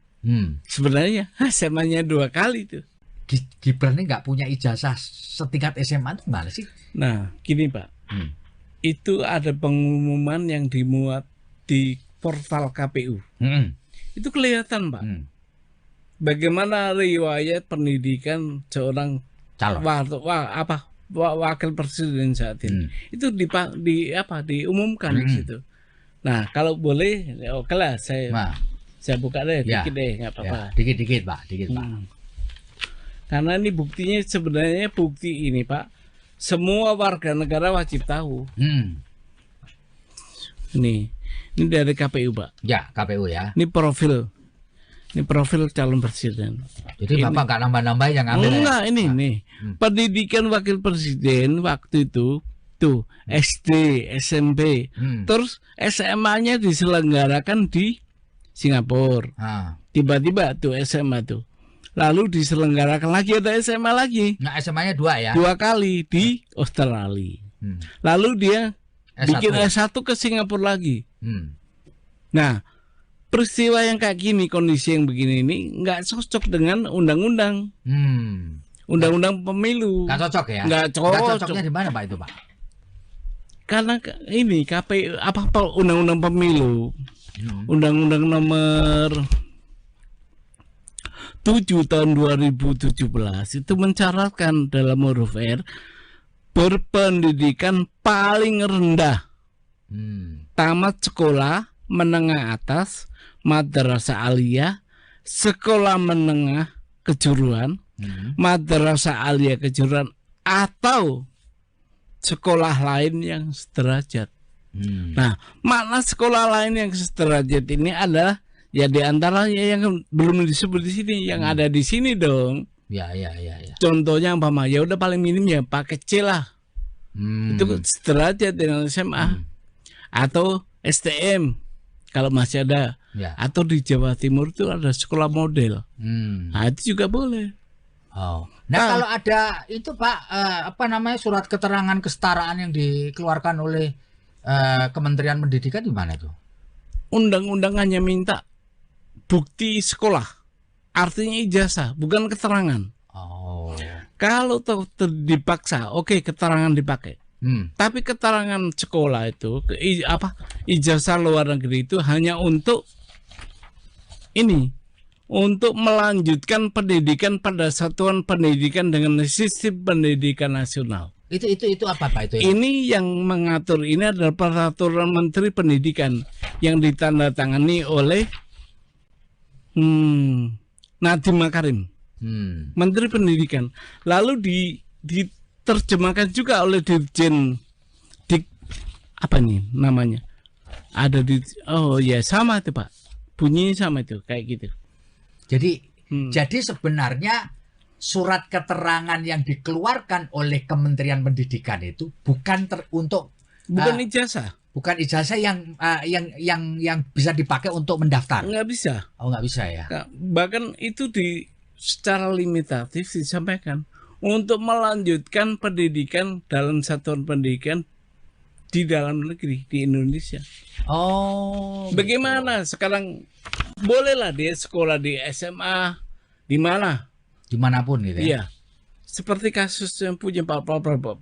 Sebenarnya SMA-nya 2 kali tuh. Gibran ini nggak punya ijazah setingkat SMA itu gimana sih? Nah, gini Pak, itu ada pengumuman yang dimuat di portal KPU. Itu kelihatan Pak, bagaimana riwayat pendidikan seorang calon wakil presiden saat ini. Itu diumumkan di situ. Nah, kalau boleh, oke lah, saya buka deh, dikit deh, nggak apa-apa. Dikit Pak. Karena ini buktinya sebenarnya bukti ini Pak, semua warga negara wajib tahu. Ini dari KPU Pak. Ya, KPU ya. Ini profil calon presiden. Jadi Bapak nggak nambah-nambah yang ambil? Enggak, ini. Pendidikan wakil presiden waktu itu tuh SD, SMP, terus SMA-nya diselenggarakan di Singapura. Tiba-tiba tuh SMA tuh. Lalu diselenggarakan lagi ada SMA lagi. Nah, SMA-nya 2 ya? 2 kali di Australia. Lalu dia bikin S1 ke Singapura lagi. Nah, peristiwa yang kayak gini, kondisi yang begini ini nggak cocok dengan undang-undang. Undang-undang pemilu. Nggak cocok ya? Nggak cocok. Nggak cocoknya di mana Pak itu Pak? Karena ini KPU undang-undang pemilu. Undang-undang nomor 7 tahun 2017 itu mencaratkan dalam huruf R berpendidikan paling rendah, tamat sekolah menengah atas, madrasah aliyah, sekolah menengah kejuruan, madrasah aliyah kejuruan atau sekolah lain yang sederajat. Nah, makna sekolah lain yang sederajat ini adalah ya di antaranya yang belum disebut di sini, yang ada di sini dong. Ya. Contohnya ya udah paling minim ya pakai C lah. Itu sederajat dengan SMA atau STM kalau masih ada. Ya. Atau di Jawa Timur itu ada sekolah model. Nah, itu juga boleh. Nah, kalau ada itu Pak surat keterangan kesetaraan yang dikeluarkan oleh Kementerian Pendidikan di mana tuh? Undang-undang hanya minta bukti sekolah, artinya ijazah, bukan keterangan. Kalau dipaksa, oke, keterangan dipakai. Tapi keterangan sekolah itu, ijazah luar negeri itu hanya untuk ini, untuk melanjutkan pendidikan pada satuan pendidikan dengan sistem pendidikan nasional. Itu apa Pak itu? Ini yang mengatur ini adalah peraturan Menteri Pendidikan yang ditandatangani oleh Nadiem Makarim, Menteri Pendidikan. Lalu diterjemahkan juga oleh Dirjen apa nih namanya? Ada sama itu Pak. Bunyinya sama itu kayak gitu. Jadi sebenarnya surat keterangan yang dikeluarkan oleh Kementerian Pendidikan itu bukan ijazah. Bukan ijazah yang bisa dipakai untuk mendaftar. Nggak bisa. Oh, nggak bisa ya. Bahkan itu secara limitatif disampaikan untuk melanjutkan pendidikan dalam satuan pendidikan di dalam negeri di Indonesia. Oh. Bagaimana sekarang bolehlah dia sekolah di SMA di mana? Dimanapun gitu ya. Iya. Seperti kasus yang punya Pak Prabowo,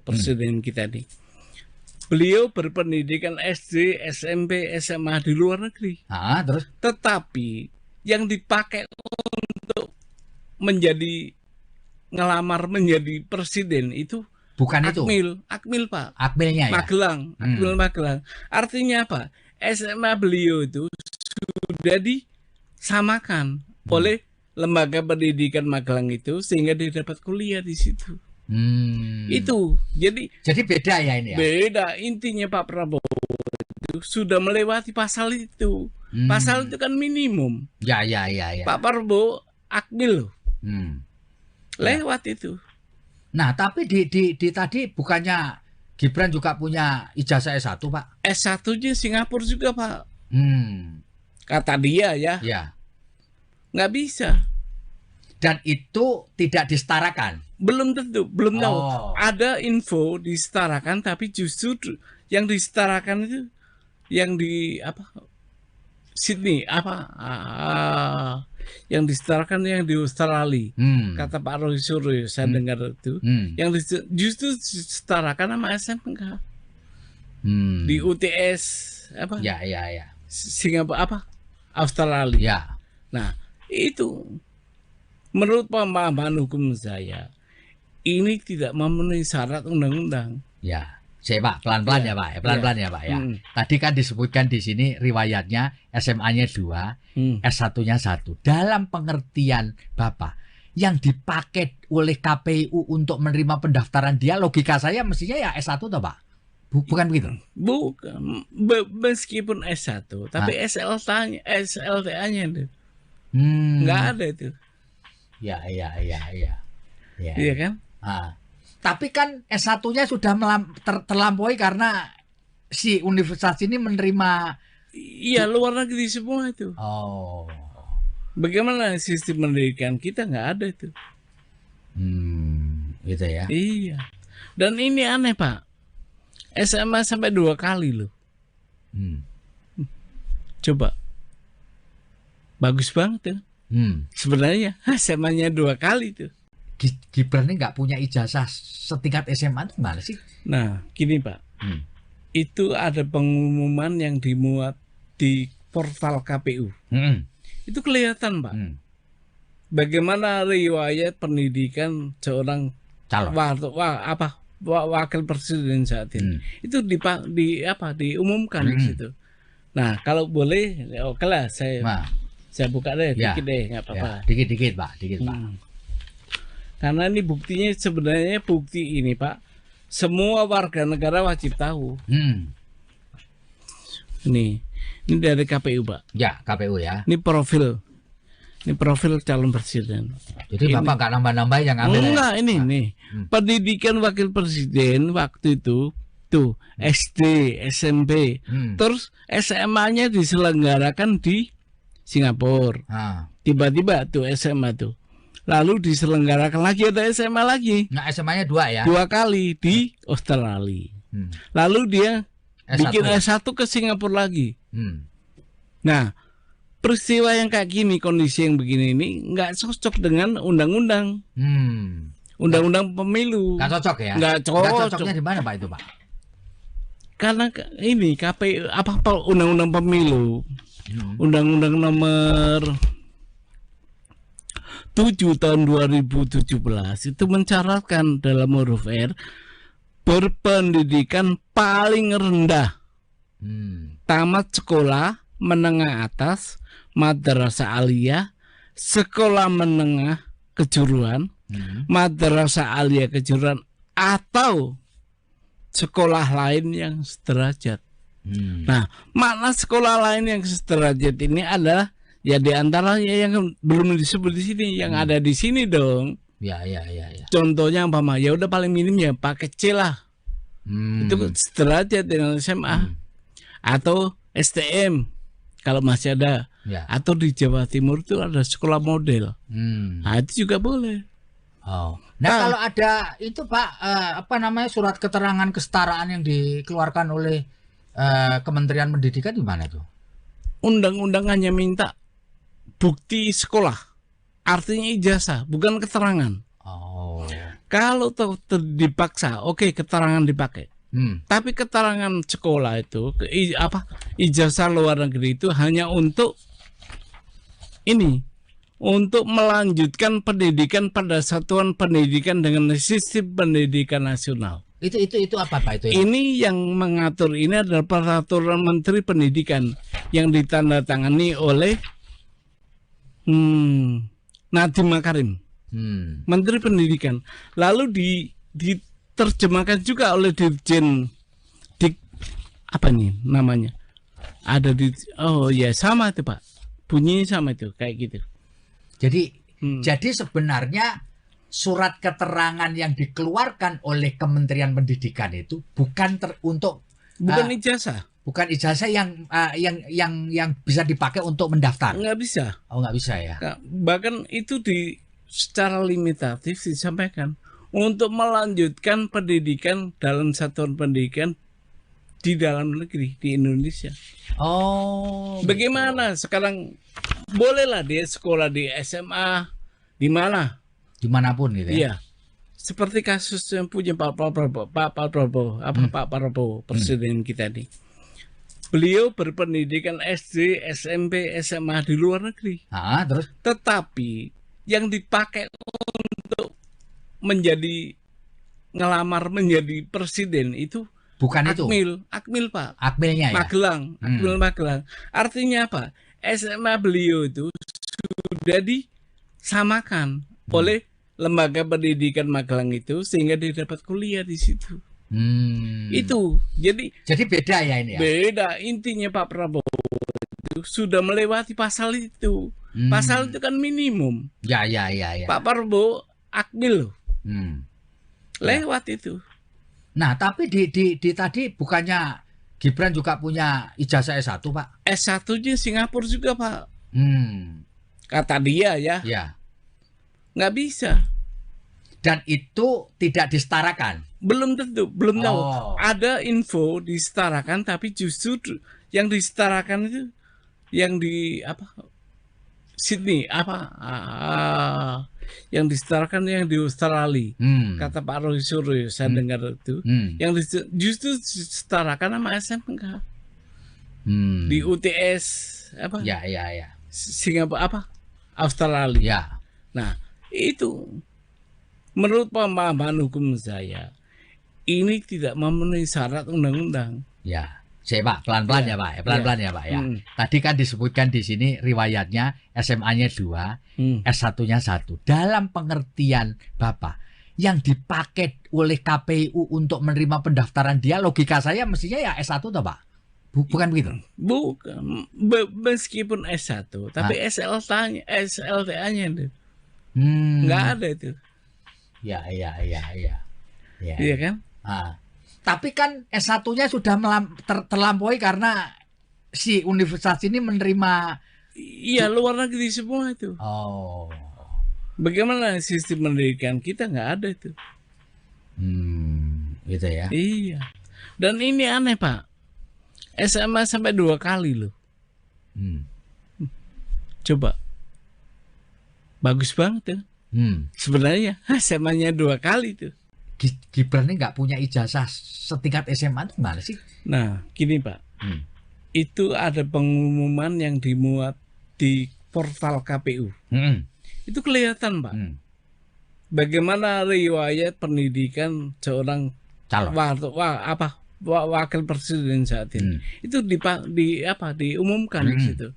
presiden kita nih. Beliau berpendidikan SD, SMP, SMA di luar negeri. Terus? Tetapi yang dipakai untuk ngelamar menjadi presiden itu bukan Akmil Pak. Akmilnya ya. Magelang. Artinya apa? SMA beliau itu sudah disamakan oleh lembaga pendidikan Magelang itu sehingga dia dapat kuliah di situ. Itu jadi beda ya ini ya. Beda intinya Pak Prabowo itu sudah melewati pasal itu. Pasal itu kan minimum. Ya. Pak Prabowo Akmil lewat itu. Nah, tapi di tadi bukannya Gibran juga punya ijazah S1, Pak? S1-nya Singapura juga, Pak. Kata dia ya. Ya. Nggak bisa. Dan itu tidak disetarakan? Belum tentu, belum tahu. Ada info disetarakan, tapi justru yang disetarakan itu yang di Sydney yang disetarakan yang di Australia. Kata Pak Roy Suryo, saya dengar itu. Yang justru disetarakan sama SMK. Di UTS Ya. Singapura Australia. Ya. Nah, itu menurut pemahaman hukum saya ini tidak memenuhi syarat undang-undang. Ya. Pak, pelan-pelan ya Pak, pelan-pelan ya Pak ya. Tadi kan disebutkan di sini riwayatnya SMA-nya 2, S1-nya 1. Dalam pengertian Bapak, yang dipakai oleh KPU untuk menerima pendaftaran dia, logika saya mestinya ya S1 toh Pak? Bukan begitu? Bukan. Meskipun S1, tapi SLTA-nya itu nggak ada itu. Ya. Iya kan? Tapi kan S1-nya sudah terlampaui karena si universitas ini menerima. Iya, luar negeri semua itu. Bagaimana sistem pendidikan kita nggak ada itu. Gitu ya. Iya. Dan ini aneh Pak. SMA sampai 2 kali loh. Coba. Bagus banget ya. Sebenarnya SMA-nya 2 kali tuh. Gibran ini nggak punya ijazah setingkat SMA itu gimana sih? Nah, gini Pak, itu ada pengumuman yang dimuat di portal KPU. Itu kelihatan Pak, bagaimana riwayat pendidikan seorang wakil presiden saat ini. Itu diumumkan di situ. Nah, kalau boleh, oke lah, saya buka deh, dikit deh, nggak apa-apa. Ya, dikit Pak. Karena ini buktinya sebenarnya bukti ini Pak, semua warga negara wajib tahu. Ini dari KPU Pak. Ya, KPU ya. Ini profil calon presiden. Jadi Bapak nggak nambah-nambah yang ambil? Enggak, ini. Pendidikan wakil presiden waktu itu tuh SD, SMP, terus SMA-nya diselenggarakan di Singapura. Tiba-tiba tuh SMA tuh. Lalu diselenggarakan lagi ada SMA lagi. Nah, SMA-nya 2 ya? 2 kali di Australia. Lalu dia bikin S1 ke Singapura lagi. Nah, peristiwa yang kayak gini, kondisi yang begini ini nggak cocok dengan undang-undang. Undang-undang pemilu. Nggak cocok ya? Nggak cocok. Nggak cocoknya di mana Pak itu Pak? Karena ini KPU undang-undang pemilu. Undang-Undang Nomor 7 tahun 2017 itu mencaratkan dalam huruf R berpendidikan paling rendah, tamat sekolah menengah atas, madrasah aliyah, sekolah menengah kejuruan, madrasah aliyah kejuruan, atau sekolah lain yang sederajat. Nah, makna sekolah lain yang sederajat ini adalah ya diantaranya yang belum disebut di sini, yang ada di sini dong. Ya. Contohnya apa mah? Ya udah paling minim ya pakai C lah. Itu sederajat dengan SMA atau STM kalau masih ada. Ya. Atau di Jawa Timur itu ada sekolah model. Nah, itu juga boleh. Oh. Nah, kalau ada itu Pak, apa namanya, surat keterangan kesetaraan yang dikeluarkan oleh Kementerian Pendidikan gimana tuh? Undang-undang hanya minta bukti sekolah, artinya ijazah, bukan keterangan. Oh. Kalau dipaksa, oke, keterangan dipakai. Tapi keterangan sekolah itu, ijazah luar negeri itu hanya untuk ini, untuk melanjutkan pendidikan pada satuan pendidikan dengan sistem pendidikan nasional. Itu apa Pak itu? Ya? Ini yang mengatur ini adalah peraturan Menteri Pendidikan yang ditandatangani oleh Nadiem Makarim, Menteri Pendidikan. Lalu diterjemahkan juga oleh Dirjen apa nih namanya? Ada sama itu Pak. Bunyinya sama itu kayak gitu. Jadi sebenarnya surat keterangan yang dikeluarkan oleh Kementerian Pendidikan itu bukan ijazah. Bukan ijazah yang bisa dipakai untuk mendaftar. Nggak bisa. Oh, nggak bisa ya. Bahkan itu secara limitatif disampaikan untuk melanjutkan pendidikan dalam satuan pendidikan di dalam negeri di Indonesia. Oh. Bagaimana betul. Sekarang bolehlah dia sekolah di SMA di mana? Dimanapun gitu ya. Iya. Seperti kasus yang punya Pak Prabowo, presiden kita nih. Beliau berpendidikan SD, SMP, SMA di luar negeri. Terus? Tetapi yang dipakai untuk ngelamar menjadi presiden itu bukan Akmil Pak. Akmilnya ya? Magelang. Artinya apa? SMA beliau itu sudah disamakan oleh lembaga pendidikan Magelang itu sehingga dia dapat kuliah di situ. Itu jadi beda ya ini ya. Beda, intinya Pak Prabowo itu sudah melewati pasal itu. Pasal itu kan minimum. Ya. Pak Prabowo Akmil loh. Lewat itu. Nah, tapi di tadi bukannya Gibran juga punya ijazah S1, Pak? S1-nya Singapura juga, Pak. Kata dia ya. Ya. Nggak bisa. Dan itu tidak disetarakan. Belum tentu, belum tahu. Ada info disetarakan, tapi justru yang disetarakan itu yang di Sydney yang disetarakan yang di Australia. Kata Pak Roy Suryo, saya dengar itu. Yang justru disetarakan sama SMK. Di UTS Ya. Singapura Australia. Ya. Nah, itu menurut pemahaman hukum saya ini tidak memenuhi syarat undang-undang. Ya. Pak, pelan-pelan ya Pak, pelan-pelan ya Pak ya. Tadi kan disebutkan di sini riwayatnya SMA-nya 2, S1-nya 1. Dalam pengertian Bapak, yang dipakai oleh KPU untuk menerima pendaftaran dia, logika saya mestinya ya S1 toh Pak? Bukan begitu? Bukan, meskipun S1, tapi SLTA-nya itu nggak ada itu. Ya. Iya kan? Tapi kan S1-nya sudah terlampaui karena si universitas ini menerima. Iya, luar negeri semua itu. Bagaimana sistem pendidikan kita nggak ada itu. Gitu ya. Iya. Dan ini aneh Pak. SMA sampai 2 kali loh. Coba. Bagus banget ya. Sebenarnya SMA-nya 2 kali tuh. Gibran ini nggak punya ijazah setingkat SMA itu gimana sih? Nah, gini Pak. itu ada pengumuman yang dimuat di portal KPU. Itu kelihatan, Pak. Bagaimana riwayat pendidikan seorang calon wakil presiden saat ini. Itu diumumkan di situ.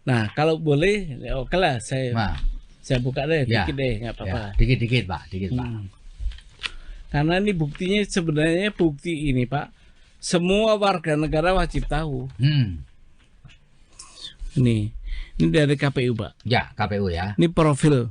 Nah, kalau boleh, oke lah, saya buka deh, dikit deh, nggak apa-apa. Ya, dikit Pak. Karena ini buktinya, sebenarnya bukti ini, Pak, semua warga negara wajib tahu. Ini dari KPU, Pak. Ya, KPU ya. Ini profil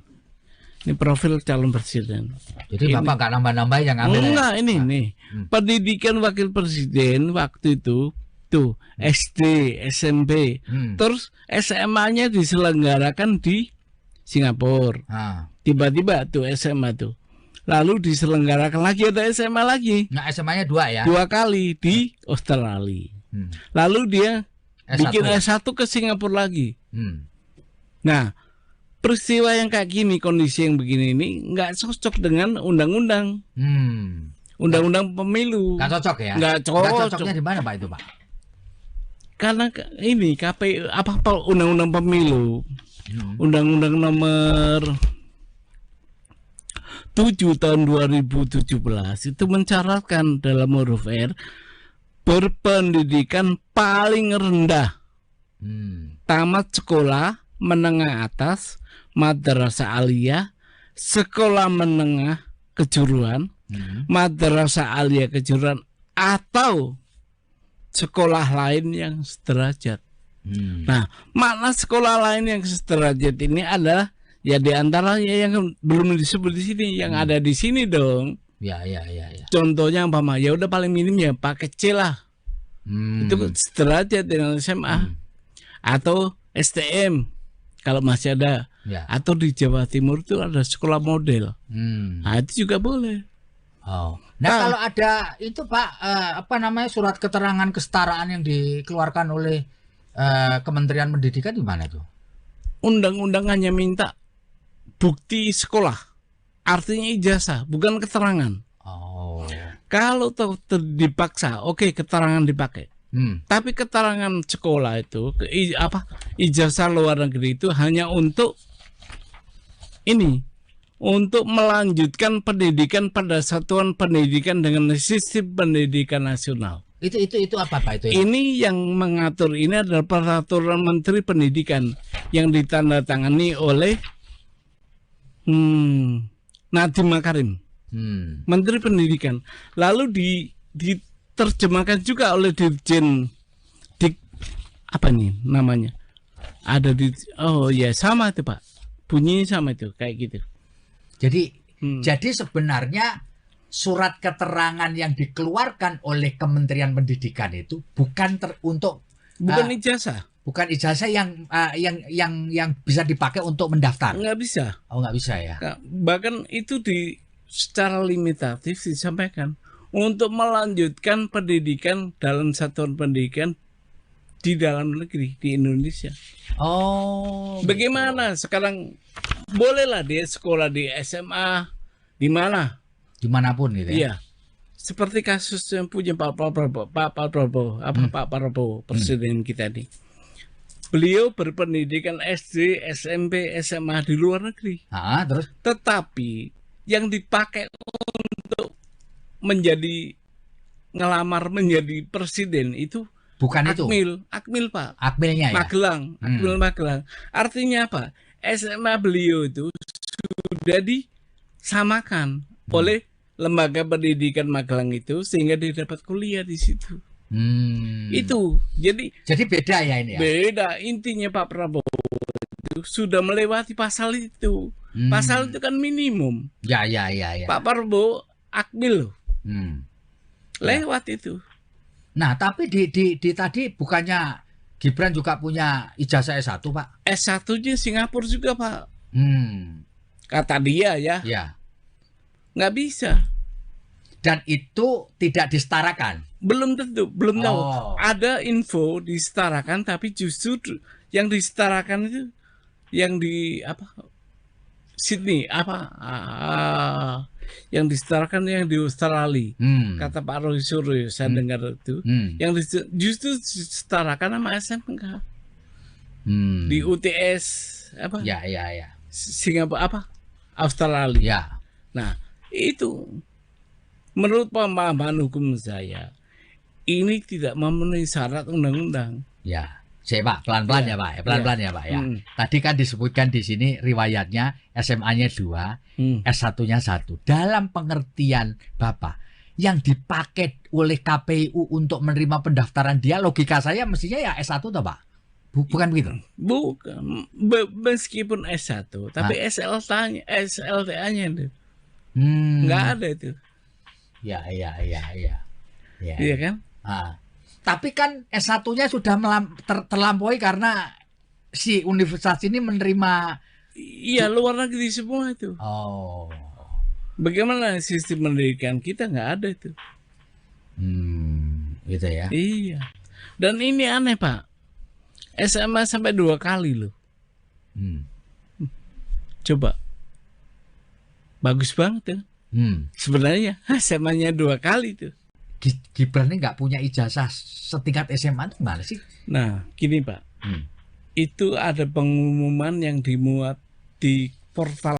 calon presiden. Jadi Bapak nggak nambah-nambah yang ambil? Enggak, ini. Pendidikan wakil presiden waktu itu tuh SD, SMP, terus SMA-nya diselenggarakan di Singapura. Tiba-tiba tuh SMA tuh. Lalu diselenggarakan lagi, ada SMA lagi. Nah, SMA-nya 2 ya? 2 kali di Australia. Lalu dia bikin S1 ke Singapura lagi. Nah, peristiwa yang kayak gini, kondisi yang begini ini nggak cocok dengan undang-undang. Undang-undang pemilu. Nggak cocok ya? Nggak cocok. Nggak cocoknya di mana, Pak, itu, Pak? Karena ini KPU undang-undang pemilu. Undang-undang nomor 7 tahun 2017 itu mencaratkan dalam huruf R berpendidikan paling rendah. Tamat sekolah menengah atas, madrasah aliyah, sekolah menengah kejuruan, madrasah aliyah kejuruan, atau sekolah lain yang sederajat. Nah, makna sekolah lain yang sederajat ini adalah ya diantaranya yang belum disebut di sini, yang ada di sini dong. Ya. Contohnya apa, ya udah paling minim ya pakai C lah. Itu sederajat dengan SMA atau STM kalau masih ada. Ya. Atau di Jawa Timur itu ada sekolah model. Nah, itu juga boleh. Nah, kalau ada itu, Pak, surat keterangan kesetaraan yang dikeluarkan oleh Kementerian Pendidikan di mana tuh? Undang-undang hanya minta bukti sekolah, artinya ijazah, bukan keterangan. Kalau dipaksa, oke, keterangan dipakai. Tapi keterangan sekolah itu, ijazah luar negeri itu hanya untuk ini, untuk melanjutkan pendidikan pada satuan pendidikan dengan sistem pendidikan nasional. Itu apa, Pak, itu? Ini yang mengatur ini adalah peraturan Menteri Pendidikan yang ditandatangani oleh Nadiem Makarim, Menteri Pendidikan. Lalu diterjemahkan juga oleh Dirjen apa nih namanya? Ada sama itu, Pak. Bunyinya sama itu, kayak gitu. Jadi sebenarnya surat keterangan yang dikeluarkan oleh Kementerian Pendidikan itu bukan ijazah. Bukan ijazah yang bisa dipakai untuk mendaftar. Nggak bisa. Nggak bisa ya. Bahkan itu secara limitatif disampaikan untuk melanjutkan pendidikan dalam satuan pendidikan di dalam negeri di Indonesia. Bagaimana sekarang bolehlah dia sekolah di SMA di mana? Dimanapun gitu ya. Iya. Seperti kasus yang punya Pak Prabowo, presiden kita nih. Beliau berpendidikan SD, SMP, SMA di luar negeri. Terus? Tetapi yang dipakai untuk ngelamar menjadi presiden itu bukan Akmil, Pak. Akmilnya ya. Magelang. Artinya apa? SMA beliau itu sudah disamakan oleh lembaga pendidikan Magelang itu sehingga dia dapat kuliah di situ. Itu jadi beda ya ini ya. Beda, intinya Pak Prabowo itu sudah melewati pasal itu. Pasal itu kan minimum. Ya. Pak Prabowo Akmil loh. Lewat itu. Nah, tapi di tadi bukannya Gibran juga punya ijazah S1, Pak? S1-nya Singapura juga, Pak. Kata dia ya. Ya. Nggak bisa. Dan itu tidak disetarakan. Belum tentu, belum tahu. Ada info disetarakan, tapi justru yang disetarakan itu yang di Sydney yang disetarakan yang di Australia. Kata Pak Roy Suryo, saya dengar itu. Yang justru disetarakan sama SMK. Di UTS apa? Ya. Singapura apa? Australia. Ya. Nah, itu menurut pemahaman hukum saya ini tidak memenuhi syarat undang-undang. Ya. Saya Pak, pelan-pelan ya Pak, pelan-pelan ya Pak ya. Tadi kan disebutkan di sini riwayatnya SMA-nya 2, S1-nya 1. Dalam pengertian Bapak, yang dipakai oleh KPU untuk menerima pendaftaran dia, logika saya mestinya ya S1 toh Pak? Bukan begitu? Bukan. Meskipun S1, tapi SLTA-nya itu nggak ada itu. Ya. Iya kan? Tapi kan S1-nya sudah terlampaui karena si universitas ini menerima. Iya, luar negeri semua itu. Oh. Bagaimana sistem pendidikan kita nggak ada itu. Gitu ya. Iya. Dan ini aneh Pak. SMA sampai 2 kali loh. Coba. Bagus banget ya. Sebenarnya SMA-nya 2 kali tuh. Gibran ini nggak punya ijazah setingkat SMA itu gimana sih? Nah, gini Pak. Itu ada pengumuman yang dimuat di portal